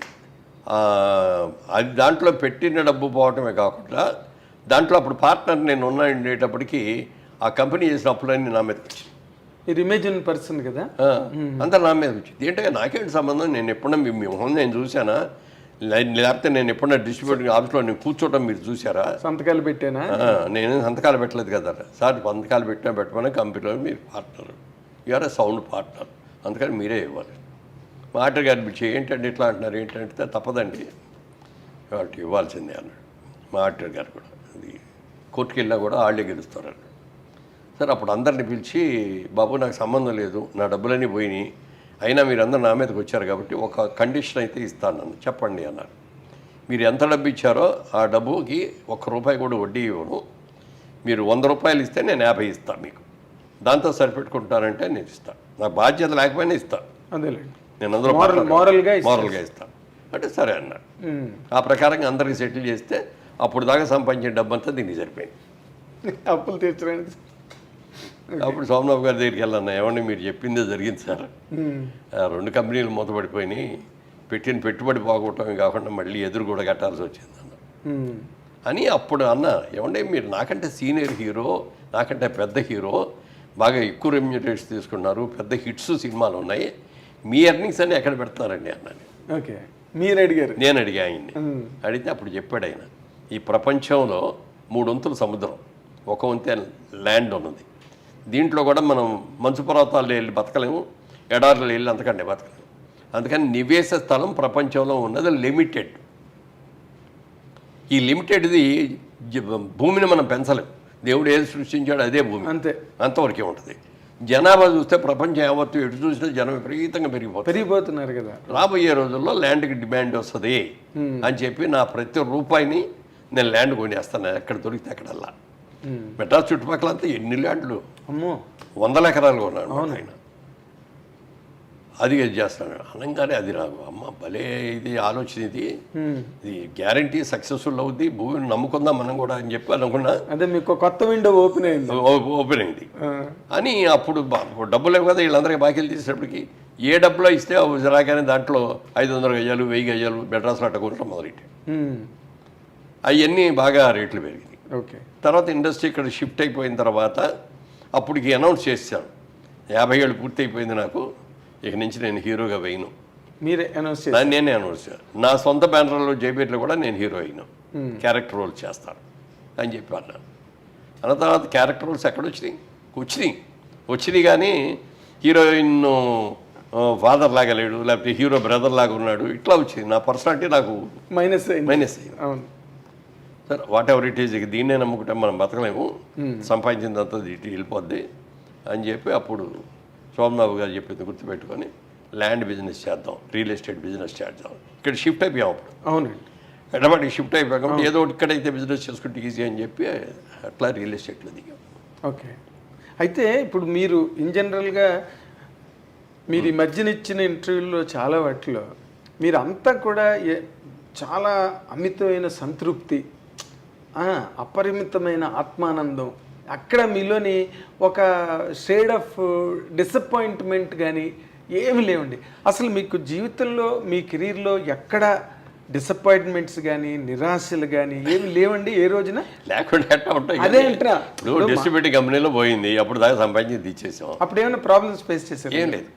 అది దాంట్లో పెట్టిన డబ్బు పోవటమే కాకుండా దాంట్లో అప్పుడు పార్ట్నర్ నేను ఉండేటప్పటికీ ఆ కంపెనీ చేసిన అప్పులన్నీ నా మీదకి వచ్చింది. ఇది ఇమేజిన్ పర్సన్ కదా, అంతా నా మీద వచ్చింది. ఏంటంటే నాకేంటి సంబంధం, నేను ఎప్పుడన్నా మీ మొహం నేను చూసానా, లేకపోతే నేను ఎప్పుడన్నా డిస్ట్రిబ్యూటర్ ఆఫీస్లో నేను కూర్చోవటం మీరు చూసారా? సంతకాలు పెట్టానా? నేను సంతకాలు పెట్టలేదు కదా సార్. సంతకాలు పెట్టమని కంపెనీలో మీరు పార్ట్నర్, యూఆర్ సౌండ్ పార్ట్నర్, అందుకని మీరే ఇవ్వాలి. మాటర్ గారు పిలిచి ఏంటంటే ఇట్లా అంటున్నారు, ఏంటంటే తప్పదండి వాటి ఇవ్వాల్సిందే అన్నాడు. మాటర్ గారు కూడా అది కోర్టుకు వెళ్ళినా కూడా వాళ్ళే గెలుస్తారు అన్నాడు. సార్ అప్పుడు అందరిని పిలిచి, బాబు నాకు సంబంధం లేదు, నా డబ్బులన్నీ పోయినాయి, అయినా మీరు అందరూ నా మీదకి వచ్చారు కాబట్టి ఒక కండిషన్ అయితే ఇస్తాను నన్ను చెప్పండి అన్నారు. మీరు ఎంత డబ్బు ఇచ్చారో ఆ డబ్బుకి ₹1 కూడా వడ్డీ ఇవ్వను, మీరు ₹100 ఇస్తే నేను 50 ఇస్తాను మీకు, దాంతో సరిపెట్టుకుంటానంటే నేను ఇస్తాను, నా బాధ్యత లేకపోయినా ఇస్తాను, అదేలేండి, నేను అందరూ మోరల్గా ఇస్తాను అంటే సరే అన్నాడు. ఆ ప్రకారంగా అందరికీ సెటిల్ చేస్తే అప్పుడు దాకా సంపాదించిన డబ్బంతా దీనికి సరిపోయింది. అప్పులు తీర్చడానికి అప్పుడు సోమనాథ్ గారి దగ్గరికి వెళ్ళాను, ఏమండి మీరు చెప్పిందే జరిగింది సార్, 2 కంపెనీలు మూతపడిపోయినాయి, పెట్టిన పెట్టుబడి పోగొట్టడమే కాకుండా మళ్ళీ ఎదురు కూడా కట్టాల్సి వచ్చింది అన్న అని. అప్పుడు అన్న, ఏమంటే మీరు నాకంటే సీనియర్ హీరో, నాకంటే పెద్ద హీరో, బాగా ఎక్కువ రెమ్యూనరేట్స్ తీసుకున్నారు, పెద్ద హిట్స్ సినిమాలు ఉన్నాయి, మీ ఎర్నింగ్స్ అన్ని ఎక్కడ పెడతారండి అన్నాను. ఓకే, మీరు అడిగారు? నేను అడిగా ఆయన్ని. అడిగితే అప్పుడు చెప్పాడు ఆయన, ఈ ప్రపంచంలో 3 వంతులు సముద్రం, 1 వంతే ల్యాండ్ ఉన్నది, దీంట్లో కూడా మనం మంచు పర్వతాల్లో వెళ్ళి బతకలేము, ఎడార్లు వెళ్ళి అంతకంటే బతకలేము, అందుకని నివేశ స్థలం ప్రపంచంలో ఉన్నది లిమిటెడ్. ఈ లిమిటెడ్ది భూమిని మనం పెంచలేము, దేవుడు ఏది సృష్టించాడు అదే భూమి, అంతవరకే ఉంటుంది. జనాభా చూస్తే ప్రపంచం యావత్తు ఎటు చూసినా జనం విపరీతంగా పెరిగిపోతున్నారు కదా. రాబోయే రోజుల్లో ల్యాండ్కి డిమాండ్ వస్తుంది అని చెప్పి నా ప్రతి రూపాయిని నేను ల్యాండ్ కొనేస్తాను, ఎక్కడ దొరికితే అక్కడల్లా. మెడ్రాస్ చుట్టుపక్కల అంతా ఎన్ని ల్యాండ్లు, అమ్మో 100 ఎకరాలు కొన్నాడు ఆయన. అది చేస్తాను అనగానే అది నాకు అమ్మ భలే ఇది ఆలోచన, ఇది గ్యారంటీ సక్సెస్ఫుల్ అవుద్ది, భూమిని నమ్ముకుందాం మనం కూడా అని చెప్పి అనుకున్నా. అదే మీకు కొత్త విండో ఓపెన్ అయింది అని. అప్పుడు డబ్బులు లేవు కదా, వీళ్ళందరికీ బాకీలు తీసేటప్పటికి ఏ డబ్బులో ఇస్తే రాగానే దాంట్లో 500 గజాలు 1000 గజాలు మెడ్రాస్లో అట్ట కొనడం మొదలెట్టాయి. అవన్నీ బాగా రేట్లు పెరిగింది. ఓకే. తర్వాత ఇండస్ట్రీ ఇక్కడ షిఫ్ట్ అయిపోయిన తర్వాత అప్పటికి అనౌన్స్ చేశాను, 50 ఏళ్ళు పూర్తి అయిపోయింది నాకు, ఇక నుంచి నేను హీరోగా వేయను. మీరే అనౌన్స్ నేనే అనౌన్స్ చేశాను. నా సొంత బ్యానర్లో జైపేట్లో కూడా నేను హీరో అయినా, క్యారెక్టర్ రోల్ చేస్తాను అని చెప్పి అన్నాను. అన్న తర్వాత క్యారెక్టర్ రోల్స్ ఎక్కడ వచ్చినాయి కానీ హీరోయిన్ ఫాదర్ లాగా లేడు, లేకపోతే హీరో బ్రదర్ లాగా ఉన్నాడు, ఇట్లా వచ్చింది. నా పర్సనాలిటీ నాకు మైనస్ అయ్యింది. Sir what ever it is, ఇక దీన్నే నమ్ముకుంటే మనం బతకలేము, సంపాదించిందంతా ఇటు వెళ్ళిపోద్ది అని చెప్పి అప్పుడు సోమబాబు గారు చెప్పింది గుర్తుపెట్టుకొని ల్యాండ్ బిజినెస్ చేద్దాం, రియల్ ఎస్టేట్ బిజినెస్ చేద్దాం. ఇక్కడ షిఫ్ట్ అయిపోయాం అప్పుడు. అవునండి. హైదరాబాద్కి షిఫ్ట్ అయిపోయాం కాబట్టి ఏదో ఇక్కడైతే బిజినెస్ చేసుకుంటే ఈజీ అని చెప్పి అట్లా రియల్ ఎస్టేట్లో దిగాం. ఓకే. అయితే ఇప్పుడు మీరు ఇన్ జనరల్గా మీరు ఈ మధ్యన ఇచ్చిన ఇంటర్వ్యూల్లో చాలా వాటిలో మీరు అంతా కూడా చాలా అమితమైన సంతృప్తి, అపరిమితమైన ఆత్మానందం, అక్కడ మీలోని ఒక షేడ్ ఆఫ్ డిసప్పాయింట్మెంట్ కానీ ఏమి లేవండి. అసలు మీకు జీవితంలో మీ కెరీర్లో ఎక్కడ డిసప్పాయింట్మెంట్స్ కానీ నిరాశలు కానీ ఏమి లేవండి ఏ రోజున? లేకుండా అదే అంటారా, డిస్ట్రిబ్యూటర్ కంపెనీలో పోయింది, అప్పుడు దాకా సంపాదించి ఇచ్చేసాం. అప్పుడు ఏమైనా ప్రాబ్లమ్స్ ఫేస్ చేశారు? ఏం లేదు,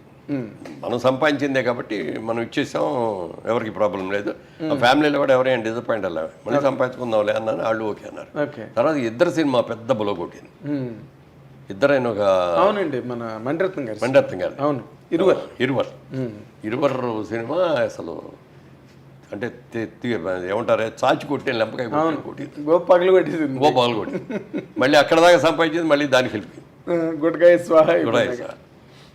మనం సంపాదించిందే కాబట్టి మనం ఇచ్చేసాం, ఎవరికి ప్రాబ్లం లేదు. ఫ్యామిలీలో కూడా ఎవరైనా డిసప్పాయింట్ అలా మళ్ళీ సంపాదించుకుందాంలే అన్నాను, వాళ్ళు ఓకే అన్నారు. తర్వాత ఇద్దరు సినిమా పెద్ద బులో కొట్టింది. ఇద్దరైనా ఒక అవునండి మన మణిరత్నం గారు అవును ఇరువర్ సినిమా అసలు అంటే ఏమంటారే చాచి కొట్టే లెంపకాయ కొట్టింది, పగలు కొట్టింది. మళ్ళీ అక్కడ దాకా సంపాదించింది, మళ్ళీ దానికి వెళ్ళిపోయింది. గుడ్కాయ స్వాహ.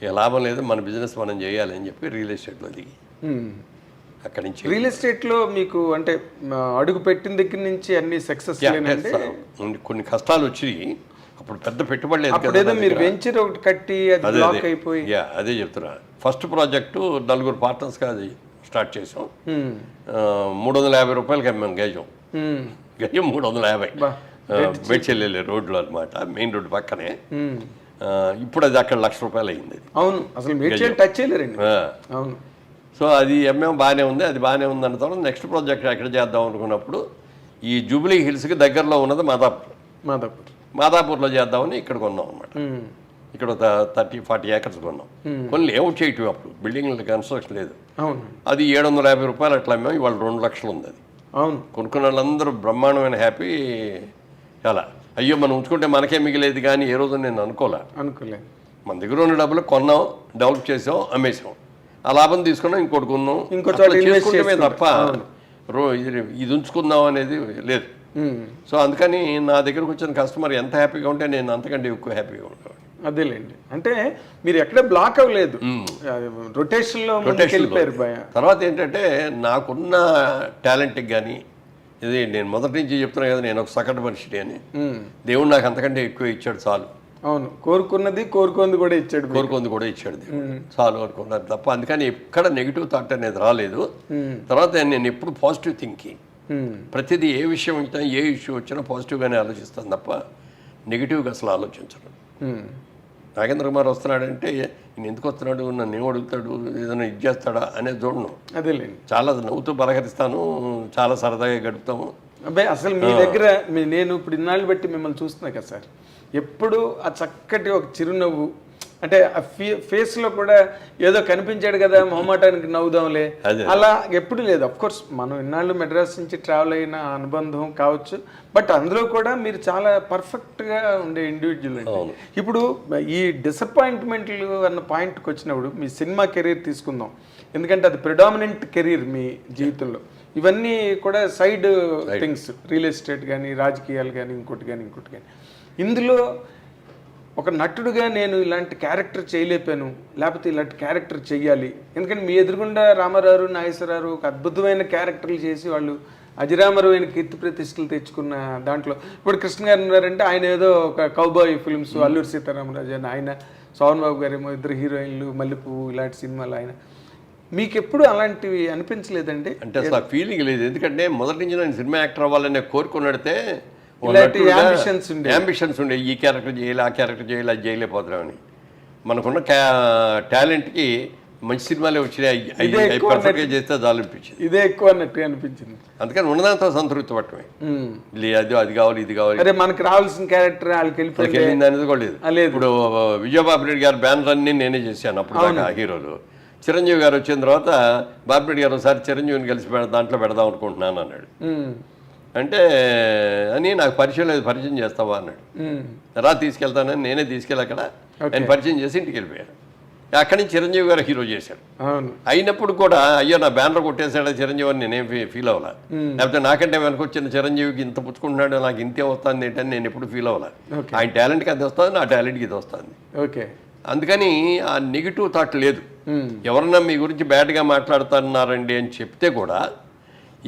ఇక లాభం లేదు, మన బిజినెస్ మనం చేయాలి అని చెప్పి రియల్ ఎస్టేట్లో దిగి అక్కడి నుంచి. రియల్ ఎస్టేట్లో మీకు అంటే అడుగు పెట్టిన దగ్గర నుంచి అన్ని సక్సెస్ కొన్ని కష్టాలు వచ్చి అప్పుడు పెద్ద పెట్టుబడి లేదు కదా, మీరు వెంచర్ ఒకటి కట్టి అది లాక్ అయిపోయి. అదే చెప్తున్నా, ఫస్ట్ ప్రాజెక్టు 4 పార్ట్నర్స్గా అది స్టార్ట్ చేసాం. 350 రూపాయలకి అమ్మాం గజం 350 బెడ్చెల్లె రోడ్లో అనమాట, మెయిన్ రోడ్డు పక్కనే. ఇప్పుడు అది అక్కడ 1,00,000 రూపాయలు అయింది. అవును, అసలు టచ్ చేయలేరండి. అవును. సో అది ఎంఎం బాగానే ఉంది, అది బాగానే ఉంది అన్న తర్వాత నెక్స్ట్ ప్రాజెక్ట్ ఎక్కడ చేద్దాం అనుకున్నప్పుడు ఈ జూబ్లీ హిల్స్కి దగ్గరలో ఉన్నది మాదాపూర్లో చేద్దామని ఇక్కడ కొన్నాం అనమాట. ఇక్కడ 30-40 ఏకర్స్ కొన్నాం. కొన్ని లేఅవుట్ చేయటం, అప్పుడు బిల్డింగ్ కన్స్ట్రక్షన్ లేదు. అది 750 రూపాయలు అట్లా అమ్మాం. ఇవాళ 2 లక్షలు ఉంది అది. అవును. కొనుక్కున్న వాళ్ళందరూ బ్రహ్మాండమైన హ్యాపీ. చాలా అయ్యో మనం ఉంచుకుంటే మనకే మిగిలేదు కానీ ఏ రోజు నేను అనుకోలేదు. మన దగ్గర ఉన్న డబ్బులు కొన్నాం, డెవలప్ చేసాం, అమ్మేసాం, ఆ లాభం తీసుకున్నాం, ఇంకోటి కొన్నాం, చేసుకుంటే తప్ప ఇది ఉంచుకుందాం అనేది లేదు. సో అందుకని నా దగ్గరకు వచ్చిన కస్టమర్ ఎంత హ్యాపీగా ఉంటే నేను అంతకంటే ఎక్కువ హ్యాపీగా ఉంటాను. అదేలేండి, అంటే మీరు ఎక్కడ బ్లాక్ అవ్వలేదు, రొటేషన్లో వెళ్ళిపోయారు. తర్వాత ఏంటంటే నాకున్న టాలెంట్కి కానీ ఇది నేను మొదటి నుంచి చెప్తున్నా కదా, నేను ఒక సగటు మనిషిని అని. దేవుడు నాకు అంతకంటే ఎక్కువ ఇచ్చాడు చాలు. అవును, కోరుకున్నది కోరుకుంది కూడా ఇచ్చాడు చాలు అనుకున్నాను తప్ప అందుకని ఎక్కడ నెగిటివ్ థాట్ అనేది రాలేదు. తర్వాత నేను ఎప్పుడు పాజిటివ్ థింకింగ్, ప్రతిదీ ఏ విషయం వచ్చినా ఏ ఇష్యూ వచ్చినా పాజిటివ్గానే ఆలోచిస్తాను తప్ప నెగిటివ్గా అసలు ఆలోచించను. నాగేంద్ర కుమార్ వస్తున్నాడంటే నేను ఎందుకు వస్తున్నాడు, నన్ను ఏం అడుగుతాడు, ఏదైనా ఇది చేస్తాడా అనేది చూడను. అదేలేండి, చాలా నవ్వుతూ పలకరిస్తాను, చాలా సరదాగా గడుపుతాము. అబ్బాయి అసలు మీ దగ్గర నేను ఇప్పుడు ఇన్నాళ్ళు బట్టి మిమ్మల్ని చూస్తున్నా కదా సార్, ఎప్పుడు ఆ చక్కటి ఒక చిరునవ్వు, అంటే ఆ ఫేస్లో కూడా ఏదో కనిపించాడు కదా మొహమాటానికి నవ్వుదాంలే అలా ఎప్పుడు లేదు. అఫ్కోర్స్ మనం ఇన్నాళ్ళు మెడ్రాస్ నుంచి ట్రావెల్ అయిన అనుబంధం కావచ్చు, బట్ అందులో కూడా మీరు చాలా పర్ఫెక్ట్గా ఉండే ఇండివిజువల్ అండి. ఇప్పుడు ఈ డిసప్పాయింట్మెంట్లు అన్న పాయింట్కి వచ్చినప్పుడు మీ సినిమా కెరీర్ తీసుకుందాం, ఎందుకంటే అది ప్రిడామినెంట్ కెరీర్ మీ జీవితంలో. ఇవన్నీ కూడా సైడ్ థింగ్స్, రియల్ ఎస్టేట్ కానీ రాజకీయాలు కానీ ఇంకోటి కానీ. ఇందులో ఒక నటుడుగా నేను ఇలాంటి క్యారెక్టర్ చేయలేపాను, లేకపోతే ఇలాంటి క్యారెక్టర్ చెయ్యాలి, ఎందుకంటే మీ ఎదురుగుండా రామారావు నాగేశ్వరరావు ఒక అద్భుతమైన క్యారెక్టర్లు చేసి వాళ్ళు అజరామరమైన కీర్తి ప్రతిష్టలు తెచ్చుకున్న దాంట్లో ఇప్పుడు కృష్ణ గారు ఉన్నారంటే ఆయన ఏదో ఒక కౌబాయ్ ఫిల్మ్స్, అల్లూరి సీతారామరాజు అని ఆయన, సోహన్ బాబు గారు ఏమో ఇద్దరు హీరోయిన్లు, మల్లెపువ్వు ఇలాంటి సినిమాలు ఆయన. మీకు ఎప్పుడు అలాంటివి అనిపించలేదండి? అంటే అసలు ఆ ఫీలింగ్ లేదు. ఎందుకంటే మొదటి నుంచి నేను సినిమా యాక్టర్ అవ్వాలనే కోరుకున్నడితే అంబిషన్స్ ఉండే, ఈ క్యారెక్టర్ చేయాలి, ఆ క్యారెక్టర్ చేయాలి, అది చేయలేకపోతున్నామని. మనకున్న టాలెంట్కి మంచి సినిమాలే వచ్చినాయి, పర్ఫెక్ట్గా చేస్తే చాలు అనిపించింది. ఇదే ఎక్కువ అన్నట్టు అనిపించింది. అందుకని ఉన్నదాంతో సంతృప్తి పట్టమే. అది కావాలి, ఇది కావాలి, అరే మనకు రావాల్సిన క్యారెక్టర్ వాళ్ళకి వెళ్ళింది అనేది కూడా లేదు. ఇప్పుడు విజయబాబు గారి బ్యానర్ అన్ని నేనే చేశాను అప్పుడు దాకా హీరోలు. చిరంజీవి గారు వచ్చిన తర్వాత బాపిరెడ్డి గారు ఒకసారి చిరంజీవిని కలిసి దాంట్లో పెడదాం అనుకుంటున్నాను అన్నాడు. అంటే అని నాకు పరిచయం లేదు, పరిచయం చేస్తావా అన్నాడు. రా తీసుకెళ్తానని నేనే తీసుకెళ్ళి అక్కడ నేను పరిచయం చేసి ఇంటికి వెళ్ళిపోయాను. అక్కడి నుంచి చిరంజీవి గారు హీరో చేశాడు. అయినప్పుడు కూడా అయ్యో నా బ్యానర్ కొట్టేశాడు చిరంజీవి అని నేనేం ఫీల్ అవ్వాల. లేకపోతే నాకంటే వెనకొచ్చిన చిరంజీవికి ఇంత పుచ్చుకుంటున్నాడు, నాకు ఇంతే వస్తుంది ఏంటని నేను ఎప్పుడు ఫీల్ అవ్వాల. ఆయన టాలెంట్కి అది వస్తుంది, నా టాలెంట్కి ఇది వస్తుంది. ఓకే, అందుకని ఆ నెగిటివ్ థాట్ లేదు. ఎవరన్నా మీ గురించి బ్యాడ్గా మాట్లాడుతున్నారండి అని చెప్తే కూడా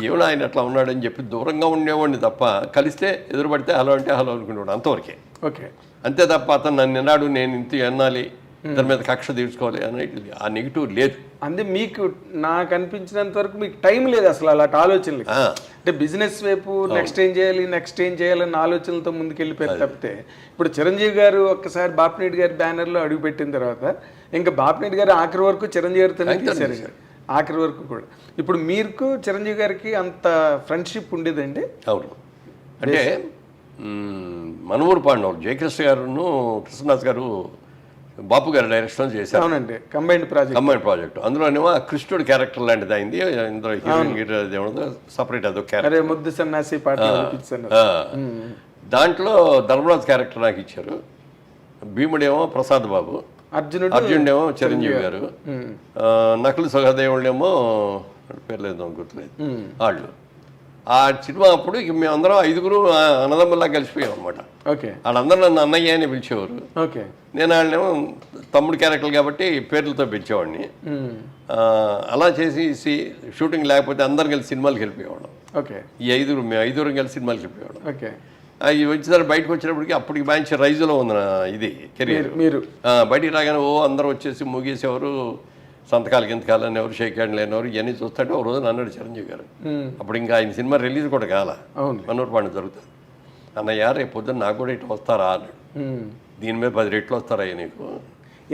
ఏమో ఆయన అట్లా ఉన్నాడని చెప్పి దూరంగా ఉండేవాడిని తప్ప, కలిస్తే ఎదురుపడితే హలో అంటే హలో అనుకునేవాడు, అంతవరకే. ఓకే, అంతే తప్ప అతను నన్ను విన్నాడు నేను ఇంత అనాలి, దాని మీద కక్ష తీర్చుకోవాలి అనేది ఆ నెగిటివ్ లేదు. అంటే మీకు నాకు అనిపించినంత వరకు మీకు టైం లేదు అసలు అలాంటి ఆలోచనలు. అంటే బిజినెస్ వైపు నెక్స్ట్ ఏం చేయాలని ఆలోచనలతో ముందుకెళ్ళిపోయారు తప్పితే, ఇప్పుడు చిరంజీవి గారు ఒక్కసారి బాపిరెడ్డి గారి బ్యానర్లో అడుగుపెట్టిన తర్వాత ఇంకా బాపిరెడ్డి గారు ఆఖరి వరకు చిరంజీవి గారితోనే తీశారు, ఆఖరి వరకు కూడా. ఇప్పుడు మీకు చిరంజీవి గారికి అంత ఫ్రెండ్షిప్ ఉండేదండి? అవును, అంటే మనూరు పాండవులు జయకృష్ణ గారును కృష్ణదాస్ గారు బాపు గారు డైరెక్షన్ చేశారు. అవునండి, కంబైన్డ్ ప్రాజెక్ట్. అందులోనేమో కృష్ణుడు క్యారెక్టర్ లాంటిది అయింది. ఇందులో హీరోయిన్ సపరేట్ అదొక క్యారెక్టర్, ముద్దు సన్నాసి పాట. దాంట్లో ధర్మరాజ్ క్యారెక్టర్ నాకు ఇచ్చారు. భీముడేమో ప్రసాద్ బాబు, అర్జునుడేమో చిరంజీవి గారు, నకులు సహదేవుడేమో పేరు లేదు గుర్తులేదు వాళ్ళు. ఆ సినిమా అప్పుడు మేమందరం 5 అన్నదమ్ముల్లా కలిసిపోయాం అనమాట. వాళ్ళందరూ నన్ను అన్నయ్య అని పిలిచేవారు. నేను వాళ్ళేమో తమ్ముడు క్యారెక్టర్ కాబట్టి పేర్లతో పిలిచేవాడిని. అలా చేసి షూటింగ్ లేకపోతే అందరం కలిసి సినిమాలకు వెళ్ళిపోయేవాళ్ళం. ఈ 5 కలిసి సినిమాలకు వెళ్ళిపోయేవాళ్ళం. అవి వచ్చేసరికి బయటకు వచ్చినప్పటికి అప్పటికి మంచి రైజులో ఉంది నా ఇది కెరీర్. మీరు బయటికి రాగానే అందరూ వచ్చేసి ముగేసేవారు, సంతకాలు గింతకాలు అనేవారు, షేక్ హ్యాండ్ లేనివారు. ఇవన్నీ చూస్తుంటే ఒక రోజు అన్నాడు చిరంజీవి గారు, అప్పుడు ఇంకా ఆయన సినిమా రిలీజ్ కూడా కాల, మనూరు పాండ జరుగుతుంది. అన్నయ్య రేపు పొద్దున్న నాకు కూడా ఇటు వస్తారా అన్నాడు. దీని మీద 10 రెట్లు వస్తారా నీకు?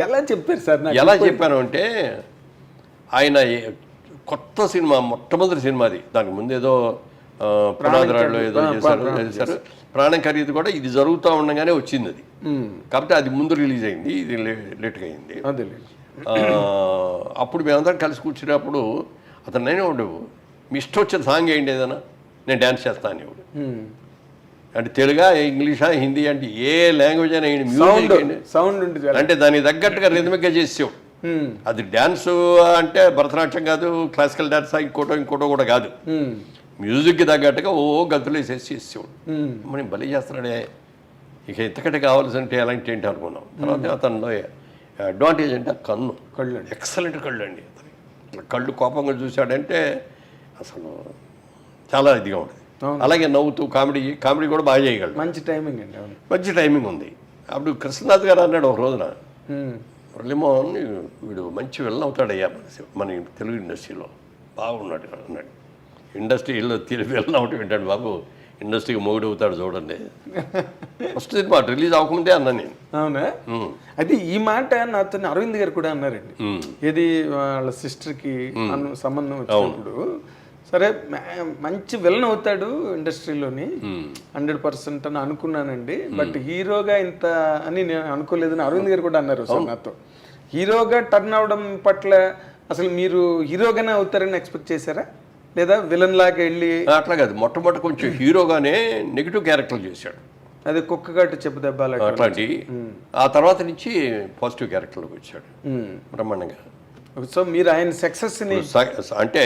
ఎలా చెప్పారు సార్? ఎలా చెప్పాను అంటే, ఆయన కొత్త సినిమా, మొట్టమొదటి సినిమాది, దానికి ముందు ఏదో పునాదిరాళ్ళు ఏదో చేశారు. ప్రాణం ఖరీదు కూడా ఇది జరుగుతూ ఉండగానే వచ్చింది అది, కాబట్టి అది ముందు రిలీజ్ అయింది, ఇది లేట్గా అయింది. అప్పుడు మేమందరం కలిసి కూర్చున్నప్పుడు అతను నేనే ఉండవు, మీ ఇష్టం వచ్చిన సాంగ్ ఏంటి ఏదైనా నేను డ్యాన్స్ చేస్తాను ఇవ్వడు. అంటే తెలుగా, ఇంగ్లీషా, హిందీ అంటే ఏ లాంగ్వేజ్ అయినా మ్యూజిక్ సౌండ్ ఉంటుంది అంటే దానికి తగ్గట్టుగా రిథమిక్గా చేసేవాడు. అది డ్యాన్స్ అంటే భరతనాట్యం కాదు, క్లాసికల్ డ్యాన్స్ ఇంకోటో కూడా కాదు, మ్యూజిక్కి తగ్గట్టుగా గంతులు వేసేసి చేసేవాడు. మనం బలి చేస్తున్నాడే, ఇక ఇంతకంటే కావాల్సింటే ఎలాంటి ఏంటి అనుకున్నాం. తర్వాత అతనిలో అడ్వాంటేజ్ అంటే కళ్ళు ఎక్సలెంట్ కళ్ళు అండి. అతనికి కళ్ళు కోపంగా చూశాడంటే అసలు చాలా ఇదిగా ఉంటుంది. అలాగే నవ్వుతూ కామెడీ కూడా బాగా చేయగలడు. మంచి టైమింగ్ అండి, మంచి టైమింగ్ ఉంది. అప్పుడు కృష్ణనాథ్ గారు అన్నాడు ఒక రోజున, మురళీమోహన్ వీడు మంచి విలన్ అవుతాడయ్యా మన తెలుగు ఇండస్ట్రీలో, బాగున్నాడు అన్నాడు. ఇండస్ట్రీలో విలన్ అవుతాడు వింటాడు బాబు, ఇండస్ట్రీకి మొగుడు అవుతాడు చూడండి. ఫస్ట్ సినిమా రిలీజ్ అవ్వకముందే అన్నా నేను. అవునా? అయితే ఈ మాట నాతో అరవింద్ గారు కూడా అన్నారండి. ఇది వాళ్ళ సిస్టర్కి సంబంధం వచ్చినప్పుడు, సరే మంచి విలన్ అవుతాడు ఇండస్ట్రీలోని 100% అని అనుకున్నానండి, బట్ హీరోగా ఇంత అని నేను అనుకోలేదని అరవింద్ గారు కూడా అన్నారు సార్ నాతో. హీరోగా టర్న్ అవడం పట్ల అసలు మీరు హీరోగానే అవుతారని ఎక్స్పెక్ట్ చేశారా, లేదా విలన్ లాగా వెళ్ళి? అట్లా కాదు, మొట్టమొదటి కొంచెం హీరోగానే నెగిటివ్ క్యారెక్టర్లు చేశాడు. అదే కుక్కగట్టు చెప్పు దెబ్బలు అట్లాంటి. ఆ తర్వాత నుంచి పాజిటివ్ క్యారెక్టర్లోకి వచ్చాడు బ్రహ్మాండంగా. సో మీరు ఆయన సక్సెస్ని అంటే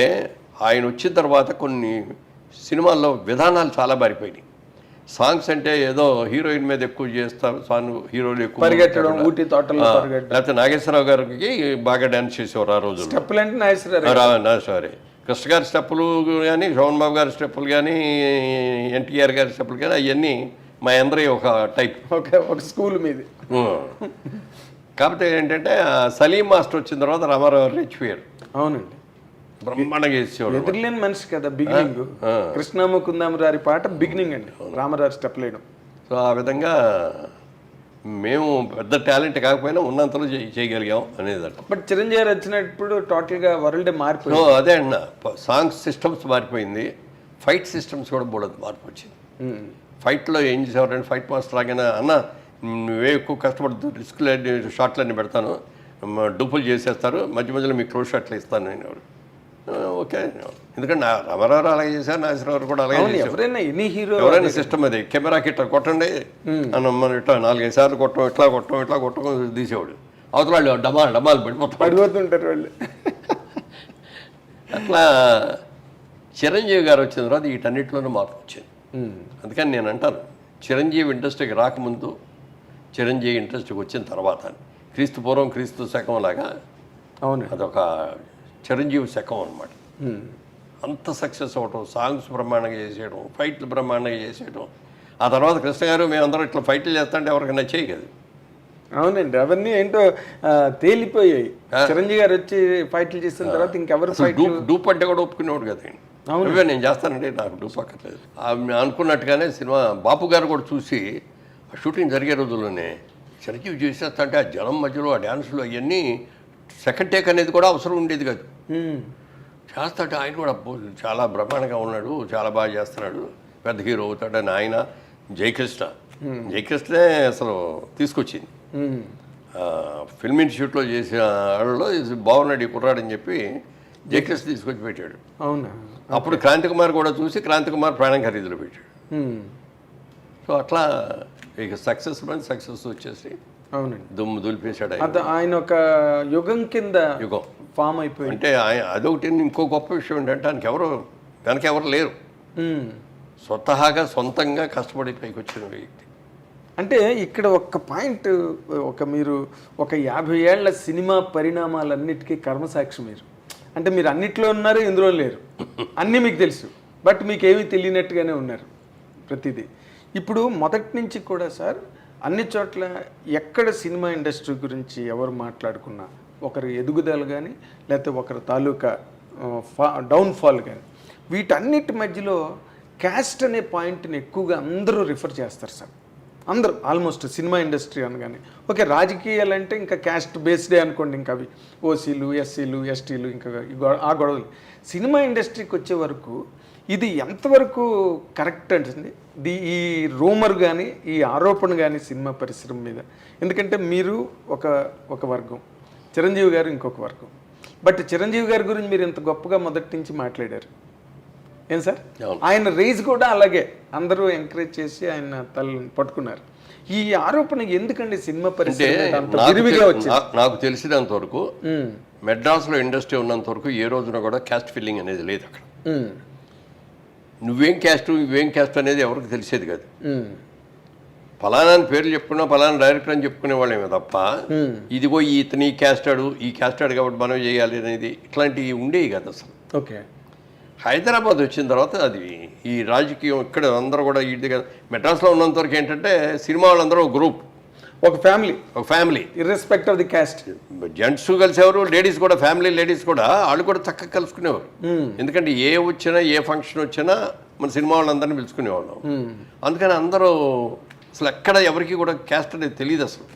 ఆయన వచ్చిన తర్వాత కొన్ని సినిమాల్లో విధానాలు చాలా మారిపోయినాయి. సాంగ్స్ అంటే ఏదో హీరోయిన్ మీద ఎక్కువ చేస్తారు, హీరోలు ఎక్కువ పరిగెట్టడం, ఊటీ తోటలో లేకపోతే నాగేశ్వరరావు గారికి బాగా డాన్స్ చేసేవారు ఆ రోజు. స్టెప్పులు అంటే నాగేశ్వరరావు. సరే కృష్ణ గారి స్టెప్పులు కానీ, శోభన్ బాబు గారి స్టెప్పులు కానీ, ఎన్టీఆర్ గారి స్టెప్పులు కానీ అవన్నీ మా అందరి ఒక టైప్, ఒక స్కూల్ మీది. కాకపోతే ఏంటంటే సలీం మాస్టర్ వచ్చిన తర్వాత రామారావు రెచ్చిపోయారు. అవునండి, బ్రహ్మాండంగా చేసేవాడు. ఎదురులేని మనిషి కదా బిగినింగ్. కృష్ణముకుందామరారి పాట బిగినింగ్ అండి, రామరాజు స్టెప్ లేయడం. సో ఆ విధంగా మేము పెద్ద టాలెంట్ కాకపోయినా ఉన్నంతలో చేయగలిగాం అనేది అంట. బట్ చిరంజీవి గారు వచ్చినప్పుడు టోటల్గా వరల్డ్ మారిపోయింది. అదే అన్న, సాంగ్స్ సిస్టమ్స్ మారిపోయింది, ఫైట్ సిస్టమ్స్ కూడా బోడదు మార్పు వచ్చింది. ఫైట్లో ఏం చేసేవారంటే ఫైట్ మాస్టర్ లాగానే అన్న నువ్వే ఎక్కువ కష్టపడుతూ రిస్క్లన్నీ షాట్లన్నీ పెడతాను, డూపులు చేసేస్తారు, మధ్య మధ్యలో మీకు క్లోజ్ షాట్లు ఇస్తాను నేను. ఓకే, ఎందుకంటే రామారావు అలాగే చేశారు, నాగేశ్వరరావు కూడా అలాగే చేశారు. ఎవరైనా ఎనీ హీరో ఎవరైనా సిస్టమ్ అది కెమెరాకి ఇట్లా కొట్టండి అని మనం ఇట్లా 4-5 సార్లు కొట్టం, ఇట్లా కొట్టం తీసేవాడు. అవతల వాళ్ళు డమాలు పడిపోతుంటారు వాళ్ళు. అట్లా చిరంజీవి గారు వచ్చిన తర్వాత వీటన్నిటిలోనూ మార్పు వచ్చింది. అందుకని నేను అంటాను, చిరంజీవి ఇండస్ట్రీకి రాకముందు, చిరంజీవి ఇండస్ట్రీకి వచ్చిన తర్వాత, క్రీస్తు పూర్వం క్రీస్తు శకం లాగా అవును, అదొక చిరంజీవి శకం అనమాట. అంత సక్సెస్ అవ్వటం, సాంగ్స్ బ్రహ్మాండంగా చేసేయడం, ఫైట్లు బ్రహ్మాండంగా చేసేయడం. ఆ తర్వాత కృష్ణ గారు మేమందరం ఇట్లా ఫైట్లు చేస్తుంటే ఎవరికి నచ్చేయి కదా. అవునండి, అవన్నీ ఏంటో తేలిపోయాయి. చిరంజీవి గారు వచ్చి ఫైట్లు చేసిన తర్వాత ఇంకెవరు డూప్ అంటే కూడా ఒప్పుకునేవాడు కదా. అవును, నేను చేస్తానంటే నాకు డూప్ అక్కర్లేదు అనుకున్నట్టుగానే సినిమా బాపు గారు కూడా చూసి షూటింగ్ జరిగే రోజుల్లోనే చిరంజీవి చేసేస్తా అంటే ఆ జనం మధ్యలో ఆ డ్యాన్సులు అవన్నీ సెకండ్ టేక్ అనేది కూడా అవసరం ఉండేది కాదు. చేస్తాడు ఆయన కూడా చాలా బ్రహ్మాండంగా ఉన్నాడు, చాలా బాగా చేస్తున్నాడు, పెద్ద హీరో అవుతాడని ఆయన జయకృష్ణే అసలు తీసుకొచ్చింది. ఫిల్మ్ ఇన్స్టిట్యూట్లో చేసిన వాళ్ళలో బాగున్నాడు ఈ కుర్రాడని చెప్పి జయకృష్ణ తీసుకొచ్చి పెట్టాడు. అవునా, అప్పుడు క్రాంతి కుమార్ కూడా చూసి క్రాంతి కుమార్ ప్రాణం ఖరీదులో పెట్టాడు. సో అట్లా ఇక సక్సెస్ వచ్చేసి అవునండి దుమ్ము దులిపేశాడు. ఆయన ఒక యుగం కింద ఫామ్ అయిపోయి. అంటే అదొకటి. ఇంకో గొప్ప విషయం ఏంటంటే ఆయనకి వెనక ఎవరు లేరు, స్వతహాగా సొంతంగా కష్టపడి పైకి వచ్చిన వ్యక్తి. అంటే ఇక్కడ ఒక్క పాయింట్, మీరు ఒక 50 ఏళ్ల సినిమా పరిణామాలన్నిటికీ కర్మసాక్షి మీరు. అంటే మీరు అన్నిట్లో ఉన్నారు, ఇందులో లేరు, అన్నీ మీకు తెలుసు, బట్ మీకేమీ తెలియనట్టుగానే ఉన్నారు ప్రతిదీ. ఇప్పుడు మొదటి నుంచి కూడా సార్ అన్ని చోట్ల ఎక్కడ సినిమా ఇండస్ట్రీ గురించి ఎవరు మాట్లాడుకున్నా, ఒకరి ఎదుగుదల కానీ లేకపోతే ఒకరి తాలూకా డౌన్ఫాల్ కానీ, వీటన్నిటి మధ్యలో క్యాస్ట్ అనే పాయింట్ని ఎక్కువగా అందరూ రిఫర్ చేస్తారు సార్. అందరూ ఆల్మోస్ట్ సినిమా ఇండస్ట్రీ అనగానే ఓకే, రాజకీయాలు అంటే ఇంకా క్యాస్ట్ బేస్డే అనుకోండి, ఇంకా అవి ఓసీలు, ఎస్సీలు, ఎస్టీలు, ఇంకా ఆ గొడవలు. సినిమా ఇండస్ట్రీకి వచ్చే వరకు ఇది ఎంతవరకు కరెక్ట్ అంటుంది ఈ రూమర్ కానీ ఈ ఆరోపణ కానీ సినిమా పరిశ్రమ మీద? ఎందుకంటే మీరు ఒక వర్గం, చిరంజీవి గారు ఇంకొక వర్గం. బట్ చిరంజీవి గారి గురించి మీరు ఇంత గొప్పగా మొదటి నుంచి మాట్లాడారు ఏం సార్? ఆయన రేజ్ కూడా అలాగే అందరూ ఎంకరేజ్ చేసి ఆయన తలని పట్టుకున్నారు. ఈ ఆరోపణ ఎందుకండి సినిమా పరిశ్రమ విరివిగా వచ్చింది? నాకు తెలిసినంత వరకు మెడ్రాస్లో ఇండస్ట్రీ ఉన్నంత వరకు ఏ రోజున కూడా క్యాస్ట్ ఫీలింగ్ అనేది లేదు అక్కడ. నువ్వేం క్యాస్ట్ అనేది ఎవరికి తెలిసేది కాదు. ఫలానా పేర్లు చెప్పుకున్నా ఫలానా డైరెక్టర్ అని చెప్పుకునే వాళ్ళేమో తప్ప ఇదిగో ఇతని క్యాస్టాడు, ఈ క్యాస్టాడు కాబట్టి మనం చేయాలి అనేది ఇట్లాంటివి ఉండేవి కదా అసలు. ఓకే, హైదరాబాద్ వచ్చిన తర్వాత అది ఈ రాజకీయం ఇక్కడ అందరూ కూడా ఇది కదా. మెడ్రాస్లో ఉన్నంత వరకు ఏంటంటే సినిమా వాళ్ళందరూ ఒక గ్రూప్, ఒక family irrespective of the caste. Gents కలిసేవారు, లేడీస్ కూడా, ఫ్యామిలీ లేడీస్ కూడా వాళ్ళు కూడా చక్కగా కలుసుకునేవారు. ఎందుకంటే ఏ ఫంక్షన్ వచ్చినా మన సినిమా వాళ్ళందరినీ పిలుచుకునేవాళ్ళం. అందుకని అందరూ అసలు ఎక్కడ ఎవరికి కూడా క్యాస్ట్ అనేది తెలియదు అసలు.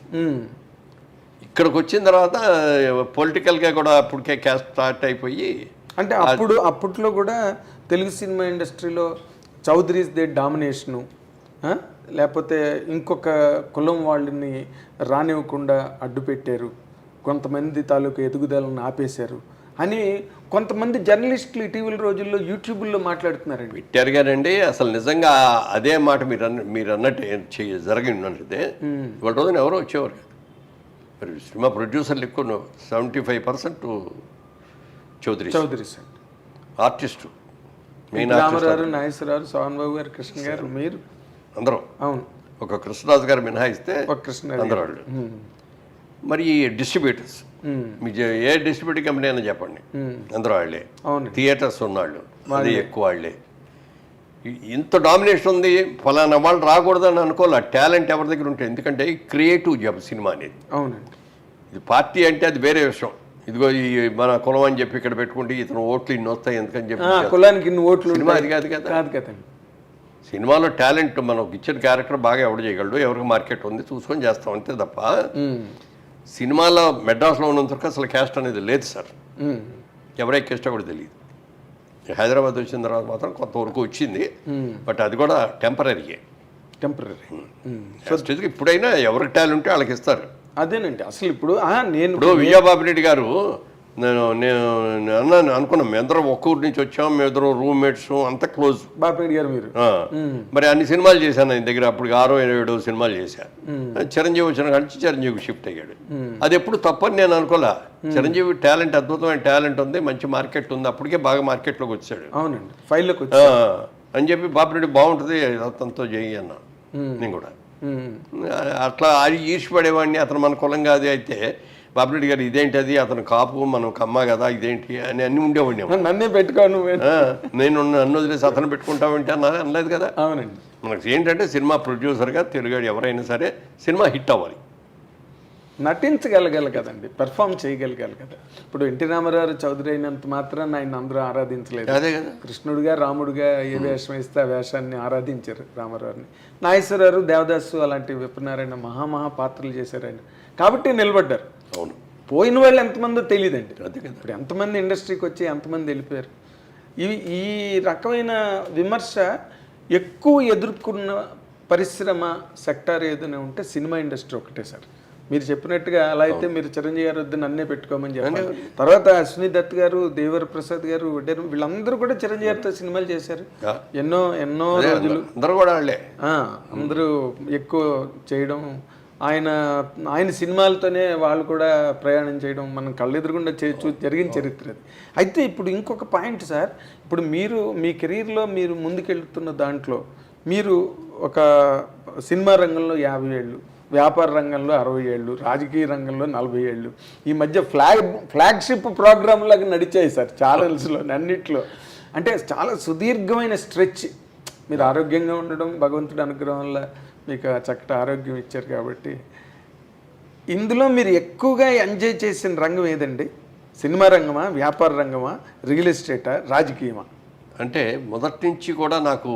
ఇక్కడికి వచ్చిన తర్వాత పొలిటికల్గా కూడా అప్పటికే క్యాస్ట్ స్టార్ట్ అయిపోయి, అంటే అప్పట్లో కూడా తెలుగు సినిమా ఇండస్ట్రీలో చౌదరీస్ దే డామినేషను, లేకపోతే ఇంకొక కులం వాళ్ళని రానివ్వకుండా అడ్డు పెట్టారు, కొంతమంది తాలూకు ఎదుగుదలను ఆపేశారు అని కొంతమంది జర్నలిస్టులు ఇటీవల రోజుల్లో యూట్యూబ్లో మాట్లాడుతున్నారండి. పెట్టారు గారండి. అసలు నిజంగా అదే మాట మీరు అన్నట్టు జరిగినట్టే ఇవాళ రోజున ఎవరో వచ్చేవారు కాదు. మరి సినిమా ప్రొడ్యూసర్లు ఎక్కువ 75% చౌదరీస్ ఆర్టిస్టు, మెయిన్ రామారావు, నాగేశ్వరరావు, సోహన్ బాబు గారు, కృష్ణ గారు, మీరు అందరూ. అవును, ఒక కృష్ణరాజు గారు మినహాయిస్తే ఒక కృష్ణ అందరూ వాళ్ళు. మరి డిస్ట్రిబ్యూటర్స్ మీ ఏ డిస్ట్రిబ్యూటర్ కంపెనీ అయినా చెప్పండి అందరూ వాళ్ళే, అవును. థియేటర్స్ ఉన్నాళ్ళు అది ఎక్కువ వాళ్ళే. ఇంత డామినేషన్ ఉంది, ఫలానా వాళ్ళు రాకూడదని అనుకోవాలి. టాలెంట్ ఎవరి దగ్గర ఉంటుంది, ఎందుకంటే క్రియేటివ్ జాబ్ సినిమా అనేది. అవునండి. ఇది పార్టీ అంటే అది వేరే విషయం. ఇదిగో ఈ మన కులం అని చెప్పి ఇక్కడ పెట్టుకుంటే ఇతను ఓట్లు ఇన్ని వస్తాయి ఎందుకని చెప్పి కులానికి ఇన్ని ఓట్లు సినిమా అది కాదు కదా. కాదు కదండి. సినిమాలో టాలెంట్ మనకు ఇచ్చిన క్యారెక్టర్ బాగా ఎవడు చేయగలడు, ఎవరికి మార్కెట్ ఉంది చూసుకొని చేస్తాం అంతే తప్ప సినిమాలో మెడ్రాస్లో ఉన్నంత వరకు అసలు క్యాస్ట్ అనేది లేదు సార్. ఎవరే క్యాస్టో కూడా తెలియదు. హైదరాబాద్ వచ్చిన తర్వాత మాత్రం కొంతవరకు వచ్చింది, బట్ అది కూడా టెంపరీయే. ఇప్పుడైనా ఎవరికి టాలెంట్ ఉంటే వాళ్ళకి ఇస్తారు. అదేనండి అసలు ఇప్పుడు నేను ఇప్పుడు విజయబాబు రెడ్డి గారు నేను అన్నాను అనుకున్నాం, మేము అందరం ఒక్క ఊరి నుంచి వచ్చాం, మేము ఇద్దరు రూమ్మేట్స్ అంత క్లోజ్. బాపిరెడ్డి గారు మీరు మరి అన్ని సినిమాలు చేశాను ఆయన దగ్గర. అప్పుడు 6-7 సినిమాలు చేశాను. చిరంజీవి వచ్చిన కానీ చిరంజీవికి షిఫ్ట్ అయ్యాడు. అది ఎప్పుడు తప్పని నేను అనుకోలే. చిరంజీవి టాలెంట్, అద్భుతమైన టాలెంట్ ఉంది, మంచి మార్కెట్ ఉంది, అప్పటికే బాగా మార్కెట్లోకి వచ్చాడు. అవునండి, ఫైల్లోకి అని చెప్పి బాపిరెడ్డి బాగుంటుంది అతనితో చేయి అన్నా నేను కూడా. అట్లా అది ఈర్చిపడేవాడిని. అతను మన కులం కాదు అయితే బాపిరెడ్డి గారు ఇదేంటి అది, అతను కాపు మనం కమ్మ కదా ఇదేంటి అని అన్ని ఉండేవాడిని. నన్నే పెట్టుకోను నేను నన్ను వదిలేసి అతను పెట్టుకుంటామంటే అనలేదు కదా. అవునండి. మనకు ఏంటంటే సినిమా ప్రొడ్యూసర్గా తెలుగాడు ఎవరైనా సరే సినిమా హిట్ అవ్వాలి, నటించగలగాలి కదండి, పెర్ఫామ్ చేయగలగాలి కదా. ఇప్పుడు ఎన్టీ రామారావు చౌదరి అయినంత మాత్రాన్ని ఆయన అందరూ ఆరాధించలేదు. అదే కదా. కృష్ణుడిగా రాముడిగా ఏ వేషం ఇస్తే ఆ వేషాన్ని ఆరాధించారు రామారావుని. నాగేశ్వరరావు, దేవదాసు అలాంటి విప్రనారాయణ మహా పాత్రలు చేశారు ఆయన, కాబట్టి నిలబడ్డారు. అవును. పోయిన వాళ్ళు ఎంతమందో తెలియదండి. అదే కదా. ఇప్పుడు ఎంతమంది ఇండస్ట్రీకి వచ్చి ఎంతమంది వెళ్ళిపోయారు. ఈ రకమైన విమర్శ ఎక్కువ ఎదుర్కొన్న పరిశ్రమ సెక్టార్ ఏదైనా ఉంటే సినిమా ఇండస్ట్రీ ఒకటే సార్. మీరు చెప్పినట్టుగా అలా అయితే మీరు చిరంజీవి గారు వద్ద నన్నే పెట్టుకోమని చెప్పారు. తర్వాత అశ్విని దత్ గారు, దేవర ప్రసాద్ గారు, వీళ్ళందరూ కూడా చిరంజీవి గారితో సినిమాలు చేశారు. ఎన్నో రోజులు అందరూ కూడా వాళ్ళే. అందరూ ఎక్కువ చేయడం, ఆయన సినిమాలతోనే వాళ్ళు కూడా ప్రయాణం చేయడం మనం కళ్ళెదురుగుండా జరిగిన చరిత్ర అది. అయితే ఇప్పుడు ఇంకొక పాయింట్ సార్, ఇప్పుడు మీరు మీ కెరీర్లో మీరు ముందుకెళ్తున్న దాంట్లో మీరు ఒక సినిమా రంగంలో 50 ఏళ్ళు, వ్యాపార రంగంలో 60 ఏళ్ళు, రాజకీయ రంగంలో 40 ఏళ్ళు, ఈ మధ్య ఫ్లాగ్షిప్ ప్రోగ్రాంలాగా నడిచాయి సార్ ఛానల్స్లో అన్నిట్లో. అంటే చాలా సుదీర్ఘమైన స్ట్రెచ్. మీరు ఆరోగ్యంగా ఉండడం భగవంతుడి అనుగ్రహం వల్ల మీకు చక్కటి ఆరోగ్యం ఇచ్చారు కాబట్టి. ఇందులో మీరు ఎక్కువగా ఎంజాయ్ చేసిన రంగం ఏదండి? సినిమా రంగమా, వ్యాపార రంగమా, రియల్ ఎస్టేటా, రాజకీయమా? అంటే మొదటి నుంచి కూడా నాకు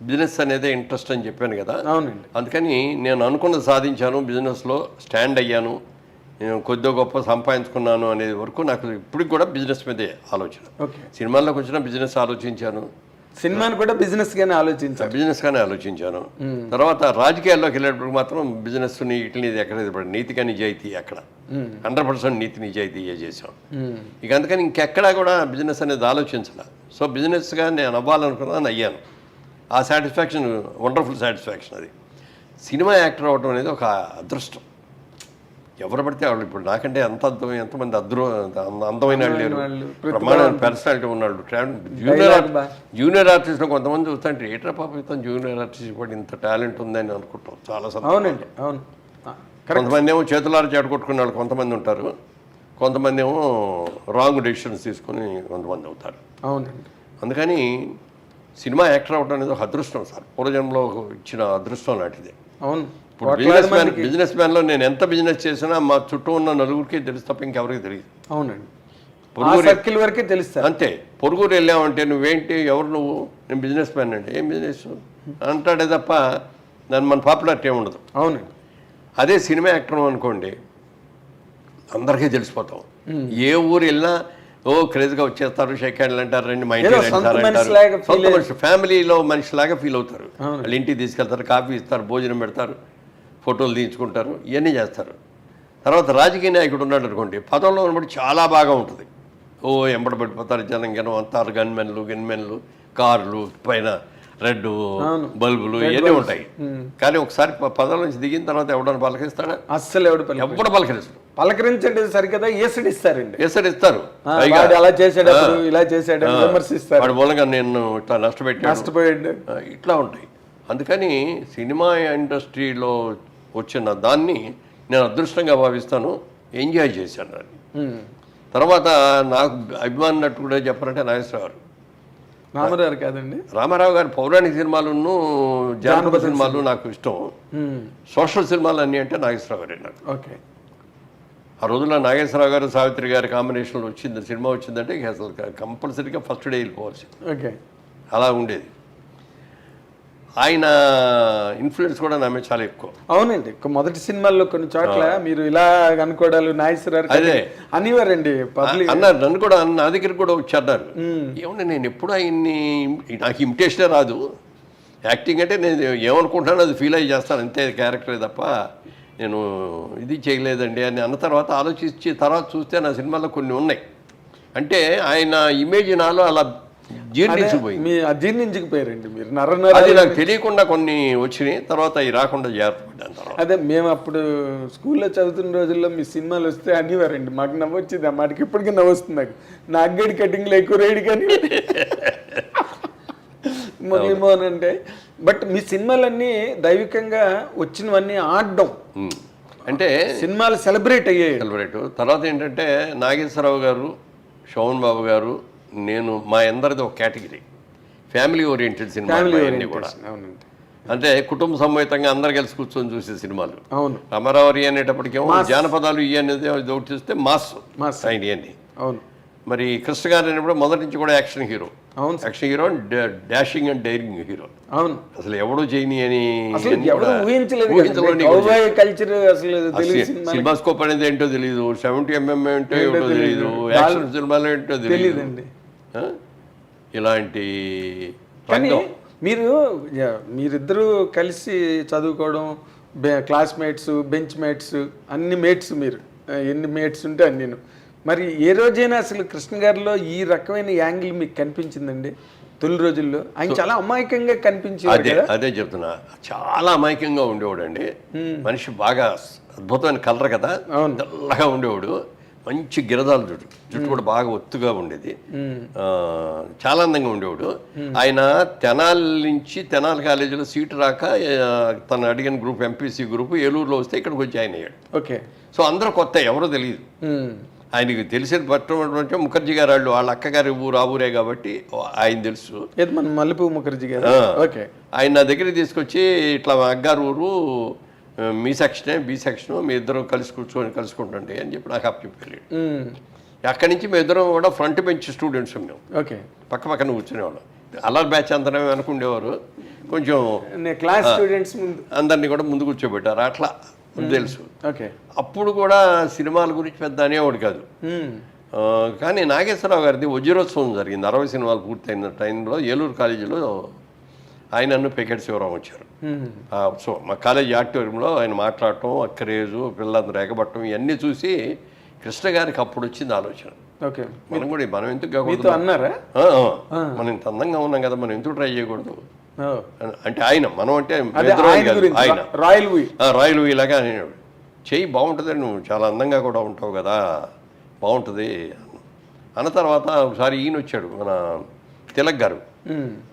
బిజినెస్ అనేది ఇంట్రెస్ట్ అని చెప్పాను కదా. అవునండి. అందుకని నేను అనుకున్నది సాధించాను, బిజినెస్లో స్టాండ్ అయ్యాను, నేను కొద్దిగా గొప్ప సంపాదించుకున్నాను అనేది వరకు నాకు ఇప్పటికి కూడా బిజినెస్ మీదే ఆలోచన. సినిమాల్లోకి వచ్చిన బిజినెస్ ఆలోచించాను, సినిమాని కూడా బిజినెస్గానే ఆలోచించాను, బిజినెస్గానే ఆలోచించాను. తర్వాత రాజకీయాల్లోకి వెళ్ళేటప్పుడు మాత్రం బిజినెస్ని ఇట్లని ఎక్కడ నీతిగా నిజాయితీ అక్కడ 100% నీతి నిజాయితీ చేసాం. ఇక అందుకని ఇంకెక్కడా కూడా బిజినెస్ అనేది ఆలోచించాల. సో బిజినెస్గా నేను అవ్వాలనుకున్నాను, అయ్యాను. ఆ సాటిస్ఫాక్షన్ వండర్ఫుల్ సాటిస్ఫాక్షన్. అది సినిమా యాక్టర్ అవ్వడం అనేది ఒక అదృష్టం. ఎవరు పడితే వాళ్ళు ఇప్పుడు నాకంటే ఎంతమంది అందమైన వాళ్ళు లేరు, ప్రమాణమైన పర్సనాలిటీ ఉన్నాళ్ళు. జూనియర్ ఆర్టిస్ట్లో కొంతమంది చూస్తుంటే ఏట్రా పాప ఇతను జూనియర్ ఆర్టిస్ట్ కూడా ఇంత టాలెంట్ ఉందని అనుకుంటాం చాలా సందర్భాలు. అవునండి, అవును. కొంతమంది ఏమో చేతులారు చెడగొట్టుకునే వాళ్ళు కొంతమంది ఉంటారు, కొంతమంది ఏమో రాంగ్ డెసిషన్స్ తీసుకొని కొంతమంది అవుతారు. అవునండి. అందుకని సినిమా యాక్టర్ అవ్వడం అనేది ఒక అదృష్టం సార్, పూర్వజన్మలో ఇచ్చిన అదృష్టం లాంటిది. అవును. ఇప్పుడు బిజినెస్ మ్యాన్లో నేను ఎంత బిజినెస్ చేసినా మా చుట్టూ ఉన్న నలుగురికి తెలుసు తప్ప ఇంకెవరికి తెలియదు. అవునండి. సర్కిల్ వరకే తెలుస్తా అంతే. పొరుగురు వెళ్ళామంటే నువ్వేంటి, ఎవరు నువ్వు? నేను బిజినెస్ మ్యాన్ అంటే ఏం బిజినెస్ అంటాడే తప్ప దాన్ని మన పాపులారిటీ ఉండదు. అవునండి. అదే సినిమా యాక్టర్ అనుకోండి, అందరికీ తెలిసిపోతాం. ఏ ఊరు వెళ్ళినా క్రేజ్గా వచ్చేస్తారు, షేక్ హ్యాండ్లు అంటారు, రండి మా ఇంటికి రండి సార్ అంటారు. సొంత మనిషి, ఫ్యామిలీలో మనిషిలాగా ఫీల్ అవుతారు. వాళ్ళు ఇంటికి తీసుకెళ్తారు, కాఫీ ఇస్తారు, భోజనం పెడతారు, ఫోటోలు తీయించుకుంటారు, ఇవన్నీ చేస్తారు. తర్వాత రాజకీయ నాయకుడు ఉన్నాడు అనుకోండి, పదంలో ఉన్నప్పుడు చాలా బాగా ఉంటుంది. ఎంబడబడిపోతారు జనం, జనం అంటారు, గన్మెన్లు, కార్లు, పైన రెడ్ బల్బులు ఇవన్నీ ఉంటాయి. కానీ ఒకసారి పదవుల నుంచి దిగిన తర్వాత ఎవడన్నా పలకరిస్తాడా? అస్సలు ఎవడు పలకరిస్తాడు. పలకరించండి సరికదా ఏసడిస్తారండి, ఏసడిస్తారు. అలా చేసాడు, ఇలా చేసాడు, విమర్శిస్తారు. వాడి మూలంగా నేను ఇట్లా నష్టపోయాడు, ఇట్లా ఉంటాయి. అందుకని సినిమా ఇండస్ట్రీలో వచ్చిన దాన్ని నేను అదృష్టంగా భావిస్తాను. ఎంజాయ్ చేశాను దాన్ని. తర్వాత నాకు అభిమాన నటుడు కూడా చెప్పారంటే నాగేశ్వరరావు గారు. రామారావు కాదండి, రామారావు గారి పౌరాణిక సినిమాలును జానపద సినిమాలు నాకు ఇష్టం. సోషల్ సినిమాలు అన్నీ అంటే నాగేశ్వరరావు గారే నాకు. ఓకే. ఆ రోజుల్లో నాగేశ్వరరావు గారు సావిత్రి గారి కాంబినేషన్లో వచ్చింది సినిమా వచ్చిందంటే ఇక అసలు కంపల్సరీగా ఫస్ట్ డే వెళ్ళిపోవాల్సి. ఓకే. అలా ఉండేది. ఆయన ఇన్ఫ్లుయెన్స్ కూడా నా మీద చాలా ఎక్కువ. అవునండి, మొదటి సినిమాల్లో కొన్ని చోట్ల మీరు ఇలా అనుకోవడాలు నాగేశ్వరరావు అదే అనేవారండి పబ్లిక్ అన్నారు. నన్ను కూడా నా దగ్గరికి కూడా వచ్చి అన్నారు, ఏమన్నా నేను ఎప్పుడు ఆయన్ని నాకు ఇమిటేషనే రాదు, యాక్టింగ్ అంటే నేను ఏమనుకుంటానో అది ఫీల్ అయ్యి చేస్తాను అంతే, క్యారెక్టరే తప్ప నేను ఇది చేయలేదండి అని అన్న తర్వాత ఆలోచించి తర్వాత చూస్తే నా సినిమాలో కొన్ని ఉన్నాయి. అంటే ఆయన ఇమేజ్ నాలో అలా జీర్ణించిపోయింది. జీర్ణించుకుపోయారండి మీరు. అది నాకు తెలియకుండా కొన్ని వచ్చినాయి, తర్వాత అవి రాకుండా జాగ్రత్త పడ్డాను. తర్వాత అదే మేము అప్పుడు స్కూల్లో చదువుతున్న రోజుల్లో మీ సినిమాలు వస్తే అనేవారండి, మాకు నవ్వొచ్చింది. ఆ మాటకి ఇప్పటికీ నవ్వొస్తుంది నాకు. నా అగ్గడి కటింగ్లో ఎక్కువ రేడి కానీ మురళీమోహన్ అంటే. బట్ మీ సినిమాలన్నీ దైవికంగా వచ్చినవన్నీ ఆడడం అంటే సినిమాలు సెలబ్రేట్ అయ్యాయి. తర్వాత ఏంటంటే నాగేశ్వరరావు గారు, శోభన్ బాబు గారు, నేను మా అందరిది ఒక కేటగిరీ ఫ్యామిలీ ఓరియంటెడ్ సినిమాలు కూడా. అంటే కుటుంబ సమేతంగా అందరు కలిసి కూర్చొని చూసే సినిమాలు. అవును. రామారావు అనేటప్పటికేమో జానపదాలు ఇవి అనేది ఒకటి చూస్తే మాస్ ఇవన్నీ. అవును. మరి కృష్ణ గారు అనేప్పుడు మొదటి నుంచి కూడా యాక్షన్ హీరో. అవును. Action hero, dashing and daring hero. అవును. అసలు ఎవడో చేయని అని సినిమాస్కోప్ అనేది ఏంటో తెలియదు, 70mm ఏంటో ఏమిటో తెలియదు, యాక్షన్ సినిమాలు ఏంటో తెలియదు. ఇలాంటి కానీ మీరిద్దరూ కలిసి చదువుకోవడం, క్లాస్మేట్స్, బెంచ్ మేట్స్, అన్ని మేట్స్, మీరు ఎన్ని మేట్స్ ఉంటే అన్ని. మరి ఏ రోజైనా అసలు కృష్ణ గారిలో ఈ రకమైన యాంగిల్ మీకు కనిపించిందండి? తొలి రోజుల్లో ఆయన చాలా అమాయకంగా కనిపించేది. అదే చెప్తున్నా, చాలా అమాయకంగా ఉండేవాడు. మనిషి బాగా అద్భుతమైన కలర్ కదా, తెల్లగా ఉండేవాడు. మంచి గిరదాలు జుట్టు కూడా బాగా ఒత్తుగా ఉండేది. చాలా అందంగా ఉండేవాడు. ఆయన తెనాలి కాలేజీలో సీటు రాక తను అడిగిన గ్రూప్ ఎంపీసీ గ్రూప్ ఏలూరులో వస్తే ఇక్కడికి వచ్చి జాయిన్ అయ్యాడు. ఓకే. సో అందరూ కొత్త, ఎవరో తెలియదు. ఆయనకి తెలిసేది పట్టణం ముఖర్జీ గారు వాళ్ళు, వాళ్ళ అక్కగారి ఊరు ఆ ఊరే కాబట్టి ఆయన తెలుసు. మల్లెపూ ముఖర్జీ గారు. ఓకే. ఆయన నా దగ్గరికి తీసుకొచ్చి ఇట్లా మా అగ్గారు ఊరు, మీ సెక్షనే బి సెక్షన్, మీ ఇద్దరు కలుసుకుంటుండే అని చెప్పి నాకు అప్పచెప్పాడు. అక్కడి నుంచి మీ ఇద్దరం కూడా ఫ్రంట్ బెంచ్ స్టూడెంట్స్ మేము. ఓకే. పక్క పక్కన కూర్చునేవాళ్ళం. అల్లర్ బ్యాచ్ అంతనే అనుకుండేవారు. కొంచెం క్లాస్ స్టూడెంట్స్ అందరినీ కూడా ముందు కూర్చోబెట్టారు. అట్లా తెలుసు. ఓకే. అప్పుడు కూడా సినిమాల గురించి పెద్ద అనేవాడు కాదు. కానీ నాగేశ్వరరావు గారిది వజ్రోత్సవం జరిగింది. 60 సినిమాలు పూర్తయిన టైంలో ఏలూరు కాలేజీలో ఆయన నన్ను పెకెట్ శివరాం వచ్చారు. సో మా కాలేజీ ఆడిటోరియంలో ఆయన మాట్లాడటం, ఆ క్రేజు, పిల్లలందరూ ఎగబట్టడం ఇవన్నీ చూసి కృష్ణ గారికి అప్పుడు వచ్చింది ఆలోచన. ఓకే. మనం ఎందుకు కాకూడదు అన్నారా? మనం ఇంత అందంగా ఉన్నాం కదా, మనం ఎందుకు ట్రై చేయకూడదు అంటే ఆయన, మనం అంటే ఆయన రాయల్ వీలాగా చెయ్యి, బాగుంటుంది, నువ్వు చాలా అందంగా కూడా ఉంటావు కదా, బాగుంటుంది అన్న తర్వాత ఒకసారి ఈయన వచ్చాడు, మన తిలక్ గారు,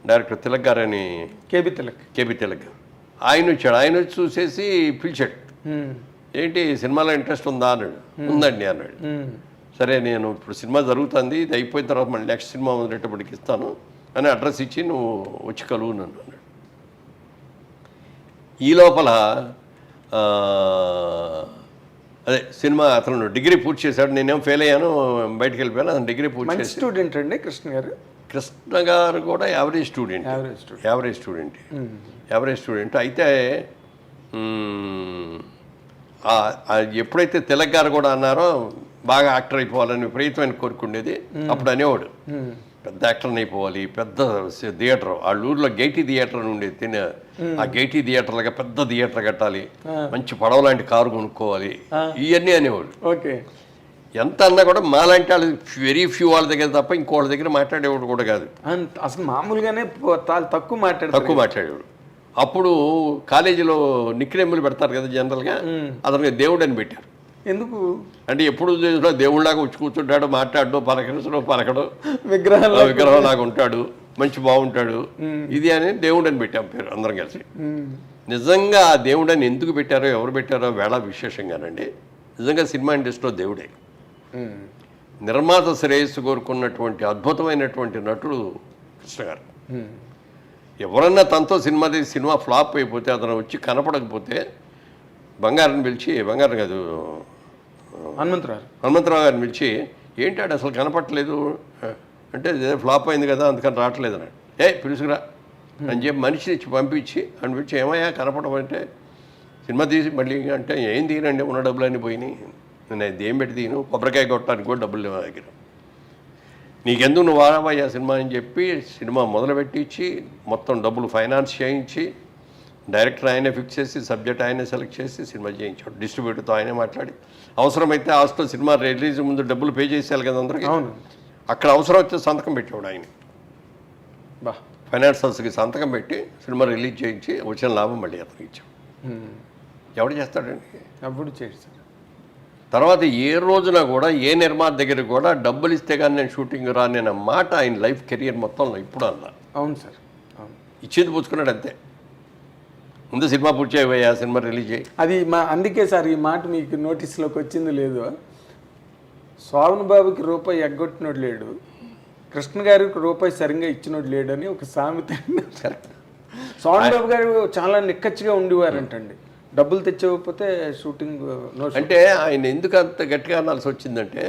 డైరెక్టర్ తిలక్ గారు అని, కేబీ తిలక్ గారు. ఆయన వచ్చాడు. ఆయన వచ్చి చూసేసి పిలిచాడు, ఏంటి సినిమాలో ఇంట్రెస్ట్ ఉందా అన్నాడు. ఉందండి అన్నాడు. సరే నేను ఇప్పుడు సినిమా జరుగుతుంది, ఇది అయిపోయిన తర్వాత మళ్ళీ నెక్స్ట్ సినిమా మొదలెట్టబడికి ఇస్తాను అని అడ్రస్ ఇచ్చి నువ్వు వచ్చి కలువు నన్ను అన్నాడు. ఈ లోపల అదే సినిమా అతను డిగ్రీ పూర్తి చేశాడు, నేనేం ఫెయిల్ అయ్యాను, బయటకు వెళ్ళిపోయాను. అతను డిగ్రీ పూర్తి చేసి స్టూడెంట్ అండి కృష్ణ గారు కూడా యావరేజ్ స్టూడెంట్ అయితే ఎప్పుడైతే తిలక్ గారు కూడా అన్నారో బాగా యాక్టర్ అయిపోవాలని విపరీతమైన కోరుకుండేది. అప్పుడు అనేవాడు, పెద్ద యాక్టర్ని అయిపోవాలి, పెద్ద థియేటర్, వాళ్ళ ఊర్లో గైటీ థియేటర్ అని ఉండేది. ఆ గైటీ థియేటర్లుగా పెద్ద థియేటర్ కట్టాలి, మంచి పడవ లాంటి కారు కొనుక్కోవాలి, ఇవన్నీ అనేవాడు. ఓకే. ఎంత అన్నా కూడా మాలాంటి వాళ్ళు వెరీ ఫ్యూ వాళ్ళ దగ్గర తప్ప ఇంకోళ్ళ దగ్గర మాట్లాడేవాడు కూడా కాదు. అసలు మామూలుగానే తక్కువ మాట్లాడేవాడు. అప్పుడు కాలేజీలో నిక్నేములు పెడతారు కదా జనరల్గా, అతనికి దేవుడు అని పెట్టారు. ఎందుకు అంటే ఎప్పుడు చూసినా దేవుళ్ళలాగా వచ్చి కూర్చుంటాడు, మాట్లాడు, పలకడు, విగ్రహం లాగా ఉంటాడు, మంచి బాగుంటాడు, ఇది అని దేవుడు అని పెట్టాం పేరు అందరం కలిసి. నిజంగా ఆ దేవుడని ఎందుకు పెట్టారో ఎవరు పెట్టారో వేళ విశేషంగానండి. నిజంగా సినిమా ఇండస్ట్రీలో దేవుడే. నిర్మాత శ్రేయస్సు కోరుకున్నటువంటి అద్భుతమైనటువంటి నటుడు కృష్ణ గారు. ఎవరన్నా తనతో సినిమా తీసి సినిమా ఫ్లాప్ అయిపోతే అతను వచ్చి కనపడకపోతే బంగారం కాదు హనుమంతరావు గారిని పిలిచి ఏంటాడు అసలు కనపడట్లేదు అంటే ఫ్లాప్ అయింది కదా అందుకని రావట్లేదు అన్నాడు. పిలుసుకురా అని చెప్పి మనిషిని ఇచ్చి పంపించి అనిపించి ఏమయ్యా కనపడమంటే సినిమా తీసి మళ్ళీ అంటే ఏం తీయనండి ఉన్న డబ్బులన్నీ పోయినాయి, నేను ఏం పెట్టి తీయను, కొబ్బరికాయ కొట్టడానికి కూడా డబ్బులు లేవు దగ్గర, నీకెందుకు నువ్వు వాడవయ్యా సినిమా అని చెప్పి సినిమా మొదలుపెట్టించి మొత్తం డబ్బులు ఫైనాన్స్ చేయించి డైరెక్టర్ ఆయనే ఫిక్స్ చేసి సబ్జెక్ట్ ఆయనే సెలెక్ట్ చేసి సినిమా చేయించాడు. డిస్ట్రిబ్యూటర్తో ఆయనే మాట్లాడి అవసరమైతే ఆస్తో సినిమా రిలీజ్ ముందు డబ్బులు పే చేసేయాలి కదా అందరికీ, అక్కడ అవసరం వచ్చే సంతకం పెట్టేవాడు ఆయన. ఫైనాన్స్ హౌస్కి సంతకం పెట్టి సినిమా రిలీజ్ చేయించి వచ్చిన లాభం మళ్ళీ అతనికి ఇచ్చాం. ఎవడు చేస్తాడండి? అప్పుడు చేస్తాడు. తర్వాత ఏ రోజున కూడా ఏ నిర్మాత దగ్గర కూడా డబ్బులు ఇస్తే కానీ నేను షూటింగ్ రానన్న మాట ఆయన లైఫ్ కెరియర్ మొత్తంలో ఇప్పుడు అన్నా. అవును సార్, అవును. ఇచ్చేది పుచ్చుకున్నాడు అంతే. ముందు సినిమా పూర్తి చేయబోయా, సినిమా రిలీజ్ చేయి. అది అందుకే సార్ ఈ మాట మీకు నోటీస్లోకి వచ్చింది లేదు. శోభన్ బాబుకి రూపాయి ఎగ్గొట్టినోడు లేడు, కృష్ణ గారికి రూపాయి సరిగ్గా ఇచ్చినోడు లేడు అని ఒక సామెత. శోభన్ బాబు గారు చాలా నిక్కచ్చిగా ఉండేవారంటండి, డబ్బులు తెచ్చకపోతే షూటింగ్ అంటే ఆయన ఎందుకు అంత గట్టిగా అనాల్సి వచ్చిందంటే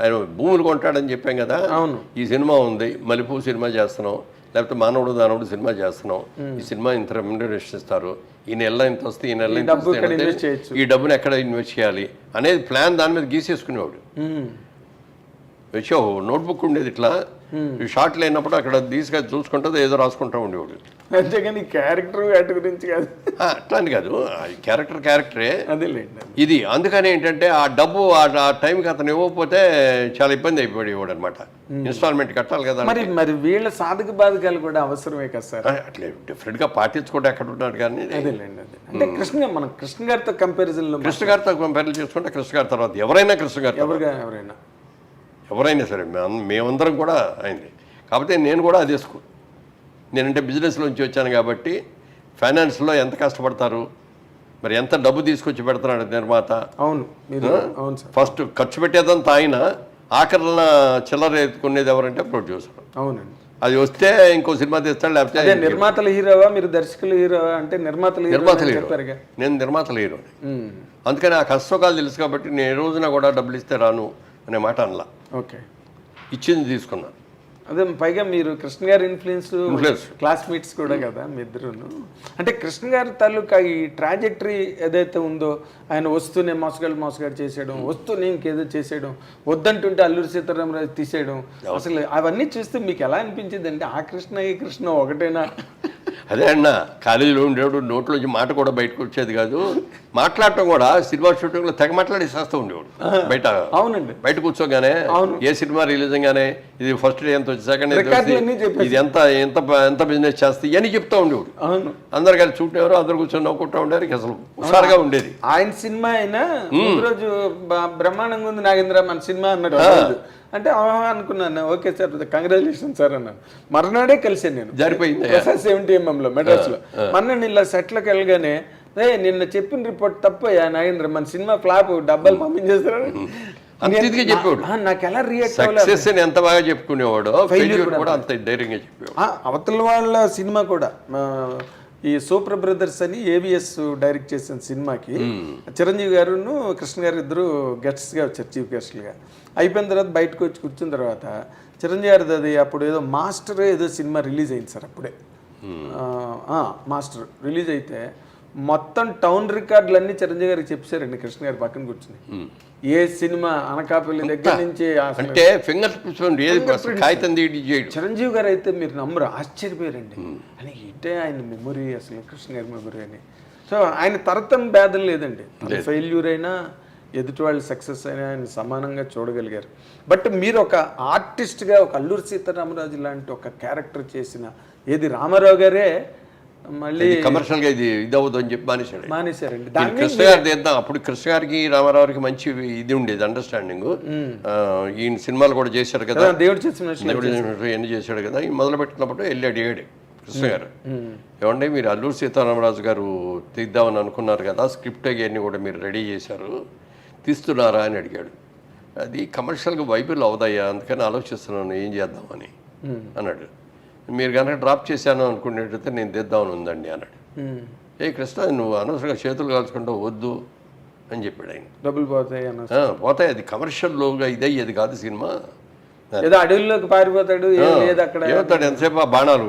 ఆయన భూములు కొంటాడని చెప్పాం కదా. అవును. ఈ సినిమా ఉంది, మల్లెపూ సినిమా చేస్తున్నాం, లేకపోతే మానవుడు దానవుడు సినిమా చేస్తున్నాం, ఈ సినిమా ఇంత రెమ్యునరేషన్ ఇస్తారు, ఈ నెల ఇంత వస్తే ఈ నెల ఇంత వస్తే ఈ డబ్బును ఎక్కడ ఇన్వెస్ట్ చేయాలి అనేది ప్లాన్ దాని మీద గీసేసుకునేవాడు. వచ్చి నోట్బుక్ ఉండేది ఇట్లా, షార్ట్ లేనప్పుడు అక్కడ తీసుకొని చూసుకుంటుంది ఏదో రాసుకుంటూ ఉండేవాడు. అంతేగాని క్యారెక్టర్ వాటి గురించి కాదు, అట్లా అని కాదు, క్యారెక్టరే అదేలేండి ఇది. అందుకని ఏంటంటే ఆ డబ్బు ఆ టైంకి అతను ఇవ్వకపోతే చాలా ఇబ్బంది అయిపోయాడు అనమాట. ఇన్స్టాల్మెంట్ కట్టాలి కదా. మరి వీళ్ళ సాధక బాధకాలు కూడా అవసరమే కదా సార్. అట్లే డిఫరెంట్గా పాటించుకుంటే ఎక్కడ ఉంటాడు కానీ అదేలేండి. అదే అంటే మనం కృష్ణ గారితో కంపారిజన్లో కంపేర్ చేసుకుంటే కృష్ణ గారి తర్వాత ఎవరైనా ఎవరైనా సరే మేమందరం కూడా అయింది. కాకపోతే నేను కూడా అదే స్కూల్, నేనంటే బిజినెస్లోంచి వచ్చాను కాబట్టి ఫైనాన్స్లో ఎంత కష్టపడతారు, మరి ఎంత డబ్బు తీసుకొచ్చి పెడతాడు నిర్మాత. అవును అవును సార్. ఫస్ట్ ఖర్చు పెట్టేదంతా ఆయన, ఆఖరణ చిల్లర ఎత్తుకునేది ఎవరంటే ప్రొడ్యూసర్. అవునండి. అది వస్తే ఇంకో సినిమా తీస్తాడు, లేకపోతే నిర్మాతల హీరోవా మీరు దర్శకులు హీరోవా అంటే నిర్మాతల హీరో. నేను నిర్మాతల హీరో. అందుకని ఆ కష్టకాలు తెలుసు కాబట్టి నేను ఏ రోజున కూడా డబ్బులు ఇస్తే రాను అనే మాట అనలా. ఓకే, ఇచ్చింది తీసుకున్నా. అదే పైగా మీరు కృష్ణ గారి ఇన్ఫ్లుయెన్స్ క్లాస్మేట్స్ కూడా కదా మీ ఇద్దరును. అంటే కృష్ణ గారి తాలూకా ఈ ట్రాజెక్టరీ ఏదైతే ఉందో, ఆయన వస్తూనే మోసగాడు చేసేయడం, వస్తూనే ఇంకేదో చేసేయడం, వద్దంటుంటే అల్లూరి సీతారామరాజు తీసేయడం, అసలు అవన్నీ చూస్తే మీకు ఎలా అనిపించింది? అంటే ఆ కృష్ణ ఒకటేనా? అదే అన్న, కాలేజీలో ఉండేవాడు, నోట్లోంచి మాట కూడా బయటకు వచ్చేది కాదు, మాట్లాడటం కూడా సినిమా షూటింగ్లో తెగ మాట్లాడేసేస్తూ ఉండేవాడు బయట. అవునండి. బయట కూర్చోగానే ఏ సినిమా రిలీజ్ గానే ఇది ఫస్ట్ డే ఎంత వచ్చి, సెకండ్ డే ఇది ఎంత ఎంత ఎంత బిజినెస్ చేస్తే ఇవన్నీ చెప్తూ ఉండేవాడు. అందరు కలిసి చూడేవారు, అందరు కూర్చొని నవ్వుకుంటూ ఉండేవారు. అసలు హుషారుగా ఉండేది. ఆయన సినిమా అయినా రోజు బ్రహ్మాండంగా ఉంది నాగేంద్ర మన సినిమా అన్నాడు. అంటే అనుకున్నాను, ఓకే సార్ కంగ్రాచులేషన్ సార్ అన్నాను. మర్నాడే కలిసాను నేను, జరిపోయింది 70mm మెడ్రాస్లో. మొన్న ఇలా సెట్లకు వెళ్ళగానే నిన్న చెప్పిన రిపోర్ట్ తప్పయ్యా నాగేంద్ర, మన సినిమా ఫ్లాప్, డబ్బాలు పంపించేస్తారు చెప్పాడు. నాకు ఎలా రియాక్ట్ అవ్వాలి, ఎంత బాగా చెప్పుకునేవాడు, అంత ధైర్యంగా చెప్పేవాడు. అవతల వాళ్ళ సినిమా కూడా ఈ సూపర్ బ్రదర్స్ అని AVS డైరెక్ట్ చేసిన సినిమాకి చిరంజీవి గారును కృష్ణ గారు ఇద్దరు గెస్ట్స్గా వచ్చారు, చీఫ్ గెస్ట్లుగా. అయిపోయిన తర్వాత బయటకు వచ్చి కూర్చున్న తర్వాత చిరంజీవి గారిది అది అప్పుడు ఏదో మాస్టర్ ఏదో సినిమా రిలీజ్ అయింది సార్. అప్పుడే మాస్టర్ రిలీజ్ అయితే మొత్తం టౌన్ రికార్డులన్నీ చిరంజీవి గారికి చెప్పారండి కృష్ణ గారి పక్కన కూర్చుని. ఏ సినిమా అనకాపల్లి దగ్గర నుంచి అంటే ఫింగర్ చిరంజీవి గారు అయితే మీరు నమ్మరు, ఆశ్చర్యపోయారండి. అని ఇటే ఆయన మెమొరీ, అసలు కృష్ణ గారి మెమొరీ అని. సో ఆయన తరతరం భేదం లేదండి, ఫెయిల్యూర్ అయినా ఎదుటి వాళ్ళు సక్సెస్ అయినా ఆయన సమానంగా చూడగలిగారు. బట్ మీరు ఒక ఆర్టిస్ట్గా ఒక అల్లూరి సీతారామరాజు లాంటి ఒక క్యారెక్టర్ చేసిన ఏది రామారావు గారే మళ్ళీ కమర్షియల్గా ఇది అవ్వదు అని చెప్పి మానేశారండి. కృష్ణ గారి తీద్దాం, అప్పుడు కృష్ణ గారికి రామారావుకి మంచి ఇది ఉండేది, అండర్స్టాండింగ్. ఈయన సినిమాలు కూడా చేశాడు కదా, దేవుడు చేసిన ఎన్ని చేశాడు కదా, మొదలు పెట్టినప్పుడు వెళ్ళి అడిగాడు కృష్ణ గారు. ఏమంటే మీరు అల్లూరి సీతారామరాజు గారు తీద్దామని అనుకున్నారు కదా, స్క్రిప్ట్ అవన్నీ కూడా మీరు రెడీ చేశారు, తీస్తున్నారా అని అడిగాడు. అది కమర్షియల్గా వైబుల్ అవుదయ్యా, అందుకని ఆలోచిస్తున్నాను ఏం చేద్దామని అన్నాడు. మీరు కనుక డ్రాప్ చేశాను అనుకునేటైతే నేను తీద్దామని ఉందండి అన్నాడు. ఏ కృష్ణ నువ్వు అనవసరంగా చేతులు కాల్చుకుంటూ వద్దు అని చెప్పాడు ఆయన. డబ్బులు పోతాయి పోతాయి, అది కమర్షియల్లోగా ఇదయ్యేది కాదు సినిమా. ఏదో అడవుల్లోకి పారిపోతాడు, లేదు అక్కడ ఏమవుతాడు ఎంతసేపు ఆ బాణాలు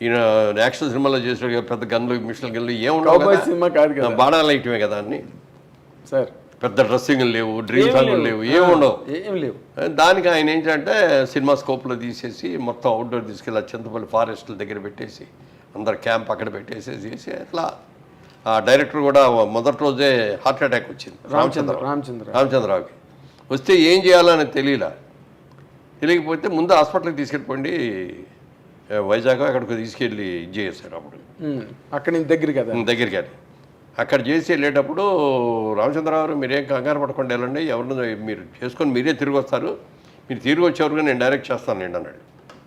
ఈయన యాక్షన్ సినిమాలో చేసాడు పెద్ద గన్లు మిషన్ గన్లు ఏముండవు, సినిమా కాదు కదా, బాణాలు ఇటువే కదా అన్ని సార్. పెద్ద డ్రెస్సింగ్ లేవు, డ్రీమ్ సాంగ్లు లేవు, ఏముండవు. ఏం లేవు. దానికి ఆయన ఏంటంటే సినిమా స్కోప్లో తీసేసి మొత్తం అవుట్డోర్ తీసుకెళ్ళి చింతపల్లి ఫారెస్ట్ల దగ్గర పెట్టేసి అందరు క్యాంప్ అక్కడ పెట్టేసేసి అట్లా. ఆ డైరెక్టర్ కూడా మొదటి రోజే హార్ట్ అటాక్ వచ్చింది రామచంద్రరావుకి. వస్తే ఏం చేయాలని తెలియకపోతే ముందు హాస్పిటల్కి తీసుకెళ్ళిపోండి, వైజాగ్ అక్కడికి తీసుకెళ్ళి ఇది చేశారు. అప్పుడు అక్కడ దగ్గరికి అది అక్కడ చేసి వెళ్ళేటప్పుడు రామచంద్రరావు మీరేం కంగారు పడకుండా వెళ్ళండి, ఎవరినో మీరు చేసుకొని మీరే తిరిగి వస్తారు, మీరు తిరిగి వచ్చేవరకు నేను డైరెక్ట్ చేస్తాను లేండి అన్నాడు.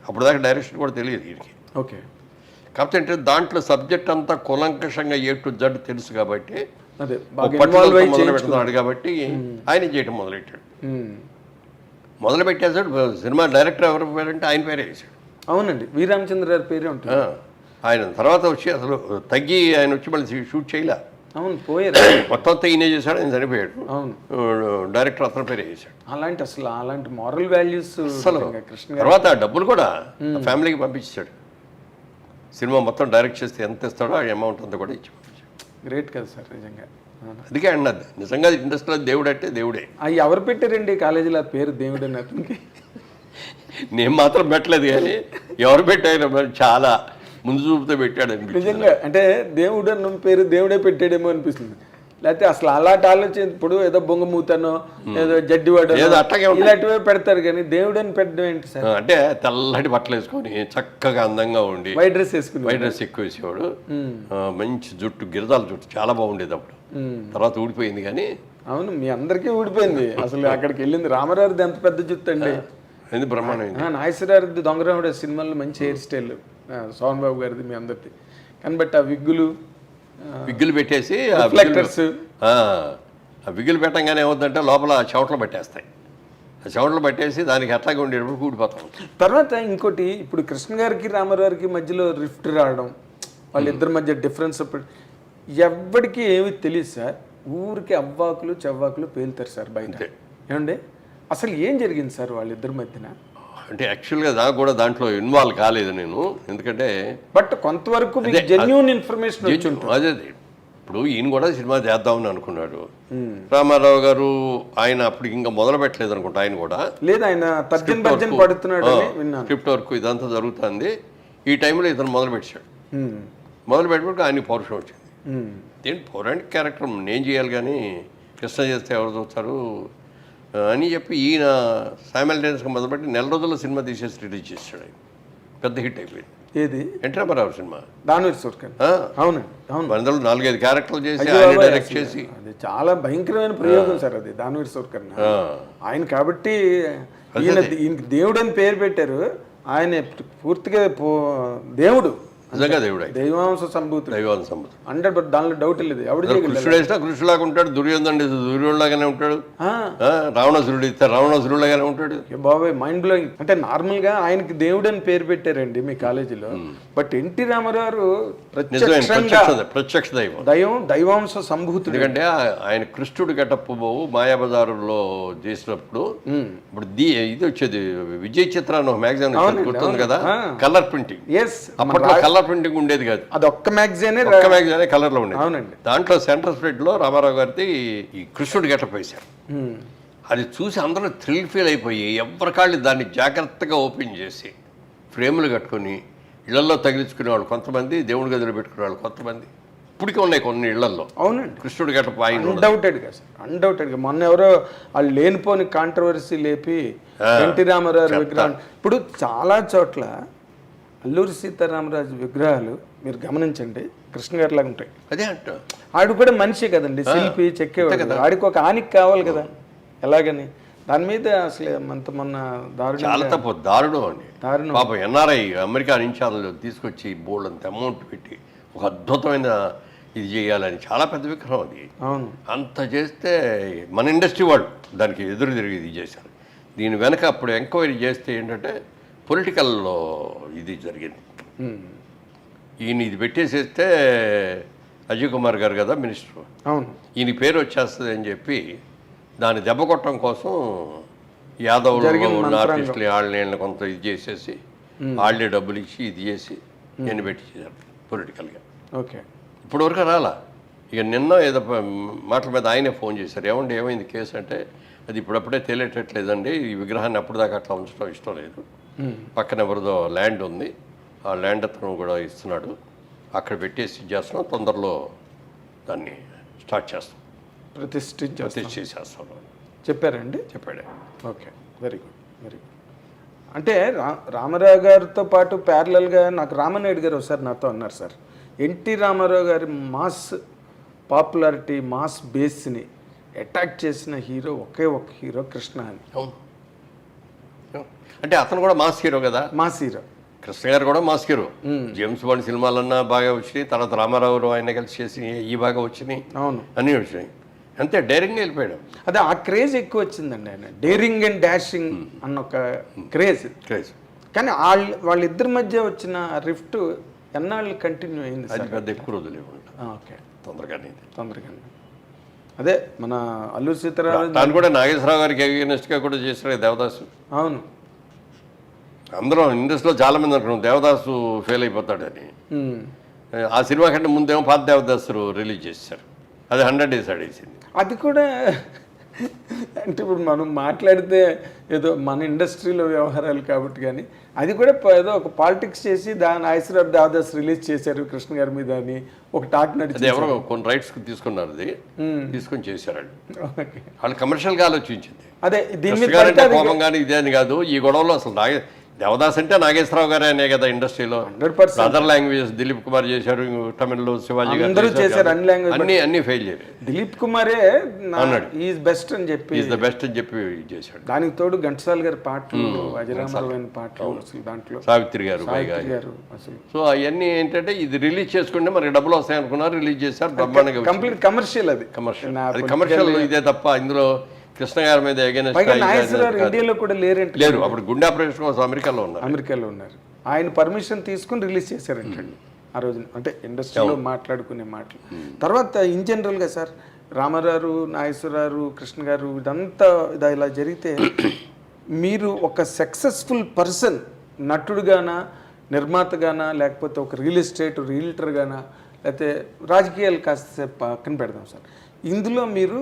అప్పుడు దాకా డైరెక్షన్ కూడా తెలియదు వీరికి. ఓకే. కాకపోతే అంటే దాంట్లో సబ్జెక్ట్ అంతా కూలంకషంగా ఏ టు జడ్ తెలుసు కాబట్టి మొదలు పెడుతున్నాడు కాబట్టి ఆయన చేయటం మొదలెట్టాడు. మొదలుపెట్టేసాడు. సినిమా డైరెక్టర్ ఎవరు పేరంటే ఆయన పేరే వేసాడు. అవునండి, వి రామచంద్ర గారి పేరే ఉంటుంది. ఆయన తర్వాత వచ్చి అసలు తగ్గి ఆయన వచ్చి మళ్ళీ షూట్ చేయలే. అవును, పోయారు. మొత్తం అంతా ఈయనే చేశాడు, ఆయన చనిపోయాడు. అవును, డైరెక్టర్ అతను పేరే చేశాడు. అలాంటి మారల్ వాల్యూస్ అసలు తర్వాత డబ్బులు కూడా ఫ్యామిలీకి పంపించాడు. సినిమా మొత్తం డైరెక్ట్ చేస్తే ఎంత ఇస్తాడో ఆ అమౌంట్ అంతా కూడా ఇచ్చి పంపించాడు. గ్రేట్ కదా సార్ నిజంగా. అందుకే అన్నది నిజంగా ఇండస్ట్రీలో దేవుడు అంటే దేవుడే. అవి ఎవరు పెట్టారండి కాలేజీలో పేరు దేవుడు అని అతనికి? నేను మాత్రం పెట్టలేదు, కానీ ఎవరు పెట్టారు చాలా ముందు చూపుతో పెట్టాడు నిజంగా. అంటే దేవుడు అన్న పేరు దేవుడే పెట్టాడేమో అనిపిస్తుంది. లేకపోతే అసలు అలాంటి ఆలోచన ఇప్పుడు ఏదో బొంగమూతనో ఏదో జడ్డివాడు ఇలాంటివే పెడతారు, కానీ దేవుడు అని పెట్టడం ఏంటి సార్? అంటే తెల్లటి బట్టలు వేసుకొని చక్కగా అందంగా ఉండి వైట్ డ్రెస్ వేసుకుని, వైట్ డ్రెస్ ఎక్కువ వేసేవాడు, మంచి జుట్టు గిరిజాల జుట్టు చాలా బాగుండేది అప్పుడు. తర్వాత ఊడిపోయింది కానీ. అవును, మీ అందరికీ ఊడిపోయింది. అసలు అక్కడికి వెళ్ళింది రామారావుది ఎంత పెద్ద జుట్టు అండి, ఎందుకు బ్రహ్మాండం. నాగేశ్వరరావుది దొంగరాముడు సినిమాలో మంచి హెయిర్ స్టైల్, సోహన్ బాబు గారిది మీ అందరిది. కానీ బట్ ఆ విగ్గులు పెట్టేసి ఆ విగ్గులు పెట్టంగానే ఏమవుతుందంటే లోపల చెవట్లు పట్టేస్తాయి. ఆ చెవట్లు పట్టేసి దానికి అట్లాగే ఉండేటప్పుడు కూడిపోతాం. తర్వాత ఇంకోటి, ఇప్పుడు కృష్ణ గారికి రామారావుకి మధ్యలో రిఫ్ట్ రావడం, వాళ్ళిద్దరి మధ్య డిఫరెన్స్ ఎవరికి ఏమి తెలియదు సార్. ఊరికి అవ్వాకులు చెవ్వాకులు పేలుతారు సార్ బయట. ఏమండి అసలు ఏం జరిగింది సార్ వాళ్ళిద్దరి మధ్యన? అంటే యాక్చువల్గా నాకు కూడా దాంట్లో ఇన్వాల్వ్ కాలేదు నేను, ఎందుకంటే బట్ కొంతవరకు జెన్యూన్ ఇన్ఫర్మేషన్ వచ్చి ఉంటుంది. అదే ఇప్పుడు ఈయన కూడా సినిమా చేద్దామని అనుకున్నాడు. రామారావు గారు ఆయన అప్పుడు ఇంకా మొదలు పెట్టలేదు అనుకుంటా. ఆయన కూడా లేదు, ఆయన పడుతున్నాడు, స్క్రిప్ట్ వర్క్ ఇదంతా జరుగుతుంది. ఈ టైంలో ఇతను మొదలు పెట్టాడు. మొదలు పెట్టినప్పుడు ఆయనకి పౌరుషం వచ్చింది. ఏంటి పౌరాణిక క్యారెక్టర్ నేను చేయాలి కానీ కృష్ణ చేస్తే ఎవరు చూస్తారు అని చెప్పి ఈయన సైమల్టేనియస్గా మొదలుపెట్టి నెల రోజుల్లో సినిమా తీసేసి రిలీజ్ చేశాడు. పెద్ద హిట్ అయిపోయింది. ఏది? ఎన్టీ రామారావు సినిమా దానవీర్ సూర్కర్. అవునండి, అవును. అందులో 4-5 క్యారెక్టర్లు చేసి ఆయన డైరెక్ట్ చేసి, అది చాలా భయంకరమైన ప్రయోగం సార్ అది దానవీర్ సూర్కర్. ఆయన కాబట్టి ఈయనకి దేవుడు అని పేరు పెట్టారు. ఆయన పూర్తిగా దేవుడు, నిజంగా దేవుడు, దైవాంశ సంభూతుడు. 100% దానిలో డౌట్ లేదు. ఎవడు కృష్ణుడు వేసినా కృష్ణులాగా ఉంటాడు, దుర్యోధనుడు దుర్యోధనులాగానే ఉంటాడు, రావణాసురుడు ఇస్తే రావణాసురుడులాగానే ఉంటాడు. బాబాయ్ మైండ్ బ్లోయింగ్. అంటే నార్మల్ గా ఆయనకి దేవుడు అని పేరు పెట్టారండి మీ కాలేజీలో. బట్ ఎన్టీ రామారావు ప్రత్యక్ష దైవాంశ సంభూతుడు. ఎందుకంటే ఆయన కృష్ణుడు గెటప్ మాయాబజారులో చేసినప్పుడు ఇప్పుడు ఇది వచ్చేది విజయ్ చిత్ర మ్యాగజైన్ గుర్తుంది కదా, కలర్ ప్రింటింగ్. అప్పట్లో కలర్ ప్రింటింగ్ ఉండేది కాదు, అది ఒక్క మ్యాగజైన్ కలర్ లో ఉండేది. అవునండి. దాంట్లో సెంటర్ స్ప్రెడ్ లో రామారావు గారిది ఈ కృష్ణుడు గెటప్ వేశారు. అది చూసి అందరూ థ్రిల్ ఫీల్ అయిపోయి ఎవరికాళ్ళు దాన్ని జాగ్రత్తగా ఓపెన్ చేసి ఫ్రేములు కట్టుకొని ఇళ్లలో తగిలించుకునేవాళ్ళు కొంతమంది, దేవుడి గదిలో పెట్టుకునేవాళ్ళు కొంతమంది. ఇప్పటికే ఉన్నాయి కొన్ని ఇళ్లలో. అవునండి, కృష్ణుడు గెటప్ అన్డౌటెడ్గా. మొన్న ఎవరో వాళ్ళు లేనిపోని కాంట్రవర్సీ లేపి ఎన్టీ రామారావు విగ్రహం. ఇప్పుడు చాలా చోట్ల అల్లూరి సీతారామరాజు విగ్రహాలు మీరు గమనించండి కృష్ణ గారి లాగా ఉంటాయి. అదే అంట. ఆడు కూడా మనిషి కదండి, శిల్పి చెక్కేవాడు. ఆడికి ఒక ఆనికి కావాలి కదా, ఎలాగని. దాని మీద అసలు మొన్న చాలా తప్పు, దారుణం అండి. దారుణం. పాపం ఎన్ఆర్ఐ అమెరికా నుంచి అందులో తీసుకొచ్చి బోల్డ్ అంత అమౌంట్ పెట్టి ఒక అద్భుతమైన ఇది చేయాలని చాలా పెద్ద విగ్రహం అది. అవును, అంత చేస్తే మన ఇండస్ట్రీ వాళ్ళు దానికి ఎదురు తిరిగి ఇది చేశారు. దీని వెనక అప్పుడు ఎంక్వైరీ చేస్తే ఏంటంటే పొలిటికల్లో ఇది జరిగింది. ఈయన ఇది పెట్టేసేస్తే అజయ్ కుమార్ గారు కదా మినిస్టర్, అవును, ఈయన పేరు వచ్చేస్తుంది అని చెప్పి దాన్ని దెబ్బ కొట్టడం కోసం యాదవ్లో ఉన్న ఆర్టిస్టులు వాళ్ళని కొంత ఇది చేసేసి వాళ్ళే డబ్బులు ఇచ్చి ఇది చేసి నేను పెట్టి చేశారు పొలిటికల్గా. ఓకే, ఇప్పుడు వరకు రాలా. ఇక నిన్న ఏదో మాటల మీద ఆయనే ఫోన్ చేశారు, ఏమండి ఏమైంది కేసు అంటే, అది ఇప్పుడప్పుడే తేలేటట్లేదండి, ఈ విగ్రహాన్ని అప్పటిదాకా అట్లా ఉంచడం ఇష్టం లేదు, పక్కన ఎవరిదో ల్యాండ్ ఉంది, ఆ ల్యాండ్ అతను కూడా ఇస్తున్నాడు, అక్కడ పెట్టేసి చేస్తున్నాం, తొందరలో దాన్ని స్టార్ట్ చేస్తాం, ప్రతిష్ఠించేసేస్తాం చెప్పారండి. చెప్పాడే. Okay, very good, very good. అంటే రామారావు గారితో పాటు ప్యారలల్గా నాకు రామనాయుడు గారు ఒకసారి నాతో అన్నారు సార్, ఎన్టీ రామారావు గారి మాస్ పాపులారిటీ, మాస్ బేస్ని అటాక్ చేసిన హీరో ఒకే ఒక హీరో కృష్ణ అని. అవును, అంటే అతను కూడా మాస్ హీరో కదా. మాస్ హీరో కృష్ణ గారు కూడా మాస్ హీరో. జేమ్స్ బాండ్ సినిమాలన్నా బాగా వచ్చినాయి, తర్వాత రామారావు ఆయన కలిసి చేసి ఈ బాగా వచ్చినాయి. అవును, అన్నీ వచ్చినాయి. అంతే డైరింగ్ వెళ్ళిపోయాడు. అదే ఆ క్రేజ్ ఎక్కువ వచ్చిందండి, ఆయన డేరింగ్ అండ్ డాషింగ్ అన్న ఒక క్రేజ్. కానీ వాళ్ళిద్దరి మధ్య వచ్చిన రిఫ్ట్ ఎన్నాళ్ళు కంటిన్యూ అయింది? అది పెద్ద ఎక్కువ రోజులు ఇవ్వండి. ఓకే, తొందరగానే అదే మన అల్లూరి సీతారామరాజు దాన్ని కూడా నాగేశ్వరరావు గారికి అగేనెస్ట్గా కూడా చేశారు దేవదాసు. అవును, అందరం ఇండస్ట్రీలో చాలా మంది అనుకున్నాం దేవదాసు ఫెయిల్ అయిపోతాడని. ఆ సినిమా కంటే ముందేమో పాత దేవదాసు రిలీజ్ చేశారు, అది 100 days ఆడేసింది. అది కూడా అంటే ఇప్పుడు మనం మాట్లాడితే ఏదో మన ఇండస్ట్రీలో వ్యవహారాలు కాబట్టి, కానీ అది కూడా ఏదో ఒక పాలిటిక్స్ చేసి దాని ఐశ్వర్య దేవదాస్ రిలీజ్ చేశారు కృష్ణ గారి మీద అని ఒక టాక్ నడిచింది. ఎవరో కొన్ని రైట్స్ తీసుకున్నారు, అది తీసుకొని చేశారు. వాళ్ళు కమర్షియల్గా ఆలోచించింది. అదే దీని మీద కోపం కానీ ఇదే అని కాదు. ఈ గొడవలో అసలు దేవదాస్ అంటే నాగేశ్వరరావు గారే అనే కదా ఇండస్ట్రీలో. 100% అదర్ లాంగ్వేజెస్ దిలీప్ కుమార్ చేశారు, తమిళ్లో శివాజీ గారు చేశారు, అన్ని ఫెయిల్ చేయరు. దిలీప్ కుమారే అన్నాడు ఈజ్ బెస్ట్ అని చెప్పి, ఈజ్ ద బెస్ట్ అని చెప్పి చేశాడు. దానికి తోడు ఘంటసాల గారి పాటలు, అజరామరావు పాటలు, అసలు దాంట్లో సావిత్రి గారు అసలు. సో అవన్నీ ఏంటంటే ఇది రిలీజ్ చేసుకుంటే మనకి డబ్బులు వస్తాయి అనుకున్నారు, రిలీజ్ చేశారు, బ్రహ్మాండంగా కంప్లీట్ కమర్షియల్. అది కమర్షియల్ ఇదే తప్ప ఇందులో కృష్ణ గారి మీద ఇండియాలో కూడా లేరు. అప్పుడు గుండె ఆపరేషన్ కోసం అమెరికాలో ఉన్నారు. ఆయన పర్మిషన్ తీసుకుని రిలీజ్ చేశారంటండి ఆ రోజు. అంటే ఇండస్ట్రీలో మాట్లాడుకునే మాటలు. తర్వాత ఇన్ జనరల్గా సార్ రామారావు, నాగేశ్వరరావు, కృష్ణ గారు ఇదంతా ఇలా జరిగితే మీరు ఒక సక్సెస్ఫుల్ పర్సన్, నటుడుగానా, నిర్మాతగానా, లేకపోతే ఒక రియల్ ఎస్టేట్ రియల్టర్గానా, లేకపోతే రాజకీయాలు కాస్త పక్కన పెడదాం సార్, ఇందులో మీరు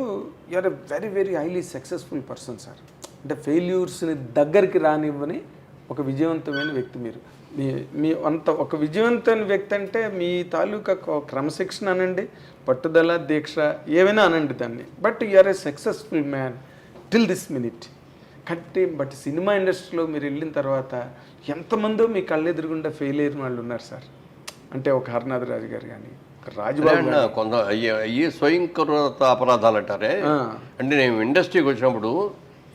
you are a very very highly successful person sir. అంటే ఫెయిల్యూర్స్ని దగ్గరికి రానివ్వని ఒక విజయవంతమైన వ్యక్తి మీరు. మీ అంత ఒక విజయవంతమైన వ్యక్తి అంటే మీ తాలూకా క్రమశిక్షణ అనండి, పట్టుదల, దీక్ష, ఏమైనా అనండి దాన్ని. But you are a successful man till this minute. But cinema ఇండస్ట్రీలో మీరు వెళ్ళిన తర్వాత ఎంతమందో మీ కళ్ళెదురుగుండా ఫెయిల్ అయిన వాళ్ళు ఉన్నారు సార్. అంటే ఒక హరనాథ్ రాజు గారు కానీ, రాజబాబు కొంత అయ్యి స్వయంకృత అపరాధాలు అంటారే. అంటే నేను ఇండస్ట్రీకి వచ్చినప్పుడు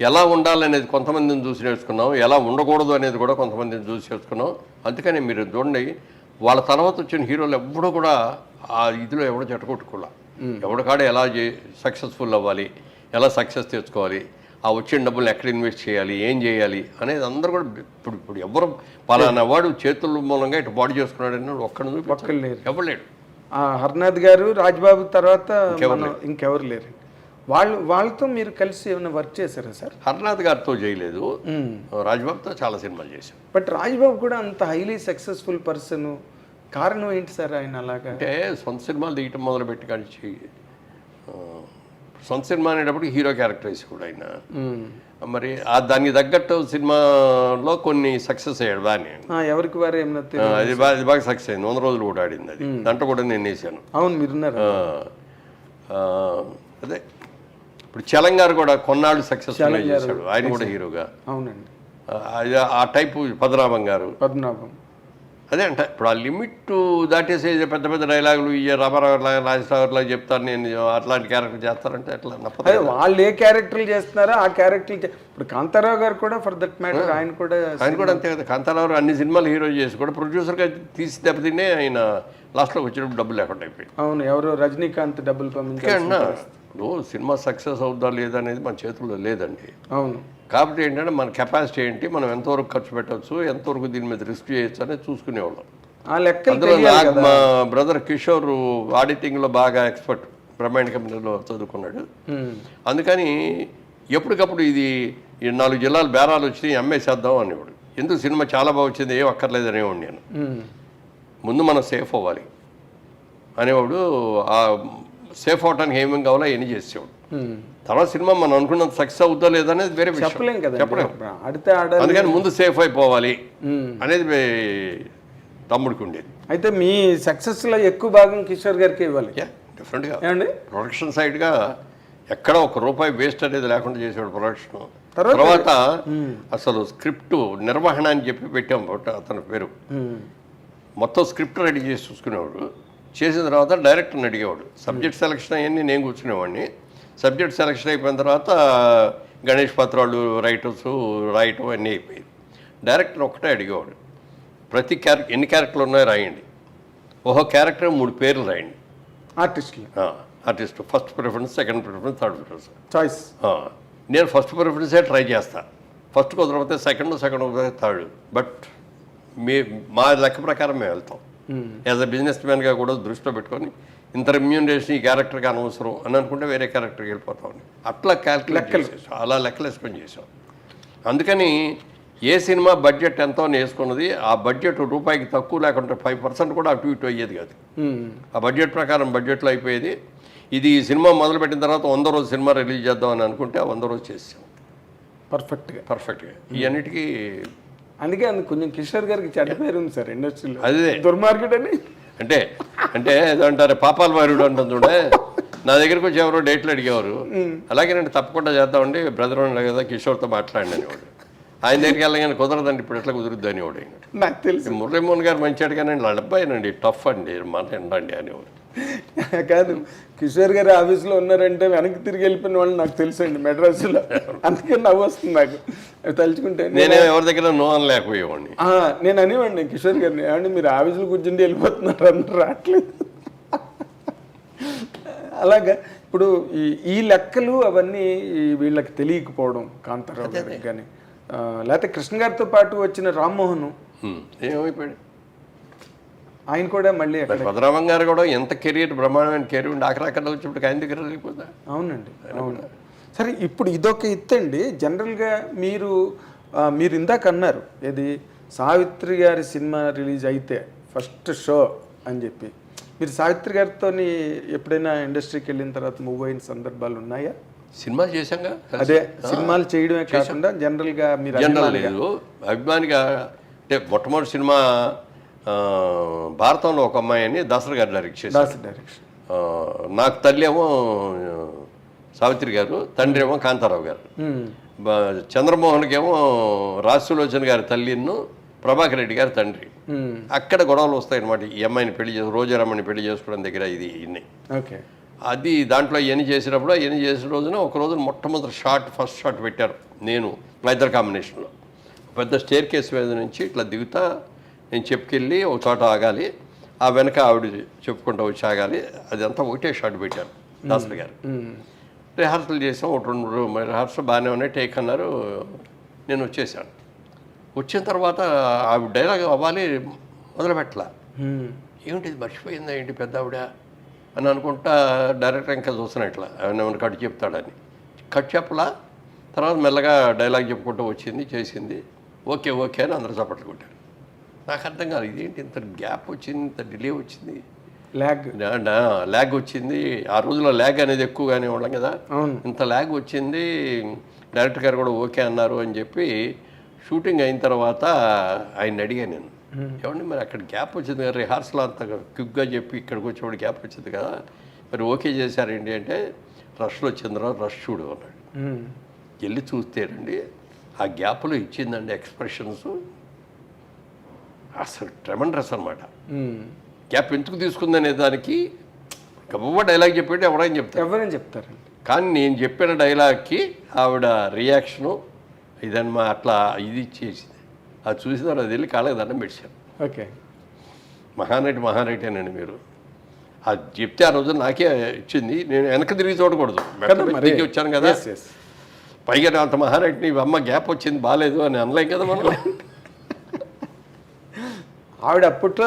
ఎలా ఉండాలనేది కొంతమందిని చూసి నేర్చుకున్నాం, ఎలా ఉండకూడదు అనేది కూడా కొంతమందిని చూసి నేర్చుకున్నాం. అందుకని మీరు చూడండి, వాళ్ళ తర్వాత వచ్చిన హీరోలు ఎప్పుడూ కూడా ఆ ఇదిలో ఎవడో చెట్టకొట్టుకోలే. ఎవడికాడ ఎలా సక్సెస్ఫుల్ అవ్వాలి, ఎలా సక్సెస్ తెచ్చుకోవాలి, ఆ వచ్చిన డబ్బులు ఎక్కడ ఇన్వెస్ట్ చేయాలి, ఏం చేయాలి అనేది అందరూ కూడా ఇప్పుడు ఎవరు పలానా వాడు చేతుల మూలంగా ఇటు బాడీ చేసుకున్నాడు అని ఒక్కడు లేరు, ఎవరు లేడు. హర్నాథ్ గారు, రాజ్బాబు తర్వాత ఇంకెవరు లేరు. వాళ్ళతో మీరు కలిసి ఏమైనా వర్క్ చేశారా సార్? హర్నాథ్ గారితో చేయలేదు, రాజ్బాబుతో చాలా సినిమాలు చేశాం. బట్ రాజ్బాబు కూడా అంత హైలీ సక్సెస్ఫుల్ పర్సన్, కారణం ఏంటి సార్ ఆయన అలాగా? అంటే సొంత సినిమాలు తీయటం మొదలుపెట్టి కానీ సొంత సినిమా అనేటప్పుడు హీరో క్యారెక్టరైజ్ కూడా ఆయన మరి దానికి తగ్గట్టు సినిమాలో కొన్ని సక్సెస్ అయ్యాడు బాగానే. ఎవరికి వారు అది బాగా సక్సెస్ అయింది, 100 రోజులు కూడా ఆడింది. అది దాంట్లో కూడా నేను వేసాను. అవును, మీరున్నారు. అదే ఇప్పుడు చలంగారు కూడా కొన్నాళ్ళు సక్సెస్ఫుల్ చేశాడు, ఆయన కూడా హీరోగా. అవునండి. ఆ టైపు పద్మనాభం గారు, అదే అంట ఇప్పుడు ఆ లిమిట్ దాటేసే పెద్ద పెద్ద డైలాగులు ఈ రామారావు రాజశేఖర్లా చెప్తాను నేను అట్లాంటి క్యారెక్టర్ చేస్తారంటే ఎట్లా నప్పదు. అదే వాళ్ళు ఏ క్యారెక్టర్లు చేస్తున్నారో ఆ క్యారెక్టర్లు ఇప్పుడు కాంతారావు గారు కూడా ఫర్ దట్ మ్యాటర్ ఆయన కూడా అంతే కదా. కాంతారావు అన్ని సినిమాలు హీరో చేసి కూడా ప్రొడ్యూసర్గా తీసి దెబ్బతినే ఆయన లాస్ట్లోకి వచ్చినప్పుడు డబ్బులు లేకుండా అయిపోయింది. అవును, ఎవరు రజనీకాంత్ డబ్బులు పంపించారు అన్నా ఇప్పుడు సినిమా సక్సెస్ అవుద్దా లేదా అనేది మన చేతుల్లో లేదండి. అవును, కాబట్టి ఏంటంటే మన కెపాసిటీ ఏంటి, మనం ఎంతవరకు ఖర్చు పెట్టవచ్చు, ఎంతవరకు దీని మీద రిస్క్ చేయొచ్చు అనేది చూసుకునేవాళ్ళం. ఆ లెక్కలు అందులో నాకు మా బ్రదర్ కిషోర్ ఆడిటింగ్లో బాగా ఎక్స్పర్ట్, బ్రహ్మాండ కంపెనీలో చదువుకున్నాడు. అందుకని ఎప్పటికప్పుడు ఇది 4 జిల్లాలు బేరాలు వచ్చి అమ్మేసేద్దాం అనేవాడు. ఎందుకు సినిమా చాలా బాగా వచ్చింది, ఏం అక్కర్లేదు అనేవాడు నేను. ముందు మనం సేఫ్ అవ్వాలి అనేవాడు. ఆ సేఫ్ అవడానికి ఏమేమి కావాలో ఎన్ని చేసేవాడు. తర్వాత సినిమా మనం అనుకున్నంత సక్సెస్ అవుతా లేదనేది వేరే విషయం, చెప్పలేం కదా, చెప్పలేము. ఆడితే ఆడాలి. అందుకని ముందు సేఫ్ అయిపోవాలి అనేది తమ్ముడికి ఉండేది. అయితే మీ సక్సెస్లో ఎక్కువ భాగం కిషోర్ గారికి ఇవ్వాలి. డిఫరెంట్గా ఏమండి ప్రొడక్షన్ సైడ్గా ఎక్కడ ₹1 వేస్ట్ అనేది లేకుండా చేసేవాడు ప్రొడక్షన్. తర్వాత అసలు స్క్రిప్ట్ నిర్వహణ అని చెప్పి పెట్టాం అతని పేరు. మొత్తం స్క్రిప్ట్ రెడీ చేసి చూసుకునేవాడు. చేసిన తర్వాత డైరెక్టర్ని అడిగేవాడు. సబ్జెక్ట్ సెలక్షన్ అవన్నీ నేను కూర్చునేవాడిని. సబ్జెక్ట్ సెలక్షన్ అయిపోయిన తర్వాత గణేష్ పాత్రాలు రాయటం అన్నీ అయిపోయింది. డైరెక్టర్ ఒకటే అడిగేవాడు, ప్రతి ఎన్ని క్యారెక్టర్లు ఉన్నాయో రాయండి, ఓహో క్యారెక్టర్ 3 పేర్లు రాయండి. Artist first preference, second preference, third preference choice. నేను ఫస్ట్ ప్రిఫరెన్సే ట్రై చేస్తాను. ఫస్ట్ కుదరకపోతే సెకండ్ కుదరకపోతే థర్డ్. బట్ మా లెక్క ప్రకారం మేము వెళ్తాం. యాజ్ అ బిజినెస్ మ్యాన్గా కూడా దృష్టిలో పెట్టుకొని ఇంత రెమ్యూనరేషన్ ఈ క్యారెక్టర్కి అనవసరం అని అనుకుంటే వేరే క్యారెక్టర్కి వెళ్ళిపోతామని అట్లా క్యాల్కులేట్ చేసాం, అలా లెక్కలు వేసుకొని చేసాం. అందుకని ఏ సినిమా బడ్జెట్ ఎంతో వేసుకున్నది ఆ బడ్జెట్ రూపాయికి తక్కువ లేకుంటే 5% కూడా అటు ఇటు అయ్యేది కాదు. ఆ బడ్జెట్ ప్రకారం బడ్జెట్లో అయిపోయేది. ఇది ఈ సినిమా మొదలుపెట్టిన తర్వాత 100 రోజు సినిమా రిలీజ్ చేద్దాం అని అనుకుంటే 100 రోజు చేసాం పర్ఫెక్ట్గా. ఈ అన్నిటికీ అందుకే కొంచెం కిషోర్ గారికి చెడ్డ పేరు ఉంది సార్ ఇండస్ట్రీలో, అదే దుర్మార్కెట్ అని. అంటే ఏదో అంటారు పాపాల వారుడు అంటుంది చూడే. నా దగ్గరికి వచ్చి ఎవరో డేట్లు అడిగేవారు. అలాగే నేను తప్పకుండా చేద్దామండి, బ్రదర్ ఉన్నాడు కదా కిషోర్తో మాట్లాడండి అనేవాడు. ఆయన దగ్గరికి వెళ్ళగానే కుదరదండి, ఇప్పుడు ఎట్లా కుదురుద్ది అనేవాడు. నాకు తెలుసు మురళీమోహన్ గారు మంచివాడు కానీ వాళ్ళ అబ్బాయినండి టఫ్ అండి మాట ఎండండి అనేవాడు. కాదు, కిషోర్ గారు ఆఫీస్లో ఉన్నారంటే వెనక్కి తిరిగి వెళ్ళిపోయిన వాళ్ళు నాకు తెలుసు అండి మెడ్రాస్లో. అందుకే నవ్వు వస్తుంది నాకు తలుచుకుంటే. నేనే ఎవరి దగ్గర నో అని లేకపోయేవాడిని. నేను అనేవాడిని కిషోర్ గారిని, ఏమండి మీరు ఆఫీసులో కూర్చుంటే వెళ్ళిపోతున్నారు, అందరూ రావట్లేదు. అలాగా ఇప్పుడు ఈ లెక్కలు అవన్నీ వీళ్ళకి తెలియకపోవడం, కాంతారావు గారికి కానీ లేకపోతే కృష్ణ గారితో పాటు వచ్చిన రామ్మోహన్ ఏమైపోయాడు, ఆయన కూడా మళ్ళీ పద్మనాభం గారు కూడా ఎంత కెరీర్ బ్రహ్మాండమైన కెరీర్ ఉండి ఆఖరాఖరలో వచ్చినప్పుడు ఆయన దగ్గర వెళ్ళిపోతా. అవునండి, అవును. సరే, ఇప్పుడు ఇదొక ఎత్తండి. జనరల్గా మీరు ఇందాక అన్నారు ఏది, సావిత్రి గారి సినిమా రిలీజ్ అయితే ఫస్ట్ షో అని చెప్పి, మీరు సావిత్రి గారితో ఎప్పుడైనా ఇండస్ట్రీకి వెళ్ళిన తర్వాత మూవ్ అయిన సందర్భాలు ఉన్నాయా? సినిమాలు చేశాంగా. అదే సినిమాలు చేయడమే కాకుండా జనరల్గా మీరు లేదు అభిమానిగా అంటే మొట్టమొదటి సినిమా భారతంలో ఒక అమ్మాయి అని దాసరి గారు డైరెక్ట్ చేశారు. నాకు తల్లి ఏమో సావిత్రి గారు, తండ్రి ఏమో కాంతారావు గారు. చంద్రమోహన్కి ఏమో రాజసులోచన గారి తల్లిను ప్రభాకర్ రెడ్డి గారి తండ్రి. అక్కడ గొడవలు వస్తాయి అనమాట. ఈ అమ్మాయిని పెళ్లి చేసి రోజారమ్మని పెళ్లి చేసుకోవడం దగ్గర ఇది ఇన్ని. ఓకే, అది దాంట్లో ఇవన్నీ చేసినప్పుడు ఇవన్నీ చేసిన రోజున ఒక రోజున మొట్టమొదటి ఫస్ట్ షాట్ పెట్టారు నేను ఇద్దరు కాంబినేషన్లో. పెద్ద స్టేర్ కేసు మీద నుంచి ఇట్లా దిగుతా నేను చెప్పుకెళ్ళి ఒక చోట ఆగాలి, ఆ వెనక ఆవిడ చెప్పుకుంటూ వచ్చి ఆగాలి. అదంతా ఒకటే షాట్ పెట్టారు దాసరి గారు. రిహార్సల్ చేసాం, 2 రిహార్సల్ బాగానే ఉన్నాయి, టేక్ అన్నారు. నేను వచ్చేసాను. వచ్చిన తర్వాత ఆవిడ డైలాగ్ అవ్వాలి మొదలుపెట్టలా. ఏమిటి మర్చిపోయిందా ఏంటి పెద్ద ఆవిడ అని అనుకుంటా డైరెక్టర్ ఇంకా చూస్తున్నా ఇట్లా ఏమైనా కట్ చెప్తాడని. కట్ చెప్పలా. తర్వాత మెల్లగా డైలాగ్ చెప్పుకుంటూ వచ్చింది, చేసింది. ఓకే ఓకే అని అందరూ చప్పట్లు కొట్టారు. నాకు అర్థం కాదు ఇదేంటి ఇంత గ్యాప్ వచ్చింది, ఇంత డిలే వచ్చింది, ల్యాగ్ వచ్చింది. ఆ రోజులో ల్యాగ్ అనేది ఎక్కువగానే ఉన్నాం కదా, ఇంత ల్యాగ్ వచ్చింది. డైరెక్టర్ గారు కూడా ఓకే అన్నారు అని చెప్పి షూటింగ్ అయిన తర్వాత ఆయన అడిగాను నేను, ఏమండి మరి అక్కడ గ్యాప్ వచ్చింది కదా, రిహార్సల్ అంత క్విక్గా చెప్పి ఇక్కడికి వచ్చేవాడు గ్యాప్ వచ్చింది కదా, మరి ఓకే చేశారేంటి అంటే, రష్లో వచ్చిందిరా రష్ చూడు అన్నాడు. వెళ్ళి చూస్తేనండి ఆ గ్యాప్లో ఇచ్చిందండి ఎక్స్ప్రెషన్స్. అసలు ట్రెమండ్రస్ అనమాట. గ్యాప్ ఎందుకు తీసుకుందనే దానికి గొప్ప డైలాగ్ చెప్పేటి ఎవరైనా చెప్తారు, ఎవరైనా చెప్తారండి. కానీ నేను చెప్పిన డైలాగ్కి ఆవిడ రియాక్షను ఇదన్నమా అట్లా ఇది చేసింది. అది చూసిన తర్వాత వెళ్ళి కాళ్ళకి దండం పెట్టాను. ఓకే, మహానటేనండి మీరు. అది చెప్తే ఆ రోజు నాకే ఇచ్చింది. నేను వెనక తిరిగి చూడకూడదు, దిగి వచ్చాను కదా. పైగా నా అంత మహానటిని అమ్మ గ్యాప్ వచ్చింది బాగాలేదు అని అనలేం కదా మనం. ఆవిడ అప్పట్లో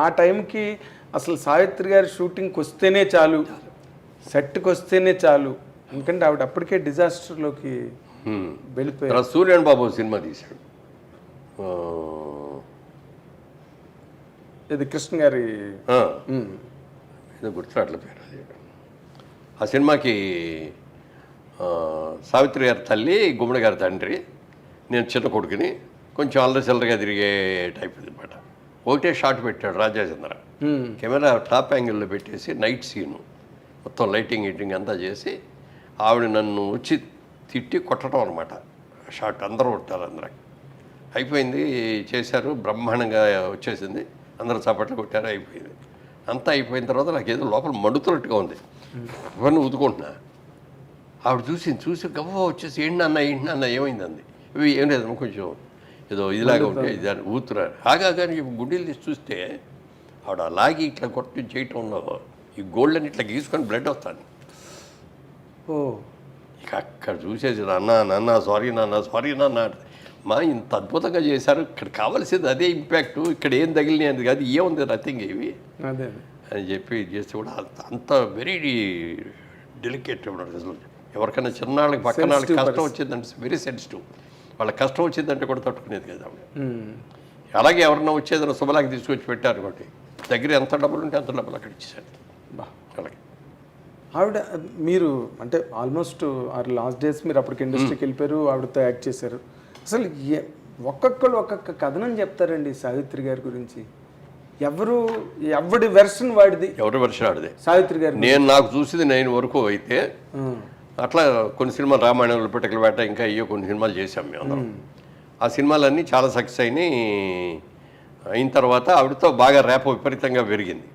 ఆ టైంకి అసలు సావిత్రి గారి షూటింగ్కి వస్తేనే చాలు, సెట్కి వస్తేనే చాలు, ఎందుకంటే ఆవిడ అప్పటికే డిజాస్టర్లోకి వెళ్ళిపోయారు. సూర్యన్ బాబు సినిమా తీశాడు, ఇది కృష్ణ గారి ఏదో గుర్తురాట్ల పేరు అది. ఆ సినిమాకి సావిత్రి గారి తల్లి, గుమ్మడి గారి తండ్రి, నేను చిన్న కొడుకుని, కొంచెం అల్లసిల్లరగా తిరిగే టైప్ అనమాట. ఒకటే షాట్ పెట్టాడు రాజాచంద్ర, కెమెరా టాప్ యాంగిల్లో పెట్టేసి నైట్ సీను మొత్తం లైటింగ్ గిటింగ్ అంతా చేసి ఆవిడ నన్ను వచ్చి తిట్టి కొట్టడం అనమాట. షాట్ అందరూ కొట్టారు, అందరూ అయిపోయింది, చేశారు, బ్రహ్మాండంగా వచ్చేసింది, అందరూ చప్పట్లు కొట్టారు, అయిపోయింది. అంతా అయిపోయిన తర్వాత నాకు ఏదో లోపల మండుతున్నట్టుగా ఉంది, ఇవన్నీ ఊదుకుంటున్నా. ఆవిడ చూసి గవ్వ వచ్చేసి ఏంటి అన్న ఏమైంది అంది. ఇవి ఏం లేదమ్మా, కొంచెం ఏదో ఇదిలాగా ఉంటే ఇది అని ఊతున్నారు. కానీ గుడ్డీలు తీసి చూస్తే ఆవిడ లాగి ఇట్లా కొట్టి చేయటంలో ఈ గోల్డ్ని ఇట్లా గీసుకొని బ్లడ్ వస్తాను. ఇక అక్కడ చూసేసి నాన్న సారీ నాన్న మా ఇంత అద్భుతంగా చేశారు, ఇక్కడ కావాల్సింది అదే ఇంపాక్ట్, ఇక్కడ ఏం తగిలినాయి అది కాదు, ఏముంది నథింగ్ ఇవి అని చెప్పి చేస్తే కూడా అంత వెరీ డెలికేట్ అసలు. ఎవరికైనా చిన్నాళ్ళకి పక్కన వాళ్ళకి కష్టం వచ్చిందంటే వెరీ సెన్సిటివ్, వాళ్ళకి కష్టం వచ్చిందంటే కూడా తట్టుకునేది కదా. అలాగే ఎవరన్నా వచ్చేదన్నా శుభలాకి తీసుకొచ్చి పెట్టారు ఒకటి, దగ్గర ఎంత డబ్బులు ఉంటే అంత డబ్బులు అక్కడ ఇచ్చేసారు. అలాగే ఆవిడ మీరు అంటే ఆల్మోస్ట్ లాస్ట్ డేస్ మీరు అప్పటికి ఇండస్ట్రీకి వెళ్ళిపోయారు, ఆవిడతో యాక్ట్ చేశారు. అసలు ఒక్కొక్కరు ఒక్కొక్క కథనం చెప్తారండి సావిత్రి గారి గురించి. ఎవడి వెర్షన్ వాడిది, ఎవరి వెర్షన్ ఆడిది సావిత్రి గారు. నేను నాకు చూసింది 9 వరకు అయితే అట్లా కొన్ని సినిమాలు రామాయణంలో పిట్టకల వేట ఇంకా అయ్యో కొన్ని సినిమాలు చేశాం మేము అందరం. ఆ సినిమాలన్నీ చాలా సక్సెస్ అయిన తర్వాత ఆవిడతో బాగా ర్యాప్ విపరీతంగా పెరిగింది.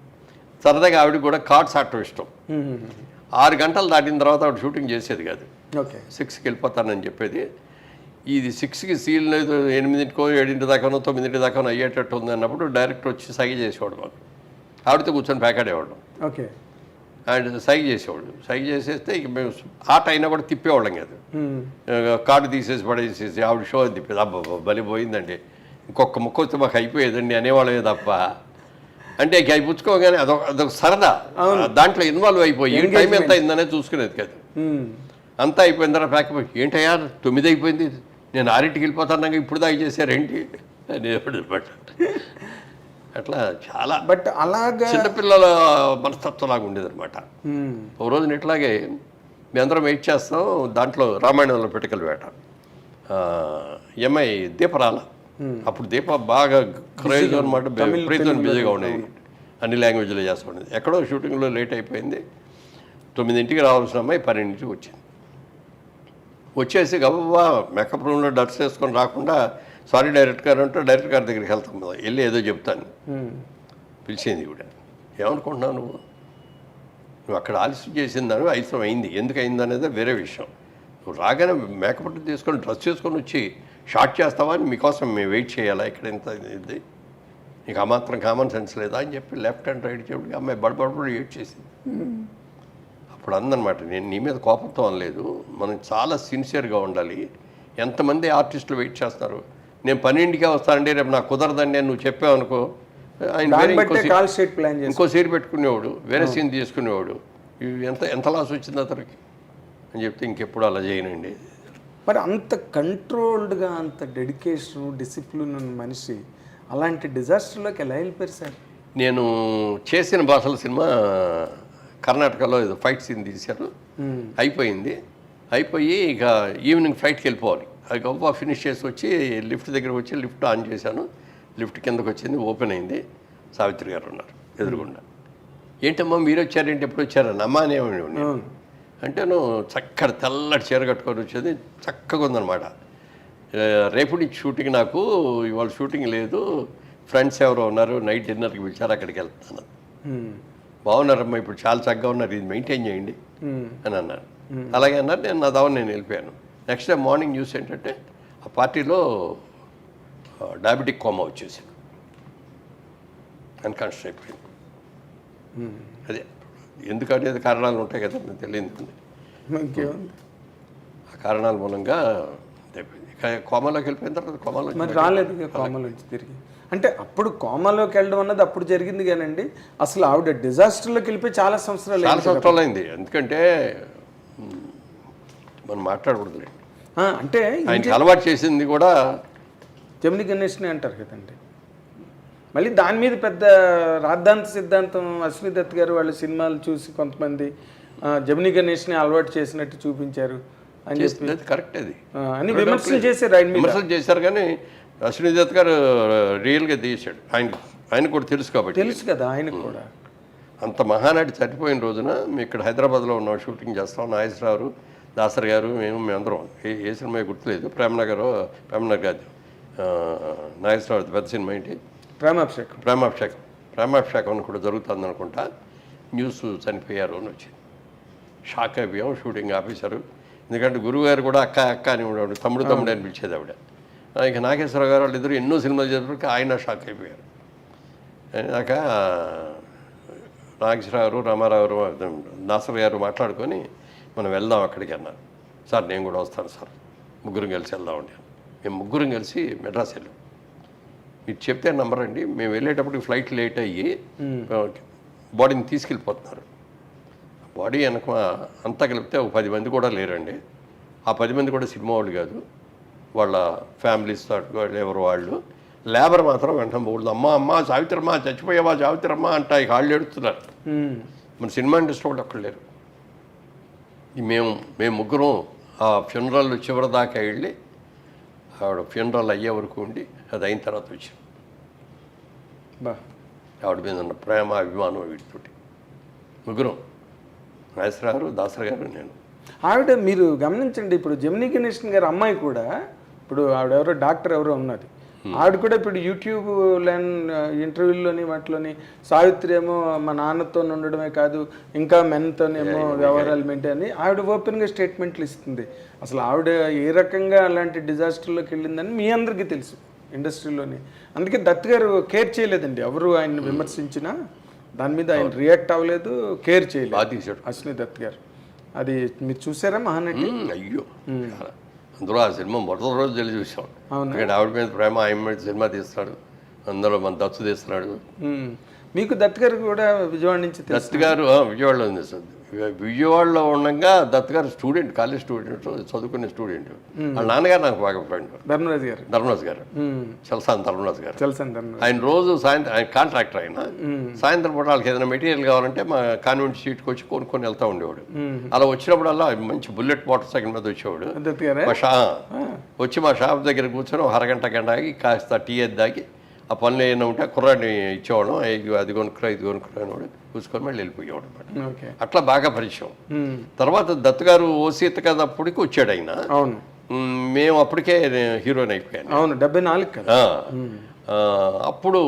సరదాగా ఆవిడకి కూడా కార్డ్స్ ఆడటం ఇష్టం. 6 గంటలు దాటిన తర్వాత ఆవిడ షూటింగ్ చేసేది కాదు, 6కి వెళ్ళిపోతానని చెప్పేది. ఇది 6కి సీల్ 8కో 7 దాకానో 9 దాకానో అయ్యేటట్టు ఉంది అన్నప్పుడు డైరెక్టర్ వచ్చి సైగ చేసేవాడు మాకు, ఆవిడతో కూర్చొని ప్యాకాడేవాడు. ఓకే, ఆయన సైగ చేసేవాడు, సైగ చేసేస్తే ఇక మేము ఆట అయినా కూడా తిప్పేవాళ్ళం కాదు, కార్డు తీసేసి పడేసేసి ఆవిడ షో అని తిప్పేది. అబ్బా బలి పోయిందండి, ఇంకొక ముక్క వస్తే మాకు అయిపోయేదండి అనేవాళ్ళమే తప్ప. అంటే ఇక అవి పుచ్చుకోగానే అదొక సరదా, దాంట్లో ఇన్వాల్వ్ అయిపోయి టైం ఎంత అయిందనే చూసుకునేది కాదు. అంతా అయిపోయిన తర్వాత ప్యాకపోయి ఏంటయ్యా 9 అయిపోయింది, నేను 6కి వెళ్ళిపోతాను, ఇప్పుడు దాకా చేశారేంటి అనేవాడు అనమాట. అట్లా చాలా బట్ అలాగా చిన్నపిల్లల మనస్తత్వం లాగా ఉండేది అనమాట. ఒక రోజున ఇట్లాగే మీ అందరం వెయిట్ చేస్తాం, దాంట్లో రామాయణంలో పిట్టకల వేట ఎంఐ దీపరాల, అప్పుడు దీప బాగా క్రేజ్ అనమాట, విపరీతం బిజీగా ఉండేది, అన్ని లాంగ్వేజ్లో చేస్తూ ఉండేది. ఎక్కడో షూటింగ్లో లేట్ అయిపోయింది, 9కి రావాల్సిన అమ్మాయి 12కి వచ్చింది. వచ్చేసి గబా మేకప్ రూమ్లో డ్రెస్ వేసుకొని రాకుండా సారీ డైరెక్టర్ గారు అంటే డైరెక్టర్ గారి దగ్గరికి వెళ్తాం కదా, వెళ్ళి ఏదో చెప్తాను పిలిచింది కూడా. ఏమనుకుంటున్నావు నువ్వు అక్కడ ఆలస్యం చేసిందని అవసరం అయింది, ఎందుకు అయింది అనేది వేరే విషయం. నువ్వు రాగానే మేకప్ తీసుకొని డ్రెస్ చేసుకొని వచ్చి షార్ట్ చేస్తావా అని మీకోసం మేము వెయిట్ చేయాలా ఇక్కడ, ఇంత ఇది నీకు ఆ మాత్రం కామన్ సెన్స్ లేదా అని చెప్పి లెఫ్ట్ అండ్ రైట్ చెప్పి అమ్మాయి బడబడబడి వెయిట్ చేసింది. అప్పుడు అందనమాట, నేను నీ మీద కోపంతో అనలేదు, మనం చాలా సిన్సియర్గా ఉండాలి, ఎంతమంది ఆర్టిస్టులు వెయిట్ చేస్తారు, నేను 12కే వస్తానండి రేపు నాకు కుదరదండి అని నువ్వు చెప్పావు అనుకో, ఆయన ఇంకో సీన్ పెట్టుకునేవాడు, వేరే సీన్ తీసుకునేవాడు, ఎంత లాస్ వచ్చింది అతనికి అని చెప్తే ఇంకెప్పుడు అలా చేయనండి. మరి అంత కంట్రోల్డ్గా అంత డెడికేషన్ డిసిప్లిన్ ఉన్న మనిషి అలాంటి డిజాస్టర్లోకి ఎలా వెళ్ళిపోయారు సార్? నేను చేసిన భాషల సినిమా కర్ణాటకలో ఏదో ఫైట్ సీన్ తీశారు, అయిపోయి ఇక ఈవినింగ్ ఫ్లైట్కి వెళ్ళిపోవాలి. అది గొప్ప ఫినిష్ చేసి వచ్చి లిఫ్ట్ దగ్గర వచ్చి లిఫ్ట్ ఆన్ చేశాను, లిఫ్ట్ కిందకు వచ్చింది, ఓపెన్ అయింది, సావిత్రి గారు ఉన్నారు ఎదురుగుండా. ఏంటమ్మా మీరు వచ్చారేంటి, ఎప్పుడు వచ్చారని అమ్మ అనేవాడు. అంటే నువ్వు చక్కటి తెల్లటి చీర కట్టుకొని వచ్చేది, చక్కగా ఉందన్నమాట. రేపు నుంచి షూటింగ్, నాకు ఇవాళ షూటింగ్ లేదు, ఫ్రెండ్స్ ఎవరో ఉన్నారు, నైట్ డిన్నర్కి పిలిచారు, అక్కడికి వెళ్తాను. బాగున్నారమ్మా, ఇప్పుడు చాలా చక్కగా ఉన్నారు, ఇది మెయింటైన్ చేయండి అని అన్నారు. అలాగే అన్నారు. నేను నా దావని నేను వెళ్ళిపోయాను. నెక్స్ట్ డే మార్నింగ్ న్యూస్ ఏంటంటే ఆ పార్టీలో డయాబెటిక్ కోమా వచ్చేసి అన్కాన్షియస్ అయిపోయింది. అదే ఎందుకంటే కారణాలు ఉంటాయి కదా, మీకు తెలియదు. ఆ కారణాల మూలంగా కోమాలోకి వెళ్ళిపోయిన తర్వాత కోమాలో మరి రాలేదు కోమాలోంచి తిరిగి. అంటే అప్పుడు కోమాలోకి వెళ్ళడం అన్నది అప్పుడు జరిగింది కానండి, అసలు ఆవిడ డిజాస్టర్లోకి వెళ్ళిపోయి చాలా సంవత్సరాలు అయింది. ఎందుకంటే మనం మాట్లాడకూడదులేండి. అంటే ఆయనకి అలవాటు చేసింది కూడా జమిని గణేష్ని అంటారు కదండి. మళ్ళీ దాని మీద పెద్ద రాద్ధాంత సిద్ధాంతం అశ్విని దత్ గారు వాళ్ళ సినిమాలు చూసి కొంతమంది జమిని గణేష్ని అలవాటు చేసినట్టు చూపించారు అని చెప్పి కరెక్ట్ అది అని విమర్శలు చేశారు. ఆయన విమర్శలు చేశారు, కానీ అశ్విని దత్ గారు రియల్గా తీసాడు. ఆయన కూడా తెలుసు కాబట్టి, తెలుసు కదా ఆయనకు కూడా. అంత మహానాటి చనిపోయిన రోజున మేము ఇక్కడ హైదరాబాద్లో ఉన్నాం, షూటింగ్ చేస్తాం. నాగేశ్వరరావు, దాసరి గారు, మేమందరం ఏ సినిమా గుర్తులేదు, ప్రేమనగర్ కాదు, నాగేశ్వరరావు పెద్ద సినిమా ఏంటి, ప్రేమాభిషేకం అని కూడా జరుగుతుంది అనుకుంటా. న్యూస్ చనిపోయారు అని వచ్చింది. షాక్ అయిపోయాం షూటింగ్ ఆఫీసరు. ఎందుకంటే గురువుగారు కూడా అక్క అక్క అని ఉండేవాడు, తమ్ముడు అని పిలిచేది ఆవిడ. ఇక నాగేశ్వరరావు గారు వాళ్ళు ఇద్దరు ఎన్నో సినిమాలు చేసేప్పటికీ ఆయన షాక్ అయిపోయారు. అయినాక నాగేశ్వరరావు గారు, రామారావు గారు, దాసరి గారు మాట్లాడుకొని మనం వెళ్దాం అక్కడికి అన్నారు. సార్ నేను కూడా వస్తాను సార్, ముగ్గురం కలిసి వెళ్దామండి. మేము ముగ్గురం కలిసి మెడ్రాస్ వెళ్ళాం. మీరు చెప్తే నమ్మరండి, మేము వెళ్ళేటప్పటికి ఫ్లైట్ లేట్ అయ్యి బాడీని తీసుకెళ్ళిపోతున్నారు. బాడీ వెనక అంతా కలిపితే ఒక 10 మంది కూడా లేరండి. ఆ 10 మంది కూడా సినిమా వాళ్ళు కాదు, వాళ్ళ ఫ్యామిలీస్ వాళ్ళు ఎవరు వాళ్ళు. లేబర్ మాత్రం వెంటనే పోకూడదు, అమ్మ సావిత్రమ్మ చచ్చిపోయావా సావిత్రమ్మ అంట ఇక వాళ్ళు ఏడుస్తున్నారు. మన సినిమా ఇండస్ట్రీ వాళ్ళు అక్కడ లేరు. మేము ముగ్గురం ఆ ఫ్యూనరల్ చివరి దాకా వెళ్ళి ఆవిడ ఫ్యూనరల్ అయ్యే వరకు ఉండి అది అయిన తర్వాత వచ్చాం. ఆవిడ మీద ఉన్న ప్రేమ అభిమానం వీటితోటి ముగ్గురం, నాగేశ్వరరావు, దాసరి గారు, నేను. ఆవిడ మీరు గమనించండి, ఇప్పుడు జమిని గణేషన్ గారి అమ్మాయి కూడా, ఇప్పుడు ఆవిడ ఎవరో డాక్టర్ ఎవరో ఉన్నది, ఆవిడ కూడా ఇప్పుడు యూట్యూబ్ ఇంటర్వ్యూల్లోని వాటిలోని సావిత్రి ఏమో మా నాన్నతో ఉండడమే కాదు ఇంకా మెన్తోనేమో వ్యవహారాలు మెయింటైన్ అని ఆవిడ ఓపెన్గా స్టేట్మెంట్లు ఇస్తుంది. అసలు ఆవిడ ఏ రకంగా అలాంటి డిజాస్టర్లోకి వెళ్ళిందని మీ అందరికీ తెలుసు ఇండస్ట్రీలోని. అందుకే దత్ గారు కేర్ చేయలేదండి, ఎవరు ఆయన్ని విమర్శించినా దాని మీద ఆయన రియాక్ట్ అవ్వలేదు, కేర్ చేయలేదు అశ్విని దత్ గారు. అది మీరు చూసారా మహానటి? అయ్యో, అందులో ఆ సినిమా మొదటి రోజు వెళ్ళి చూసాం. ఎందుకంటే ఆవిడ మీద ప్రేమ, ఆయన మీద సినిమా తీస్తున్నాడు, అందులో మన దత్తు తీస్తున్నాడు. మీకు దత్ గారు కూడా విజయవాడ నుంచి? దత్ గారు విజయవాడలో ఉంది సార్. విజయవాడలో ఉండగా దత్ గారు స్టూడెంట్, కాలేజ్ స్టూడెంట్, చదువుకునే స్టూడెంట్. వాళ్ళ నాన్నగారు నాకు బాగా ఫ్రెండ్, ధర్మరాజు గారు, చలసాని ధర్మరాజు గారు. ఆయన రోజు సాయంత్రం, ఆయన కాంట్రాక్టర్, ఆయన సాయంత్రం పూట వాళ్ళకి ఏదైనా మెటీరియల్ కావాలంటే మా కాన్వెంట్ సీట్కి వచ్చి కొనుక్కొని వెళ్తూ ఉండేవాడు. అలా వచ్చినప్పుడల్లా మంచి బుల్లెట్ మోటార్ సైకిల్ మీద వచ్చేవాడు. వచ్చి మా షాప్ దగ్గర కూర్చొని అరగంట గంట ఆగి కాస్త టీ దాగి ఆ పనులు ఏమైనా ఉంటే కుర్రాడిని ఇచ్చేవాడు, అది కొనుక్కురా ఇది కొనుక్కురా అనేవాడు, చూసుకొని మళ్ళీ వెళ్ళిపోయేవాడు అనమాట. అట్లా బాగా పరిచయం. తర్వాత దత్ గారు ఓసీత కదా అప్పటికి వచ్చాడు ఆయన. మేము అప్పటికే హీరోయిన్ అయిపోయాను. అవును, 74. అప్పుడు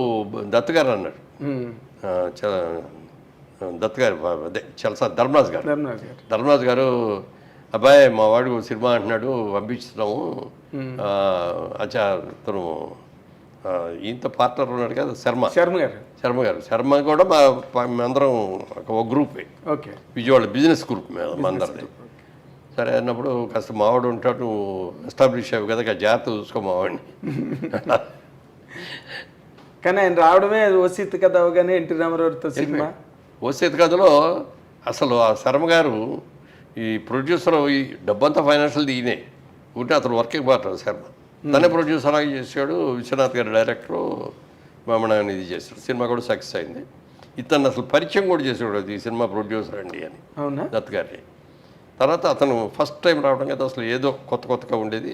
దత్ గారు అన్నాడు, దత్ గారు అదే చలసా ధర్మరాజు గారు, అబ్బాయి మా వాడు సినిమా అంటున్నాడు పంపించుతున్నాము, అచ్చా తను ఇంత పార్ట్నర్ ఉన్నాడు కదా శర్మ కూడా మేమందరం ఒక గ్రూపే, విజయవాడ బిజినెస్ గ్రూప్ మేము అందరిది. సరే అన్నప్పుడు కాస్త మావాడు ఉంటాడు, నువ్వు ఎస్టాబ్లిష్ అయ్యావు కదా, జాగ్రత్త చూసుకో మావాడిని. కానీ ఆయన రావడమే ఓసీత్ కథ అవగానే ఎన్టీ రామారావుతో సినిమా. ఓసీత్ కథలో అసలు ఆ శర్మ గారు ఈ ప్రొడ్యూసర్, ఈ డబ్బంతా ఫైనాన్షియల్ ఈయనే ఉంటే అతను వర్కింగ్ పార్ట్నర్ శర్మ. తనే ప్రొడ్యూసర్ లాగా చేసాడు, విశ్వనాథ్ గారు డైరెక్టరు, మమ్మల్ని ఇది చేశాడు. సినిమా కూడా సక్సెస్ అయింది. ఇతను అసలు పరిచయం కూడా చేసాడు, ఈ సినిమా ప్రొడ్యూసర్ అండి అని దత్ గారిని. తర్వాత అతను ఫస్ట్ టైం రావడం కదా, అసలు ఏదో కొత్తగా ఉండేది.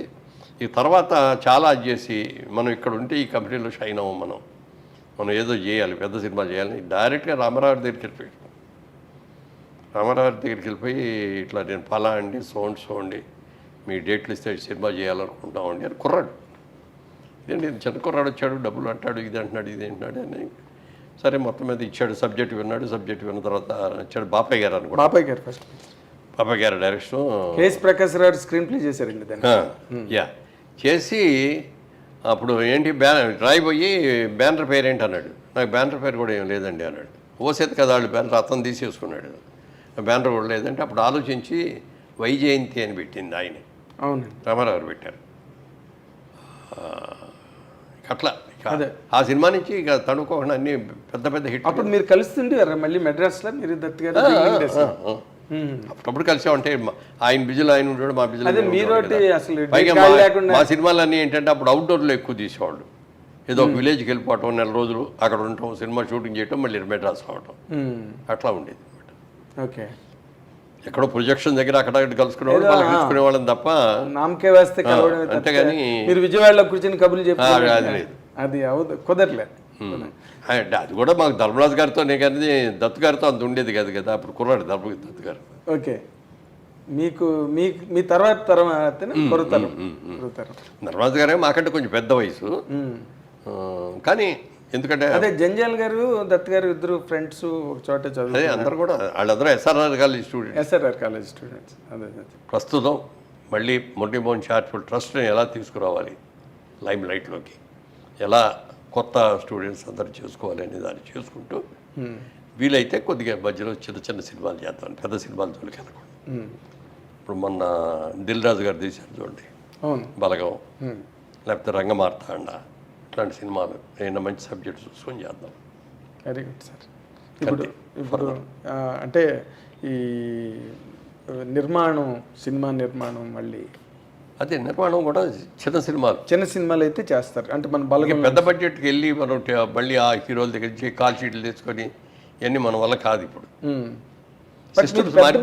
ఈ తర్వాత చాలా అది చేసి మనం ఇక్కడ ఉంటే ఈ కంపెనీలో షైన్ అవ్వం, మనం ఏదో చేయాలి, పెద్ద సినిమా చేయాలని డైరెక్ట్గా రామారావు దగ్గరికి వెళ్ళిపోయాడు. రామారావు దగ్గరికి వెళ్ళిపోయి ఇట్లా నేను పలా అండి, సో అండి, మీ డేట్లు ఇస్తే సినిమా చేయాలనుకుంటామండి అని కుర్రాడు. ఏంటి చిన్న కుర్రాడు వచ్చాడు, డబ్బులు అంటాడు, ఇది అంటున్నాడు, ఇది అంటున్నాడు అని. సరే మొత్తం మీద ఇచ్చాడు, సబ్జెక్ట్ విన్నాడు. సబ్జెక్ట్ విన్న తర్వాత ఇచ్చాడు బాపయ్య గారు అనుకో. బాబాయ్ గారు ఫస్ట్ బాపయ్య గారు డైరెక్షన్, కేఎస్ ప్రకాశ్ గారు స్క్రీన్ ప్లే చేశారండి దాన్ని. యా చేసి అప్పుడు ఏంటి రాయిపోయి బ్యానర్ పేరు ఏంటి అన్నాడు. నాకు బ్యానర్ పేరు కూడా ఏం లేదండి అన్నాడు. ఓసేది కదా వాళ్ళు బ్యానర్ అతను తీసేసుకున్నాడు, బ్యానర్ కూడా లేదంటే అప్పుడు ఆలోచించి వైజయంతి అని పెట్టింది ఆయన. అవునండి, రామారావు గారు పెట్టారు. అట్లా అదే. ఆ సినిమా నుంచి ఇక తడుకోకుండా అన్ని పెద్ద పెద్ద హిట్. అప్పుడు మీరు కలుస్తుండేవారా మళ్ళీ మెడ్రాస్లో మీరు దత్ గారు? అప్పుడప్పుడు కలిసామంటే ఆయన బిజులు ఆయన ఉంటాడు, మా బిజులు అదే మీరోటి అసలు పైగా గాలి లేకుండా. మా సినిమాలన్నీ ఏంటంటే అప్పుడు అవుట్డోర్లో ఎక్కువ తీసేవాళ్ళు. ఏదో ఒక విలేజ్కి వెళ్ళిపోవటం, నెల రోజులు అక్కడ ఉండటం, సినిమా షూటింగ్ చేయటం, మళ్ళీ మెడ్రాస్ రావటం, అట్లా ఉండేది. ఓకే, ఎక్కడో ప్రొజెక్షన్ దగ్గర అక్కడ కలుసుకునేవాళ్ళు, పలకరించుకునే వాళ్ళని తప్ప నామకే వేస్తే కలవడం అంతేగాని మీరు విజయవాడలో కూర్చొని కబుర్లు చెప్పారు అది లేదు. అది కుదరలే. అంటే అది కూడా మాకు ధర్మరాజు గారితోనే కానీ దత్ గారితో అంత ఉండేది కాదు కదా. అప్పుడు కుర్రాడు దత్ గారు. ఓకే, మీకు మీ తర్వాత కొరతరం ధర్మరాజు గారే మాకంటే కొంచెం పెద్ద వయసు, కానీ ఎందుకంటే అదే జంజాల్ గారు దత్ గారు ఇద్దరు ఫ్రెండ్స్ ఒక చోట చదువు. అదే అందరూ కూడా వాళ్ళందరూ SRR college student. SRR college students. అదే ప్రస్తుతం మళ్ళీ మొండిమోహన్ చారిటబుల్ ట్రస్ట్ని ఎలా తీసుకురావాలి లైమ్ లైట్లోకి, ఎలా కొత్త స్టూడెంట్స్ అందరూ చేసుకోవాలి అనే దాన్ని చేసుకుంటూ వీలైతే కొద్దిగా మధ్యలో చిన్న చిన్న సినిమాలు చేద్దాం, పెద్ద సినిమాలు జోలికి వెళ్ళకుండా. ఇప్పుడు మొన్న దిల్ రాజు గారు తీశారు చూడండి, బలగం, లేకపోతే రంగమార్తాండ, ఇట్లాంటి సినిమాలు ఏమైనా మంచి సబ్జెక్ట్ చూసుకొని చేద్దాం. Very good sir. ఇప్పుడు అంటే ఈ నిర్మాణం, సినిమా నిర్మాణం మళ్ళీ అదే నిర్మాణం కూడా చిన్న సినిమాలు అయితే చేస్తారు. అంటే మన బలగం పెద్ద బడ్జెట్కి వెళ్ళి మనం మళ్ళీ ఆ హీరోల దగ్గర నుంచి కాల్ షీట్లు తెచ్చుకొని ఇవన్నీ మన వల్ల కాదు. ఇప్పుడు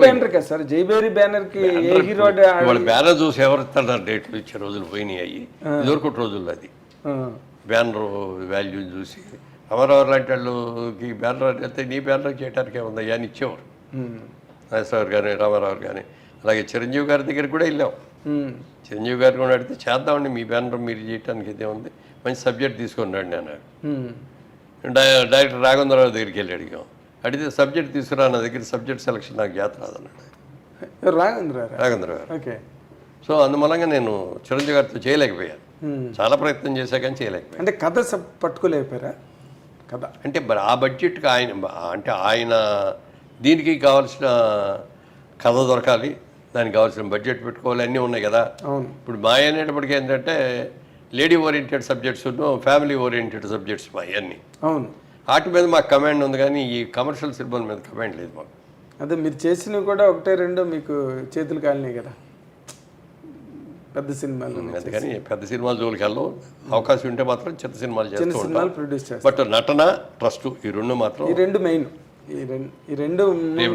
బ్యానర్ కదా సార్, జైబేరి బ్యానర్ కి ఏ హీరో వాళ్ళ బ్యానర్ చూసి ఎవరు ఇస్తారు, డేట్లు ఇచ్చే రోజులు పోయినాయి. అయ్యి ఇదివరకటి రోజుల్లో అది బ్యానర్ వాల్యూ చూసి అమరావతి లాంటి వాళ్ళకి బ్యానర్ అయితే నీ బ్యానర్ చేయడానికి ఏముంది అని ఇచ్చేవారు. నాగేశ్వరరావు కానీ రామారావు కానీ. అలాగే చిరంజీవి గారి దగ్గరికి కూడా వెళ్ళాం. చిరంజీవి గారు కూడా అడిగితే చేద్దామండి మీ బ్యానర్ మీరు చేయడానికి ఇదే ఉంది, మంచి సబ్జెక్ట్ తీసుకొని రండి అన్నాడు. డైరెక్టర్ రాఘవేంద్రరావు దగ్గరికి వెళ్ళి అడిగాం, అడిగితే సబ్జెక్ట్ తీసుకురా నా దగ్గర, సబ్జెక్ట్ సెలక్షన్ నాకు చేత రాదన్నాడు రాఘవేంద్రరావు గారు. సో అందుమూలంగా నేను చిరంజీవి గారితో చేయలేకపోయాను. చాలా ప్రయత్నం చేశా కానీ చేయలేకపోయాను. అంటే కథ పట్టుకోలేకపోయారా? కథ అంటే ఆ బడ్జెట్కి ఆయన దీనికి కావాల్సిన కథ దొరకాలి, దానికి కావాల్సిన బడ్జెట్ పెట్టుకోవాలి, అన్నీ ఉన్నాయి కదా. ఇప్పుడు మా అనేటప్పటికీ ఏంటంటే lady oriented subjects, family oriented subjects మా అన్నీ. అవును, వాటి మీద మాకు కమాండ్ ఉంది కానీ ఈ కమర్షియల్ సినిమాల మీద కమాండ్ లేదు మాకు. అదే మీరు చేసినవి కూడా ఒకటే రెండో మీకు చేతులు కాలినాయి కదా పెద్ద సినిమాలు. అందుకని పెద్ద సినిమాలు జోలికి వెళ్ళవు, అవకాశం ఉంటే మాత్రం చిన్న సినిమాలు ప్రొడ్యూస్ చేస్తాం. బట్ నటన, ట్రస్ట్ ఈ రెండు మాత్రం, ఈ రెండు మెయిన్. ఈ రెండు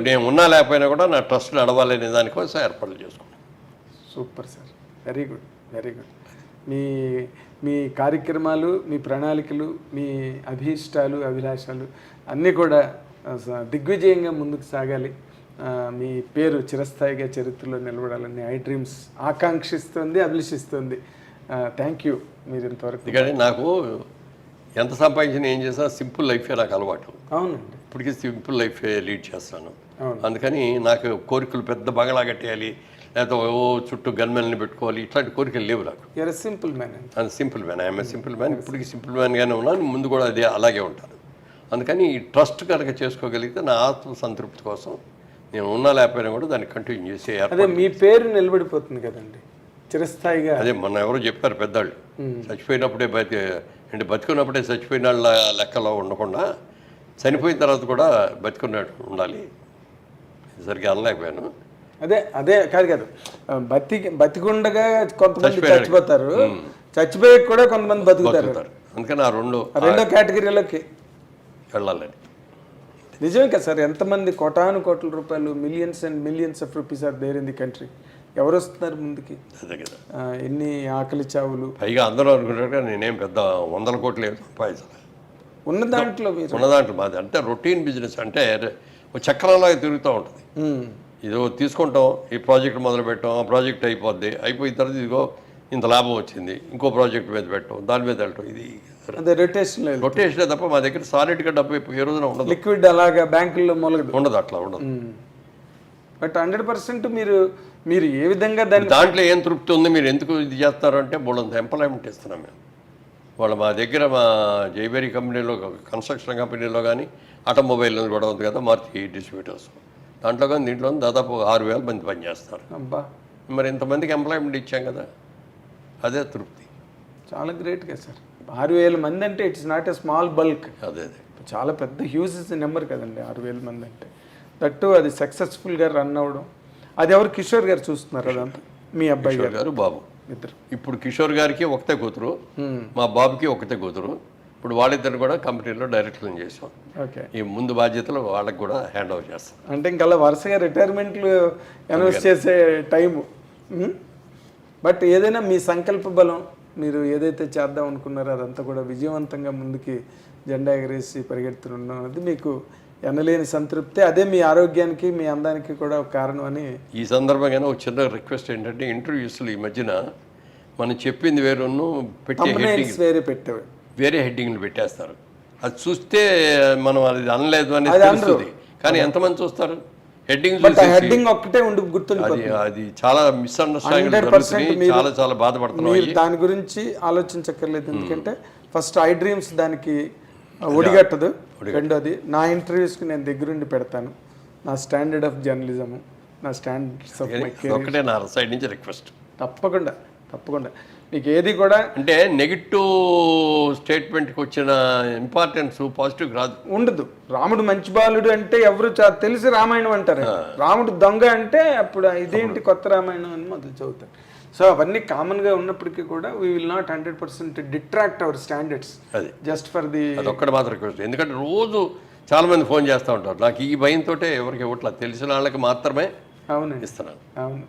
నేను ఉన్నా లేకపోయినా కూడా నా ట్రస్ట్ నడవాలనే దానికోసం ఏర్పాట్లు చేసుకున్నాను. Super sir, very good, very good. మీ కార్యక్రమాలు, మీ ప్రణాళికలు, మీ అభీష్టాలు, అభిలాషాలు అన్నీ కూడా దిగ్విజయంగా ముందుకు సాగాలి. మీ పేరు చిరస్థాయిగా చరిత్రలో నిలబడాలని ఐ డ్రీమ్స్ ఆకాంక్షిస్తుంది, అభిలషిస్తుంది. Thank you. మీరు ఇంతవరకు ఎందుకంటే నాకు ఎంత సంపాదించిన ఏం చేసినా సింపుల్ లైఫే నాకు అలవాటు. అవునండి, ఇప్పటికీ సింపుల్ లైఫే లీడ్ చేస్తాను. అందుకని నాకు కోరికలు పెద్ద బంగళా కట్టేయాలి, లేకపోతే చుట్టూ గన్మెన్ని పెట్టుకోవాలి, ఇట్లాంటి కోరికలు లేవు నాకు. Simple man. Simple man, I'm simple man. ఇప్పటికీ సింపుల్ మ్యాన్గానే ఉన్నాను, ముందు కూడా అదే అలాగే ఉంటాను. అందుకని ఈ ట్రస్ట్ కనుక చేసుకోగలిగితే నా ఆత్మ సంతృప్తి కోసం నేను ఉన్నా లేకపోయినా కూడా దాన్ని కంటిన్యూ చేసే. అదే మీ పేరు నిలబడిపోతుంది కదండి చిరస్థాయిగా. అదే మొన్న ఎవరో చెప్పారు పెద్దవాళ్ళు, చచ్చిపోయినప్పుడే బతికున్నప్పుడే చచ్చిపోయిన వాళ్ళ లెక్కలో ఉండకుండా చనిపోయిన తర్వాత కూడా బతికున్నట్టు ఉండాలి. సరిగ్గా అనలేకపోయాను. అదే కాదు బతికుండగా కొంతమంది చచ్చిపోతారు, చచ్చిపోయాక కూడా కొంతమంది బతుకుతారు. అందుకని ఆ రెండో కేటగిరీలోకి వెళ్ళాలని. నిజమే కదా సార్, ఎంతమంది కోటాను కోట్ల రూపాయలు, millions and millions of rupees are there in the country. ఎవరు వస్తున్నారు ముందుకి? అదే కదా, ఎన్ని ఆకలి చావులు. పైగా అందరూ అనుకుంటారు నేనేం పెద్ద 100 కోట్లు ఏం సంపాదించాలి. ఉన్న దాంట్లో మాది అంటే రొటీన్ బిజినెస్, అంటే చక్రంలాగా తిరుగుతూ ఉంటుంది. ఇదో తీసుకుంటాం, ఈ ప్రాజెక్ట్ మొదలు పెట్టాం, ఆ ప్రాజెక్ట్ అయిపోద్ది, అయిపోయిన తర్వాత ఇదిగో ఇంత లాభం వచ్చింది, ఇంకో ప్రాజెక్ట్ మీద పెట్టడం, దాని మీద వెళ్ళటం, ఇది అదే రొటేషన్ రొటేషనే తప్ప మా దగ్గర సాలిడ్గా డబ్బు ఏ రోజున ఉండదు. లిక్విడ్ అలాగా బ్యాంకుల్లో మొలగదు, ఉండదు, అట్లా ఉండదు. బట్ 100% మీరు ఏ విధంగా దాన్ని దాంట్లో ఏం తృప్తి ఉంది, మీరు ఎందుకు ఇది చేస్తారు అంటే బోళ్ళంత ఎంప్లాయ్మెంట్ ఇస్తున్నాం మేము. వాళ్ళు మా దగ్గర మా జైబేరీ కంపెనీలో, కన్స్ట్రక్షన్ కంపెనీలో కానీ, ఆటోమొబైల్ కూడా ఉంది కదా మారుతి డిస్ట్రిబ్యూటర్స్, దాంట్లో కానీ దీంట్లో దాదాపు 6,000 మంది పనిచేస్తారు. అబ్బా, మరి ఇంతమందికి ఎంప్లాయ్మెంట్ ఇచ్చాం కదా, అదే తృప్తి. చాలా గ్రేట్గా సార్. 6,000 మంది అంటే it's not a small bulk. అదే చాలా పెద్ద హ్యూజ్ నెంబర్ కదండి 6,000 మంది అంటే. దట్టు అది సక్సెస్ఫుల్గా రన్ అవ్వడం. అది ఎవరు కిషోర్ గారు చూస్తున్నారు అదంతా? మీ అబ్బాయి గారు బాబు ఇద్దరు. ఇప్పుడు కిషోర్ గారికి ఒకటే కూతురు, మా బాబుకి ఒకటే కూతురు. ఇప్పుడు వాళ్ళిద్దరు కూడా కంపెనీలో డైరెక్టర్లు చేసాం. ఓకే, ఈ ముందు బాధ్యతలు వాళ్ళకి కూడా హ్యాండ్ ఓవర్ చేస్తాం. అంటే ఇంకా వరుసగా రిటైర్మెంట్లు అనౌన్స్ చేసే టైము. బట్ ఏదైనా మీ సంకల్ప బలం, మీరు ఏదైతే చేద్దాం అనుకున్నారో అదంతా కూడా విజయవంతంగా ముందుకి జెండా ఎగరేసి పరిగెడుతున్నాం అనేది మీకు ఎనలేని సంతృప్తి. అదే మీ ఆరోగ్యానికి, మీ అందానికి కూడా ఒక కారణం అని. ఈ సందర్భంగా ఒక చిన్న రిక్వెస్ట్ ఏంటంటే, ఇంటర్వ్యూస్లో ఈ మధ్యన మనం చెప్పింది వేరును పెట్టే హెడ్డింగ్ వేరే పెట్టేవి, వేరే హెడ్డింగ్లు పెట్టేస్తారు. అది చూస్తే మనం అది అనలేదు అనేది తెలుస్తుంది, కానీ ఎంతమంది చూస్తారు? హెడ్డింగ్ ఒక్కటే ఉండి గుర్తుండి అది చాలా మిస్అండర్స్టాండింగ్, చాలా బాధపడుతున్నాం. మీరు దాని గురించి ఆలోచించక్కర్లేదు, ఎందుకంటే ఫస్ట్ ఐ డ్రీమ్స్ దానికి ఒడిగట్టదు. రెండోది, నా ఇంటర్వ్యూస్కి నేను దగ్గరుండి పెడతాను. నా స్టాండర్డ్ ఆఫ్ జర్నలిజము, నా స్టాండర్డ్స్ ఆఫ్ మై కెరీర్ ఒకటే నా సైడ్ నుంచి రిక్వెస్ట్. తప్పకుండా మీకు ఏది కూడా అంటే నెగిటివ్ స్టేట్మెంట్కి వచ్చిన ఇంపార్టెన్స్ పాజిటివ్ రాదు, ఉండదు. రాముడు మంచి బాలుడు అంటే ఎవరు తెలిసి రామాయణం అంటారు. రాముడు దొంగ అంటే అప్పుడు ఇదేంటి కొత్త రామాయణం అని మొదలు చదువుతారు. సో అవన్నీ కామన్గా ఉన్నప్పటికీ కూడా we will not 100% detract our standards just for the. అదొక్కటి మాత్రం రిక్వెస్ట్. ఎందుకంటే రోజు చాలామంది ఫోన్ చేస్తూ ఉంటారు. నాకు ఈ భయంతో ఎవరికి ఇవ్వట్లా, తెలిసిన వాళ్ళకి మాత్రమే ఇస్తున్నాను. అవును,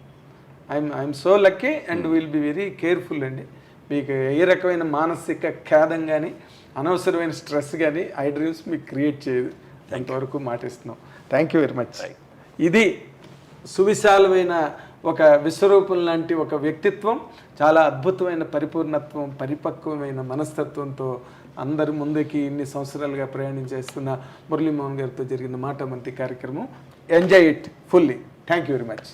I'm so lucky and will be very careful అండి. మీకు ఏ రకమైన మానసిక ఖేదం కానీ, అనవసరమైన స్ట్రెస్ కానీ ఐ డ్రీమ్స్ మీకు క్రియేట్ చేయదు. అంతవరకు మాటిస్తున్నాం. Thank you very much. ఇది సువిశాలమైన ఒక విశ్వరూపం లాంటి ఒక వ్యక్తిత్వం, చాలా అద్భుతమైన పరిపూర్ణత్వం, పరిపక్వమైన మనస్తత్వంతో అందరి ముందుకి ఇన్ని సంవత్సరాలుగా ప్రయాణం చేస్తున్న మురళీమోహన్ గారితో జరిగిన మాట మంతి కార్యక్రమం. Enjoy it fully. Thank you very much.